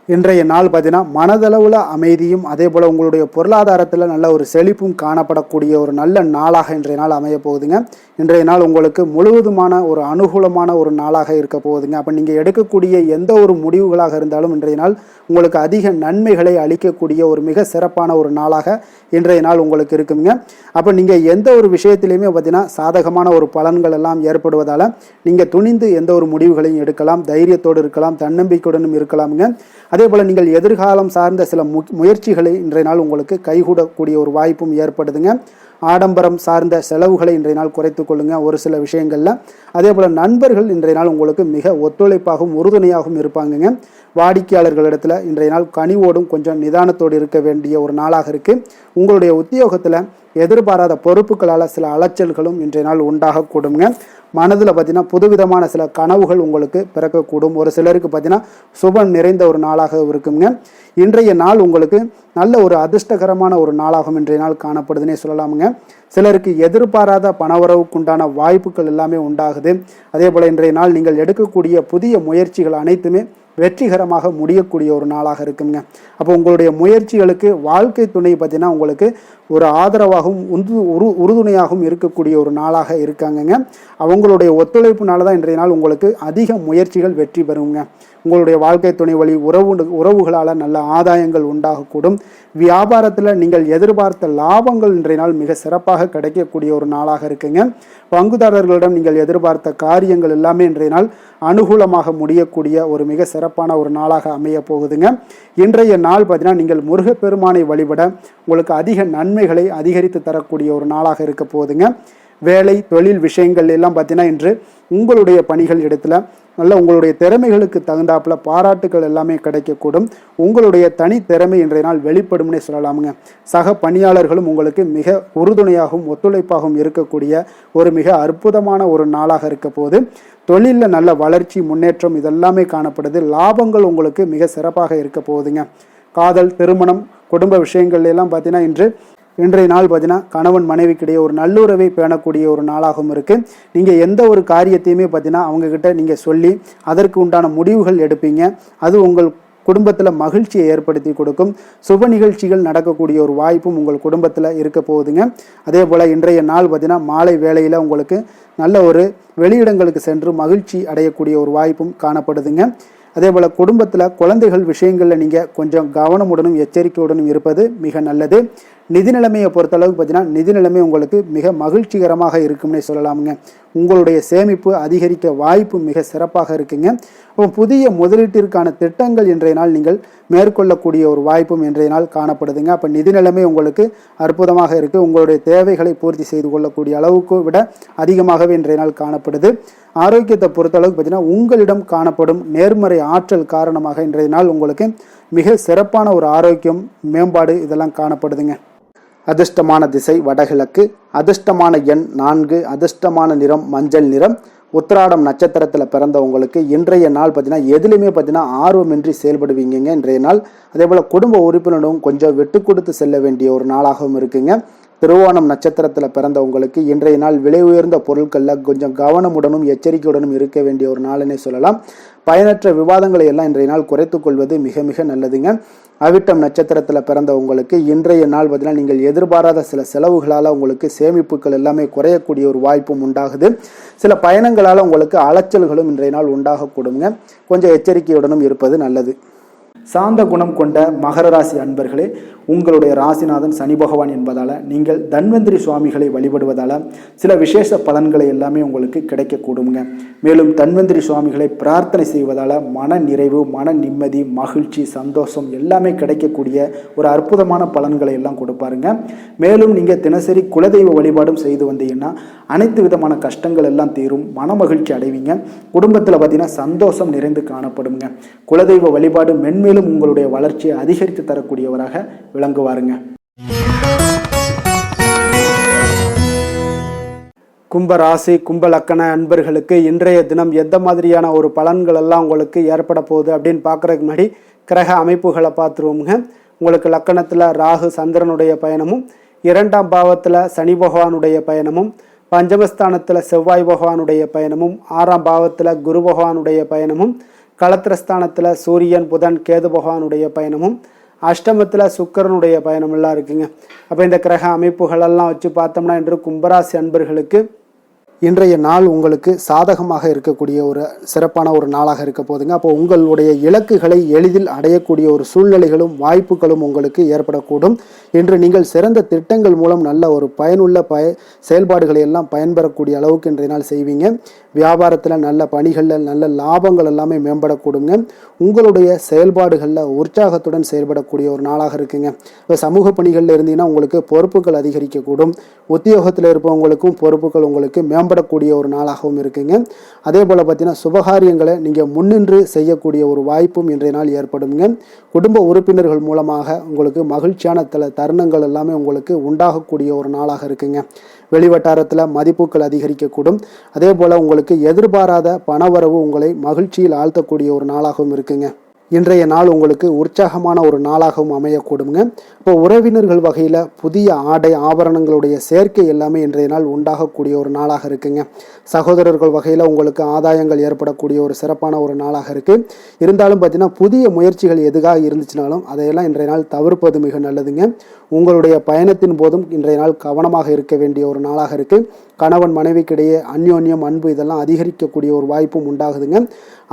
இன்றைய நாள் பார்த்தீங்கன்னா மனதளவில் அமைதியும் அதே போல் உங்களுடைய பொருளாதாரத்தில் நல்ல ஒரு செழிப்பும் காணப்படக்கூடிய ஒரு நல்ல நாளாக இன்றைய நாள் அமைய போகுதுங்க. இன்றைய நாள் உங்களுக்கு முழுவதுமான ஒரு அனுகூலமான ஒரு நாளாக இருக்க போகுதுங்க. அப்போ நீங்கள் எடுக்கக்கூடிய எந்த ஒரு முடிவுகளாக இருந்தாலும் இன்றைய நாள் உங்களுக்கு அதிக நன்மைகளை அளிக்கக்கூடிய ஒரு மிக சிறப்பான ஒரு நாளாக இன்றைய நாள் உங்களுக்கு இருக்குங்க. அப்போ நீங்கள் எந்த ஒரு விஷயத்திலையுமே பார்த்தீங்கன்னா சாதகமான ஒரு பலன்கள் எல்லாம் ஏற்படுவதால் நீங்கள் துணிந்து எந்த ஒரு முடிவுகளையும் எடுக்கலாம், தைரியத்தோடு இருக்கலாம், தன்னம்பிக்கையுடனும் இருக்கலாமுங்க. அதே போல் நீங்கள் எதிர்காலம் சார்ந்த சில முயற்சிகளை இன்றைய நாள் உங்களுக்கு கைகூடக்கூடிய ஒரு வாய்ப்பும் ஏற்படுதுங்க. ஆடம்பரம் சார்ந்த செலவுகளை இன்றைய நாள் குறைத்து கொள்ளுங்க ஒரு சில விஷயங்களில். அதே போல் நண்பர்கள் இன்றைய நாள் உங்களுக்கு மிக ஒத்துழைப்பாகவும் உறுதுணையாகவும் இருப்பாங்கங்க. வாடிக்கையாளர்களிடத்தில் இன்றைய நாள் கனிவோடும் கொஞ்சம் நிதானத்தோடு இருக்க வேண்டிய ஒரு நாளாக இருக்குது. உங்களுடைய உத்தியோகத்தில் எதிர்பாராத பொறுப்புகளால் சில அலைச்சல்களும் இன்றைய நாள் உண்டாகக்கூடுங்க. மனதில் பார்த்தீங்கன்னா புதுவிதமான சில கனவுகள் உங்களுக்கு பிறக்கக்கூடும். ஒரு சிலருக்கு பார்த்தீங்கன்னா சுபம் நிறைந்த ஒரு நாளாக இருக்குங்க. இன்றைய நாள் உங்களுக்கு நல்ல ஒரு அதிர்ஷ்டகரமான ஒரு நாளாகும் இன்றைய நாள் காணப்படுதுன்னே சொல்லலாமுங்க. சிலருக்கு எதிர்பாராத பணவரவுக்குண்டான வாய்ப்புகள் எல்லாமே உண்டாகுது. அதே போல் இன்றைய நாள் நீங்கள் எடுக்கக்கூடிய புதிய முயற்சிகள் அனைத்துமே வெற்றிகரமாக முடியக்கூடிய ஒரு நாளாக இருக்குங்க. அப்போ உங்களுடைய முயற்சிகளுக்கு வாழ்க்கை துணை பார்த்தீங்கன்னா உங்களுக்கு ஒரு ஆதரவாகவும் உறுதுணையாகவும் இருக்கக்கூடிய ஒரு நாளாக இருக்காங்கங்க. அவங்களுடைய ஒத்துழைப்புனால தான் இன்றைய நாள் உங்களுக்கு அதிக முயற்சிகள் வெற்றி பெறுங்க. உங்களுடைய வாழ்க்கை துணை வழி உறவுகளால் நல்ல ஆதாயங்கள் உண்டாகக்கூடும். வியாபாரத்தில் நீங்கள் எதிர்பார்த்த லாபங்கள் இன்றைய நாள் மிக சிறப்பாக கிடைக்கக்கூடிய ஒரு நாளாக இருக்குங்க. பங்குதாரர்களிடம் நீங்கள் எதிர்பார்த்த காரியங்கள் எல்லாமே இன்றைய நாள் அனுகூலமாக முடியக்கூடிய ஒரு மிக சிறப்பான ஒரு நாளாக அமைய போகுதுங்க. இன்றைய நாள் பார்த்தீங்கன்னா நீங்கள் முருகப்பெருமானை வழிபட உங்களுக்கு அதிக நன்மைகளை அதிகரித்து தரக்கூடிய ஒரு நாளாக இருக்க போகுதுங்க. வேலை தொழில் விஷயங்கள் எல்லாம் பார்த்தீங்கன்னா இன்று உங்களுடைய பணிகள் இடத்துல நல்ல உங்களுடைய திறமைகளுக்கு தகுந்தாப்புல பாராட்டுகள் எல்லாமே கிடைக்கக்கூடும். உங்களுடைய தனி திறமை இன்றைய நாள் வெளிப்படும்னே சொல்லலாமுங்க. சக பணியாளர்களும் உங்களுக்கு மிக உறுதுணையாகவும் ஒத்துழைப்பாகவும் இருக்கக்கூடிய ஒரு மிக அற்புதமான ஒரு நாளாக இருக்க போது. தொழிலில் நல்ல வளர்ச்சி முன்னேற்றம் இதெல்லாமே காணப்படுது. லாபங்கள் உங்களுக்கு மிக சிறப்பாக இருக்க போகுதுங்க. காதல் திருமணம் குடும்ப விஷயங்கள் எல்லாம் பார்த்தீங்கன்னா இன்றைய நாள் பார்த்தீங்கன்னா கணவன் மனைவிக்கிடையே ஒரு நல்லுறவை பேணக்கூடிய ஒரு நாளாகவும் இருக்குது. நீங்கள் எந்த ஒரு காரியத்தையுமே பார்த்தீங்கன்னா அவங்கக்கிட்ட நீங்கள் சொல்லி அதற்கு உண்டான முடிவுகள் எடுப்பீங்க. அது உங்கள் குடும்பத்தில் மகிழ்ச்சியை ஏற்படுத்தி கொடுக்கும். சுப நிகழ்ச்சிகள் நடக்கக்கூடிய ஒரு வாய்ப்பும் உங்கள் குடும்பத்தில் இருக்க போகுதுங்க. அதே போல் இன்றைய நாள் பார்த்தீங்கன்னா மாலை வேளையில் உங்களுக்கு நல்ல ஒரு வெளியிடங்களுக்கு சென்று மகிழ்ச்சி அடையக்கூடிய ஒரு வாய்ப்பும் காணப்படுதுங்க. அதே போல் குடும்பத்தில் குழந்தைகள் விஷயங்களில் நீங்கள் கொஞ்சம் கவனமுடனும் எச்சரிக்கையுடனும் இருப்பது மிக நல்லது. நிதி நிலைமையை பொறுத்தளவுக்கு பார்த்தீங்கன்னா நிதி நிலைமை உங்களுக்கு மிக மகிழ்ச்சிகரமாக இருக்கும்னே சொல்லலாமுங்க. உங்களுடைய சேமிப்பு அதிகரிக்க வாய்ப்பு மிக சிறப்பாக இருக்குங்க. அப்போ புதிய முதலீட்டிற்கான திட்டங்கள் இன்றைய நாள் நீங்கள் மேற்கொள்ளக்கூடிய ஒரு வாய்ப்பும் இன்றைய நாள் காணப்படுதுங்க. அப்போ நிதி நிலைமை உங்களுக்கு அற்புதமாக இருக்குது. உங்களுடைய தேவைகளை பூர்த்தி செய்து கொள்ளக்கூடிய அளவுக்கு விட அதிகமாகவே இன்றைய நாள் காணப்படுது. ஆரோக்கியத்தை பொறுத்தளவுக்கு பார்த்தீங்கன்னா உங்களிடம் காணப்படும் நேர்மறை ஆற்றல் காரணமாக இன்றைய நாள் உங்களுக்கு மிக சிறப்பான ஒரு ஆரோக்கியம் மேம்பாடு இதெல்லாம் காணப்படுதுங்க. அதிர்ஷ்டமான திசை வடகிழக்கு, அதிர்ஷ்டமான எண் 4, அதிர்ஷ்டமான நிறம் மஞ்சள் நிறம். உத்திராடம் நட்சத்திரத்தில் பிறந்தவங்களுக்கு இன்றைய நாள் பார்த்தீங்கன்னா எதுலையுமே பார்த்தீங்கன்னா ஆர்வமின்றி செயல்படுவீங்க இன்றைய நாள். அதே போல் குடும்ப உறுப்பினரும் கொஞ்சம் விட்டு கொடுத்து செல்ல வேண்டிய ஒரு நாளாகவும் இருக்குங்க. திருவோணம் நட்சத்திரத்தில் பிறந்தவங்களுக்கு இன்றைய நாள் விலை உயர்ந்த பொருட்களில் கொஞ்சம் கவனமுடனும் எச்சரிக்கையுடனும் இருக்க வேண்டிய ஒரு நாள்னே சொல்லலாம். பயனற்ற விவாதங்களை எல்லாம் இன்றைய நாள் குறைத்துக் கொள்வது மிக மிக நல்லதுங்க. அவிட்டம் நட்சத்திரத்தில் பிறந்தவங்களுக்கு இன்றைய நாள் பார்த்தீங்கன்னா நீங்கள் எதிர்பாராத சில செலவுகளால் உங்களுக்கு சேமிப்புகள் எல்லாமே குறையக்கூடிய ஒரு வாய்ப்பும் உண்டாகுது. சில பயணங்களால் உங்களுக்கு அலைச்சல்களும் இன்றைய நாள் உண்டாகக்கூடுங்க. கொஞ்சம் எச்சரிக்கையுடனும் இருப்பது நல்லது. சாந்த குணம் கொண்ட மகர ராசி அன்பர்களே, உங்களுடைய ராசிநாதன் சனி பகவான் என்பதால் நீங்கள் தன்வந்திரி சுவாமிகளை வழிபடுவதால் சில விசேஷ பலன்களை எல்லாமே உங்களுக்கு கிடைக்கக்கூடுங்க. மேலும் தன்வந்திரி சுவாமிகளை பிரார்த்தனை செய்வதால் மன நிறைவு, மன நிம்மதி, மகிழ்ச்சி, சந்தோஷம் எல்லாமே கிடைக்கக்கூடிய ஒரு அற்புதமான பலன்களை எல்லாம் கொடுப்பாருங்க. மேலும் நீங்கள் தினசரி குலதெய்வ வழிபாடும் செய்து வந்தீங்கன்னா அனைத்து விதமான கஷ்டங்கள் எல்லாம் தீரும், மன மகிழ்ச்சி அடைவீங்க. குடும்பத்தில் பார்த்தீங்கன்னா சந்தோஷம் நிறைந்து காணப்படுங்க. குலதெய்வ வழிபாடு மென்மேலும் உங்களுடைய வளர்ச்சியை அதிகரித்து தரக்கூடியவராக விளங்குவாருங்க. கும்ப ராசி கும்ப லக்கண அன்பர்களுக்கு இன்றைய தினம் எந்த மாதிரியான ஒரு பலன்கள் எல்லாம் உங்களுக்கு ஏற்பட போகுது அப்படின்னு பார்க்குறதுக்கு முன்னாடி கிரக அமைப்புகளை பார்த்துருவோமுங்க. உங்களுக்கு லக்கணத்தில் ராகு சந்திரனுடைய பயணமும், 2ஆம் பாவத்தில் சனி பகவானுடைய பயணமும், பஞ்சமஸ்தானத்தில் செவ்வாய் பகவானுடைய பயணமும், 6ஆம் பாவத்தில் குரு பகவானுடைய பயணமும், களத்திரஸ்தானத்தில் சூரியன் புதன் கேது பகவானுடைய பயணமும், அஷ்டமத்தில் சுக்கிரனுடைய பயணமெல்லாம் இருக்குங்க. அப்போ இந்த கிரக அமைப்புகளெல்லாம் வச்சு பார்த்தோம்னா இன்று கும்பராசி அன்பர்களுக்கு இன்றைய நாள் உங்களுக்கு சாதகமாக இருக்கக்கூடிய ஒரு சிறப்பான ஒரு நாளாக இருக்க போதுங்க. அப்போ உங்களுடைய இலக்குகளை எளிதில் அடையக்கூடிய ஒரு சூழ்நிலைகளும் வாய்ப்புகளும் உங்களுக்கு ஏற்படக்கூடும். இன்று நீங்கள் சிறந்த திட்டங்கள் மூலம் நல்ல ஒரு பயனுள்ள செயல்பாடுகளை எல்லாம் பயன்பெறக்கூடிய அளவுக்கு இன்றைய நாள் செய்வீங்க. வியாபாரத்தில் நல்ல பணிகளில் நல்ல லாபங்கள் எல்லாமே மேம்படக்கூடுங்க. உங்களுடைய செயல்பாடுகளில் உற்சாகத்துடன் செயல்படக்கூடிய ஒரு நாளாக இருக்குங்க. இப்போ சமூக பணிகளில் இருந்தீங்கன்னா உங்களுக்கு பொறுப்புகள் அதிகரிக்கக்கூடும். உத்தியோகத்தில் இருப்பவங்களுக்கும் பொறுப்புகள் உங்களுக்கு மேம்படக்கூடிய ஒரு நாளாகவும் இருக்குங்க. அதே போல் பார்த்தீங்கன்னா சுபகாரியங்களை நீங்கள் முன்னின்று செய்யக்கூடிய ஒரு வாய்ப்பும் இன்றைய நாள் ஏற்படுங்க. குடும்ப உறுப்பினர்கள் மூலமாக உங்களுக்கு மகிழ்ச்சியான தருணங்கள் எல்லாமே உங்களுக்கு உண்டாகக்கூடிய ஒரு நாளாக இருக்குங்க. வெளிவட்டாரத்தில் மதிப்புகள் அதிகரிக்கக்கூடும். அதே போல் உங்களுக்கு எதிர்பாராத பணவரவு உங்களை மகிழ்ச்சியில் ஆழ்த்தக்கூடிய ஒரு நாளாகவும் இருக்குங்க. இன்றைய நாள் உங்களுக்கு உற்சாகமான ஒரு நாளாகவும் அமையக்கூடுங்க. இப்போ உறவினர்கள் வகையில் புதிய ஆடை ஆபரணங்களுடைய சேர்க்கை எல்லாமே இன்றைய நாள் உண்டாகக்கூடிய ஒரு நாளாக இருக்குங்க. சகோதரர்கள் வகையில் உங்களுக்கு ஆதாயங்கள் ஏற்படக்கூடிய ஒரு சிறப்பான ஒரு நாளாக இருக்குது. இருந்தாலும் பார்த்தீங்கன்னா புதிய முயற்சிகள் எதுக்காக இருந்துச்சுனாலும் அதையெல்லாம் இன்றைய நாள் தவிர்ப்பது மிக நல்லதுங்க. உங்களுடைய பயணத்தின் போதும் இன்றைய நாள் கவனமாக இருக்க வேண்டிய ஒரு நாளாக இருக்குது. கணவன் மனைவிக்கிடையே அந்யோன்யம் அன்பு இதெல்லாம் அதிகரிக்கக்கூடிய ஒரு வாய்ப்பும் உண்டாகுதுங்க.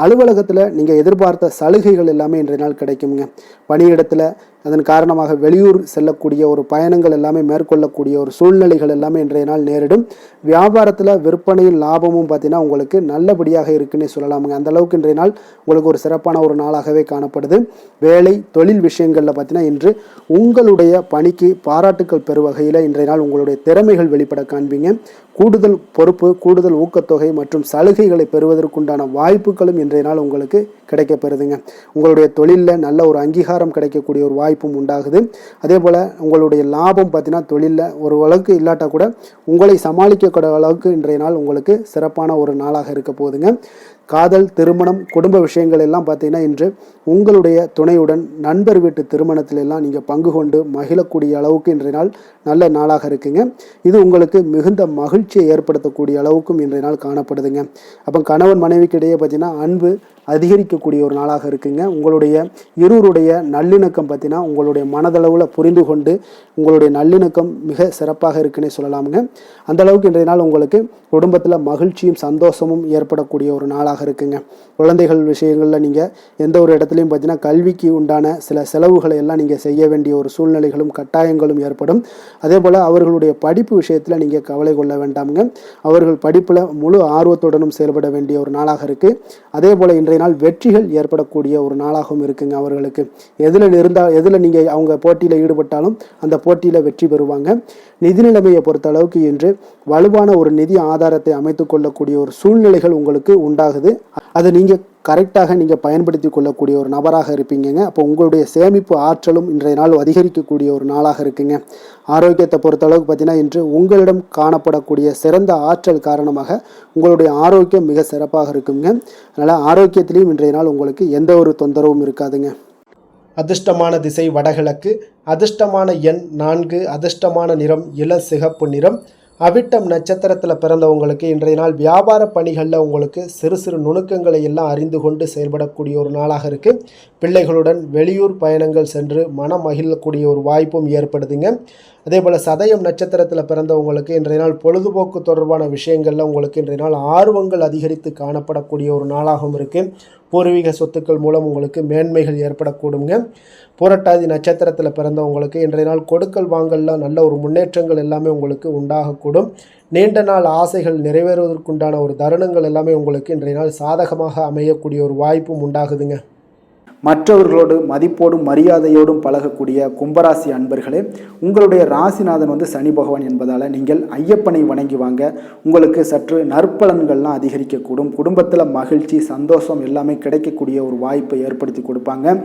அலுவலகத்தில் நீங்கள் எதிர்பார்த்த சலுகைகள் எல்லாமே இன்றைய நாள் கிடைக்குங்க. பணியிடத்தில் அதன் காரணமாக வெளியூர் செல்லக்கூடிய ஒரு பயணங்கள் எல்லாமே மேற்கொள்ளக்கூடிய ஒரு சூழ்நிலைகள் எல்லாமே இன்றைய நாள் நேரிடும். வியாபாரத்தில் விற்பனையும் லாபமும் பார்த்தீங்கன்னா உங்களுக்கு நல்லபடியாக இருக்குன்னே சொல்லலாமுங்க. அந்த அளவுக்கு இன்றைய நாள் உங்களுக்கு ஒரு சிறப்பான ஒரு நாளாகவே காணப்படுது. வேலை தொழில் விஷயங்களில் பார்த்தீங்கன்னா இன்று உங்களுடைய பணிக்கு பாராட்டுக்கள் பெறும் வகையில் இன்றைய நாள் உங்களுடைய திறமைகள் வெளிப்பட காண்பீங்க. கூடுதல் பொறுப்பு, கூடுதல் ஊக்கத்தொகை மற்றும் சலுகைகளை பெறுவதற்குண்டான வாய்ப்புகளும் இன்றைய நாள் உங்களுக்கு கிடைக்கப்பெறுதுங்க. உங்களுடைய தொழிலில் நல்ல ஒரு அங்கீகாரம் கிடைக்கக்கூடிய ஒரு வாய்ப்பும் உண்டாகுது. அதே போல் உங்களுடைய லாபம் பார்த்தீங்கன்னா தொழிலில் ஒரு அளவுக்கு இல்லாட்டா கூட உங்களை சமாளிக்கக்கூடிய அளவுக்கு இன்றைய நாள் உங்களுக்கு சிறப்பான ஒரு நாளாக இருக்க போகுதுங்க. காதல், திருமணம், குடும்ப விஷயங்கள் எல்லாம் பார்த்தீங்கன்னா இன்று உங்களுடைய துணையுடன் நண்பர் வீட்டு திருமணத்தில் எல்லாம் நீங்கள் பங்கு கொண்டு மகிழக்கூடிய அளவுக்கு இன்றைய நாள் நல்ல நாளாக இருக்குங்க. இது உங்களுக்கு மிகுந்த மகிழ்ச்சியை ஏற்படுத்தக்கூடிய அளவுக்கும் இன்றைய நாள் காணப்படுதுங்க. அப்போ கணவன் மனைவிக்கிடையே பார்த்தீங்கன்னா அன்பு அதிகரிக்கக்கூடிய ஒரு நாளாக இருக்குங்க. உங்களுடைய இருவருடைய நல்லிணக்கம் பார்த்தீங்கன்னா உங்களுடைய மனதளவில் புரிந்து கொண்டு உங்களுடைய நல்லிணக்கம் மிக சிறப்பாக இருக்குன்னே சொல்லலாமுங்க. அந்த அளவுக்கு இன்றைய நாள் உங்களுக்கு குடும்பத்தில் மகிழ்ச்சியும் சந்தோஷமும் ஏற்படக்கூடிய ஒரு நாளாக இருக்குங்க. குழந்தைகள் விஷயங்களில் நீங்கள் எந்த ஒரு இடத்துலையும் பார்த்தீங்கன்னா கல்விக்கு உண்டான சில செலவுகளை எல்லாம் நீங்கள் செய்ய வேண்டிய ஒரு சூழ்நிலைகளும் கட்டாயங்களும் ஏற்படும். அதே போல் அவர்களுடைய படிப்பு விஷயத்தில் நீங்கள் கவலை கொள்ள வேண்டாமுங்க. அவர்கள் படிப்பில் முழு ஆர்வத்துடனும் செயல்பட வேண்டிய ஒரு நாளாக இருக்குது. அதே போல் இன்றைய நாள் வெற்றிகள் ஏற்படக்கூடிய ஒரு நாளாகவும் இருக்குங்க. அவர்களுக்கு எதில் நீங்கள் அவங்க போட்டியில் ஈடுபட்டாலும் அந்த போட்டியில் வெற்றி பெறுவாங்க. நிதி நிலைமையை பொறுத்த அளவுக்கு இன்று வலுவான ஒரு நிதி ஆதாரத்தை அமைத்து கொள்ளக்கூடிய ஒரு சூழ்நிலைகள் உங்களுக்கு உண்டாகுது. அதை நீங்கள் கரெக்டாக நீங்கள் பயன்படுத்தி கொள்ளக்கூடிய ஒரு நபராக இருப்பீங்க. அப்போ உங்களுடைய சேமிப்பு ஆற்றலும் இன்றைய நாள் அதிகரிக்கக்கூடிய ஒரு நாளாக இருக்குங்க. ஆரோக்கியத்தை பொறுத்தளவுக்கு பார்த்தீங்கன்னா இன்று உங்களிடம் காணப்படக்கூடிய சிறந்த ஆற்றல் காரணமாக உங்களுடைய ஆரோக்கியம் மிக சிறப்பாக இருக்குங்க. அதனால் ஆரோக்கியத்திலையும் இன்றைய நாள் உங்களுக்கு எந்த ஒரு தொந்தரவும் இருக்காதுங்க. அதிர்ஷ்டமான திசை வடகிழக்கு, அதிர்ஷ்டமான எண் 4, அதிர்ஷ்டமான நிறம் இள சிகப்பு நிறம். அவிட்டம் நட்சத்திரத்தில் பிறந்தவங்களுக்கு இன்றைய நாள் வியாபார பணிகளில் உங்களுக்கு சிறு சிறு நுணுக்கங்களை எல்லாம் அறிந்து கொண்டு செயல்படக்கூடிய ஒரு நாளாக இருக்குது. பிள்ளைகளுடன் வெளியூர் பயணங்கள் சென்று மனம் மகிழக்கூடிய ஒரு வாய்ப்பும் ஏற்படுதுங்க. அதே போல் சதயம் நட்சத்திரத்தில் பிறந்தவங்களுக்கு இன்றைய நாள் பொழுதுபோக்கு தொடர்பான விஷயங்களில் உங்களுக்கு இன்றைய நாள் ஆர்வங்கள் அதிகரித்து காணப்படக்கூடிய ஒரு நாளாகவும் இருக்குது. பூர்வீக சொத்துக்கள் மூலம் உங்களுக்கு மேன்மைகள் ஏற்படக்கூடுங்க. புரட்டாதி நட்சத்திரத்தில் பிறந்தவங்களுக்கு இன்றைய நாள் கொடுக்கல் வாங்கலில் நல்ல ஒரு முன்னேற்றங்கள் எல்லாமே உங்களுக்கு உண்டாகக்கூடும். நீண்ட நாள் ஆசைகள் நிறைவேறுவதற்குண்டான ஒரு தருணங்கள் எல்லாமே உங்களுக்கு இன்றைய நாள் சாதகமாக அமையக்கூடிய ஒரு வாய்ப்பும் உண்டாகுதுங்க. மற்றவர்களோடு மதிப்போடும் மரியாதையோடும் பழகக்கூடிய கும்பராசி அன்பர்களே, உங்களுடைய ராசிநாதன் வந்து சனி பகவான் என்பதால் நீங்கள் ஐயப்பனை வணங்கி வாங்க. உங்களுக்கு சற்று நற்பலன்கள்லாம் அதிகரிக்கக்கூடும். குடும்பத்தில் மகிழ்ச்சி, சந்தோஷம் எல்லாமே கிடைக்கக்கூடிய ஒரு வாய்ப்பை ஏற்படுத்தி கொடுப்பாங்க.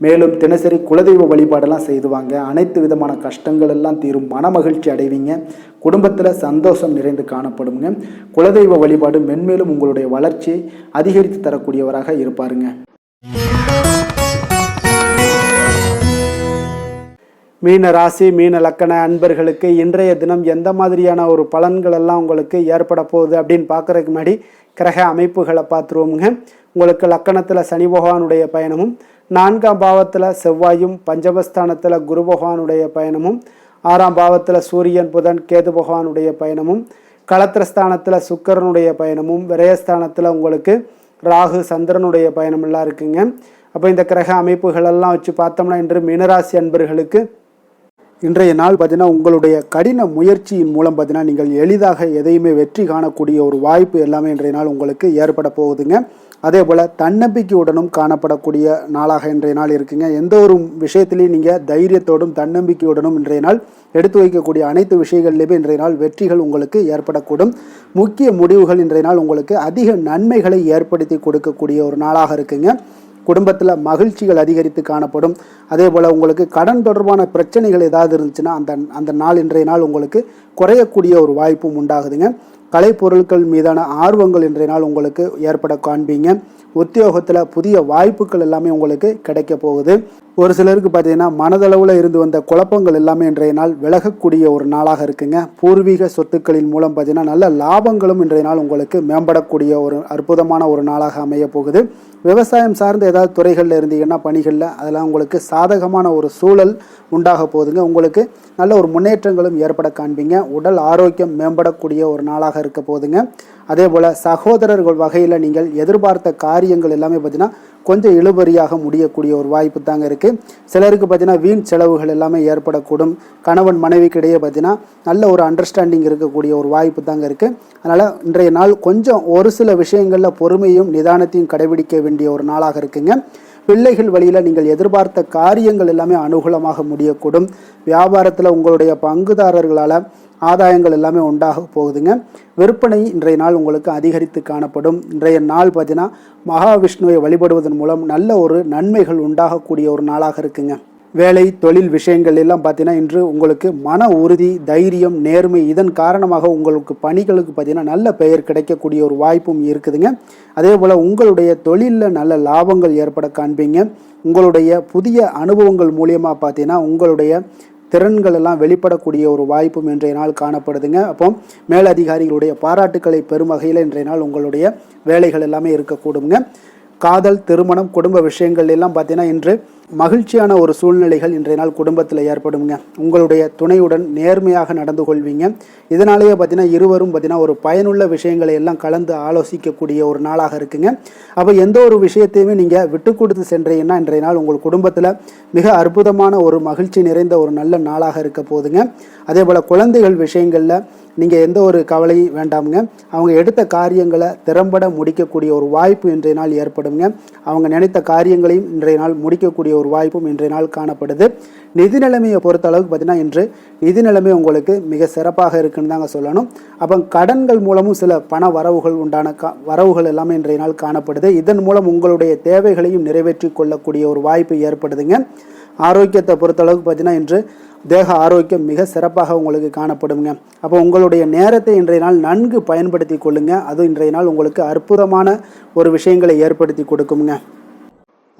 மேலும் தினசரி குலதெய்வ வழிபாடெல்லாம் செய்துவாங்க. அனைத்து விதமான கஷ்டங்கள் எல்லாம் தீரும். மன மகிழ்ச்சி அடைவீங்க. குடும்பத்தில் சந்தோஷம் நிறைந்து காணப்படுங்க. குலதெய்வ வழிபாடு மென்மேலும் உங்களுடைய வளர்ச்சியை அதிகரித்து தரக்கூடியவராக இருப்பாருங்க. மீன ராசி மீன லக்கண அன்பர்களுக்கு இன்றைய தினம் எந்த மாதிரியான ஒரு பலன்கள் எல்லாம் உங்களுக்கு ஏற்பட போகுது அப்படின்னு பார்க்கறதுக்கு முன்னாடி கிரக அமைப்புகளை பார்த்துருவோமுங்க. உங்களுக்கு லக்கணத்தில் சனி பகவானுடைய பயணமும், 4ஆம் பாவத்தில் செவ்வாயும், பஞ்சமஸ்தானத்தில் குரு பகவானுடைய பயணமும், 6ஆம் பாவத்தில் சூரியன் புதன் கேது பகவானுடைய பயணமும், களத்திரஸ்தானத்தில் சுக்கிரனுடைய பயணமும், விரயஸ்தானத்தில் உங்களுக்கு ராகு சந்திரனுடைய பயணமெல்லாம் இருக்குங்க. அப்போ இந்த கிரக அமைப்புகளெல்லாம் வச்சு பார்த்தோம்னா இன்று மீனராசி அன்பர்களுக்கு இன்றைய நாள் பார்த்தீங்கன்னா உங்களுடைய கடின முயற்சியின் மூலம் பார்த்தீங்கன்னா நீங்கள் எளிதாக எதையுமே வெற்றி காணக்கூடிய ஒரு வாய்ப்பு எல்லாமே இன்றைய நாள் உங்களுக்கு ஏற்பட போகுதுங்க. அதே போல் தன்னம்பிக்கையுடனும் காணப்படக்கூடிய நாளாக இன்றைய நாள் இருக்குங்க. எந்த ஒரு விஷயத்திலையும் நீங்கள் தைரியத்தோடும் தன்னம்பிக்கையுடனும் இன்றைய நாள் எடுத்து வைக்கக்கூடிய அனைத்து விஷயங்கள்லையுமே இன்றைய நாள் வெற்றிகள் உங்களுக்கு ஏற்படக்கூடும். முக்கிய முடிவுகள் இன்றைய நாள் உங்களுக்கு அதிக நன்மைகளை ஏற்படுத்தி கொடுக்கக்கூடிய ஒரு நாளாக இருக்குங்க. குடும்பத்தில் மகிழ்ச்சிகள் அதிகரித்து காணப்படும். அதே போல் உங்களுக்கு கடன் தொடர்பான பிரச்சனைகள் ஏதாவது இருந்துச்சுன்னா அந்த நாள் இன்றைய நாள் உங்களுக்கு குறையக்கூடிய ஒரு வாய்ப்பும் உண்டாகுதுங்க. கலைப்பொருட்கள் மீதான ஆர்வங்கள் இன்றைய நாள் உங்களுக்கு ஏற்பட காண்பீங்க. உத்தியோகத்தில் புதிய வாய்ப்புகள் எல்லாமே உங்களுக்கு கிடைக்க போகுது. ஒரு சிலருக்கு பார்த்தீங்கன்னா மனதளவில் இருந்து வந்த குழப்பங்கள் எல்லாமே இன்றைய நாள் விலகக்கூடிய ஒரு நாளாக இருக்குங்க. பூர்வீக சொத்துக்களின் மூலம் பார்த்தீங்கன்னா நல்ல லாபங்களும் இன்றைய நாள் உங்களுக்கு மேம்படக்கூடிய ஒரு அற்புதமான ஒரு நாளாக அமைய போகுது. விவசாயம் சார்ந்த ஏதாவது துறைகளில் இருந்தீங்கன்னா பணிகளில் அதெல்லாம் உங்களுக்கு சாதகமான ஒரு சூழல் உண்டாக போகுதுங்க. உங்களுக்கு நல்ல ஒரு முன்னேற்றங்களும் ஏற்பட காண்பீங்க. உடல் ஆரோக்கியம் மேம்படக்கூடிய ஒரு நாளாக இருக்க போகுதுங்க. அதே போல் சகோதரர்கள் வகையில் நீங்கள் எதிர்பார்த்த காரியங்கள் எல்லாமே பார்த்தீங்கன்னா கொஞ்சம் இழுபறியாக முடியக்கூடிய ஒரு வாய்ப்பு தாங்க இருக்குது. சிலருக்கு பார்த்தீங்கன்னா வீண் செலவுகள் எல்லாமே ஏற்படக்கூடும். கணவன் மனைவிக்கிடையே பார்த்தீங்கன்னா நல்ல ஒரு அண்டர்ஸ்டாண்டிங் இருக்கக்கூடிய ஒரு வாய்ப்பு தாங்க இருக்குது. அதனால் இன்றைய நாள் கொஞ்சம் ஒரு சில விஷயங்களில் பொறுமையும் நிதானத்தையும் கடைபிடிக்க வேண்டிய ஒரு நாளாக இருக்குங்க. பிள்ளைகள் வழியில் நீங்கள் எதிர்பார்த்த காரியங்கள் எல்லாமே அனுகூலமாக முடியக்கூடும். வியாபாரத்தில் உங்களுடைய பங்குதாரர்களால் ஆதாயங்கள் எல்லாமே உண்டாக போகுதுங்க. விற்பனை இன்றைய நாள் உங்களுக்கு அதிகரித்து காணப்படும். இன்றைய நாள் பார்த்தீங்கன்னா மகாவிஷ்ணுவை வழிபடுவதன் மூலம் நல்ல ஒரு நன்மைகள் உண்டாகக்கூடிய ஒரு நாளாக இருக்குங்க. வேலை தொழில் விஷயங்கள் எல்லாம் பார்த்தீங்கன்னா இன்று உங்களுக்கு மன உறுதி, தைரியம், நேர்மை இதன் காரணமாக உங்களுக்கு பணிகளுக்கு பார்த்தீங்கன்னா நல்ல பெயர் கிடைக்கக்கூடிய ஒரு வாய்ப்பும் இருக்குதுங்க. அதே போல் உங்களுடைய தொழிலில் நல்ல லாபங்கள் ஏற்பட காண்பீங்க. உங்களுடைய புதிய அனுபவங்கள் மூலியமாக பார்த்தீங்கன்னா உங்களுடைய திறன்கள் எல்லாம் வெளிப்படக்கூடிய ஒரு வாய்ப்பும் இன்றைய நாள் காணப்படுதுங்க. அப்போ மேலதிகாரிகளுடைய பாராட்டுக்களை பெறும் வகையில் இன்றைய நாள் உங்களுடைய வேலைகள் எல்லாமே இருக்கக்கூடுங்க. காதல், திருமணம், குடும்ப விஷயங்கள் எல்லாம் பார்த்தீங்கன்னா இன்று மகிழ்ச்சியான ஒரு சூழ்நிலைகள் இன்றைய நாள் குடும்பத்தில் ஏற்படுங்க. உங்களுடைய துணையுடன் நேர்மையாக நடந்து கொள்வீங்க. இதனாலேயே பார்த்தீங்கன்னா இருவரும் பார்த்தீங்கன்னா ஒரு பயனுள்ள விஷயங்களை எல்லாம் கலந்து ஆலோசிக்கக்கூடிய ஒரு நாளாக இருக்குங்க. அப்போ எந்த ஒரு விஷயத்தையுமே நீங்கள் விட்டு கொடுத்து சென்றீங்கன்னா இன்றைய நாள் உங்கள் குடும்பத்தில் மிக அற்புதமான ஒரு மகிழ்ச்சி நிறைந்த ஒரு நல்ல நாளாக இருக்க போகுதுங்க. அதே போல் குழந்தைகள் விஷயங்களில் நீங்கள் எந்த ஒரு கவலையும் வேண்டாமுங்க. அவங்க எடுத்த காரியங்களை திறம்பட முடிக்கக்கூடிய ஒரு வாய்ப்பு இன்றைய நாள் ஏற்படுங்க. அவங்க நினைத்த காரியங்களையும் இன்றைய நாள் முடிக்கக்கூடிய ஒரு வாய்ப்பும் இன்றைய நாள் காணப்படுது. நிதி நிலைமையை பொறுத்த அளவுக்கு பார்த்தீங்கன்னா இன்று நிதி நிலைமை உங்களுக்கு மிக சிறப்பாக இருக்குன்னு தாங்க சொல்லணும். அப்போ கடன்கள் மூலமும் சில பண வரவுகள் உண்டான வரவுகள் எல்லாமே இன்றைய நாள் காணப்படுது. இதன் மூலம் உங்களுடைய தேவைகளையும் நிறைவேற்றி கொள்ளக்கூடிய ஒரு வாய்ப்பு ஏற்படுதுங்க. ஆரோக்கியத்தை பொறுத்தளவுக்கு பார்த்தீங்கன்னா இன்று தேக ஆரோக்கியம் மிக சிறப்பாக உங்களுக்கு காணப்படுங்க. அப்போ உங்களுடைய நேரத்தை இன்றைய நாள் நன்கு பயன்படுத்தி கொள்ளுங்க. அது இன்றைய நாள் உங்களுக்கு அற்புதமான ஒரு விஷயங்களை ஏற்படுத்தி கொடுக்குங்க.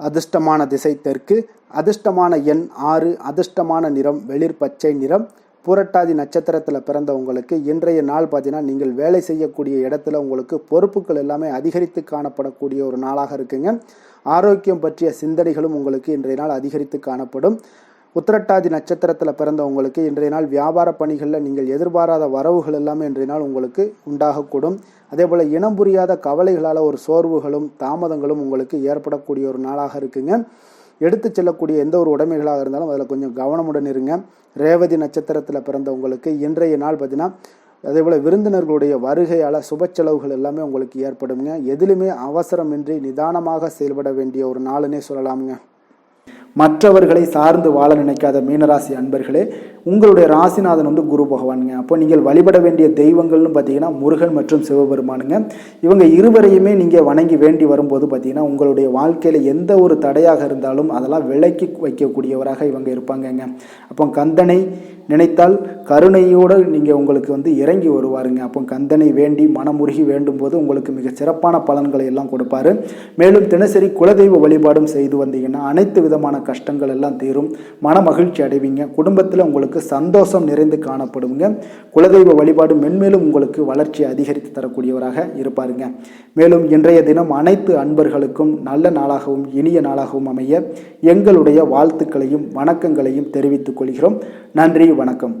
அதிர்ஷ்டமான திசை தெற்கு, அதிர்ஷ்டமான எண் 6, அதிர்ஷ்டமான நிறம் வெளிர் பச்சை நிறம். புரட்டாதி நட்சத்திரத்தில் பிறந்தவங்களுக்கு இன்றைய நாள் பார்த்தீங்கன்னா நீங்கள் வேலை செய்யக்கூடிய இடத்துல உங்களுக்கு பொறுப்புகள் எல்லாமே அதிகரித்து காணப்படக்கூடிய ஒரு நாளாக இருக்குங்க. ஆரோக்கியம் பற்றிய சிந்தனைகளும் உங்களுக்கு இன்றைய நாள் அதிகரித்து காணப்படும். உத்திரட்டாதி நட்சத்திரத்தில் பிறந்தவங்களுக்கு இன்றைய நாள் வியாபார பணிகளில் நீங்கள் எதிர்பாராத வரவுகள் எல்லாமே இன்றைய நாள் உங்களுக்கு உண்டாகக்கூடும். அதே போல் இனம் புரியாத கவலைகளால் ஒரு சோர்வுகளும் தாமதங்களும் உங்களுக்கு ஏற்படக்கூடிய ஒரு நாளாக இருக்குங்க. எடுத்து செல்லக்கூடிய எந்த ஒரு உடைமைகளாக இருந்தாலும் அதில் கொஞ்சம் கவனமுடன் இருங்க. ரேவதி நட்சத்திரத்தில் பிறந்தவங்களுக்கு இன்றைய நாள் பார்த்தீங்கன்னா அதே போல் விருந்தினர்களுடைய வருகையால் சுப செலவுகள் எல்லாமே உங்களுக்கு ஏற்படுங்க. எதிலுமே அவசரமின்றி நிதானமாக செயல்பட வேண்டிய ஒரு நாளுன்னே சொல்லலாமுங்க. மற்றவர்களை சார்ந்து வாழ நினைக்காத மீனராசி அன்பர்களே, உங்களுடைய ராசிநாதன் குரு பகவானுங்க. அப்போ நீங்கள் வழிபட வேண்டிய தெய்வங்கள்னு பார்த்தீங்கன்னா முருகன் மற்றும் சிவபெருமானுங்க. இவங்க இருவரையுமே நீங்கள் வணங்கி வேண்டி வரும்போது பார்த்தீங்கன்னா உங்களுடைய வாழ்க்கையில் எந்த ஒரு தடையாக இருந்தாலும் அதெல்லாம் விலக்கி வைக்கக்கூடியவராக இவங்க இருப்பாங்கங்க. அப்போ கந்தனை நினைத்தால் கருணையோடு நீங்கள் உங்களுக்கு இறங்கி வருவாருங்க. அப்போ கந்தனை வேண்டி மனமுருகி வேண்டும் போது உங்களுக்கு மிக சிறப்பான பலன்களை எல்லாம் கொடுப்பாரு. மேலும் தினசரி குலதெய்வ வழிபாடும் செய்து வந்தீங்கன்னா அனைத்து விதமான கஷ்டங்கள் எல்லாம் தீரும், மன மகிழ்ச்சி அடைவீங்க. குடும்பத்தில் உங்களுக்கு சந்தோஷம் நிறைந்து காணப்படுங்க. குலதெய்வ வழிபாடு மென்மேலும் உங்களுக்கு வளர்ச்சியை அதிகரித்து தரக்கூடியவராக இருப்பாருங்க. மேலும் இன்றைய தினம் அனைத்து அன்பர்களுக்கும் நல்ல நாளாகவும் இனிய நாளாகவும் அமைய எங்களுடைய வாழ்த்துக்களையும் வணக்கங்களையும் தெரிவித்துக் கொள்கிறோம். நன்றி, வணக்கம்.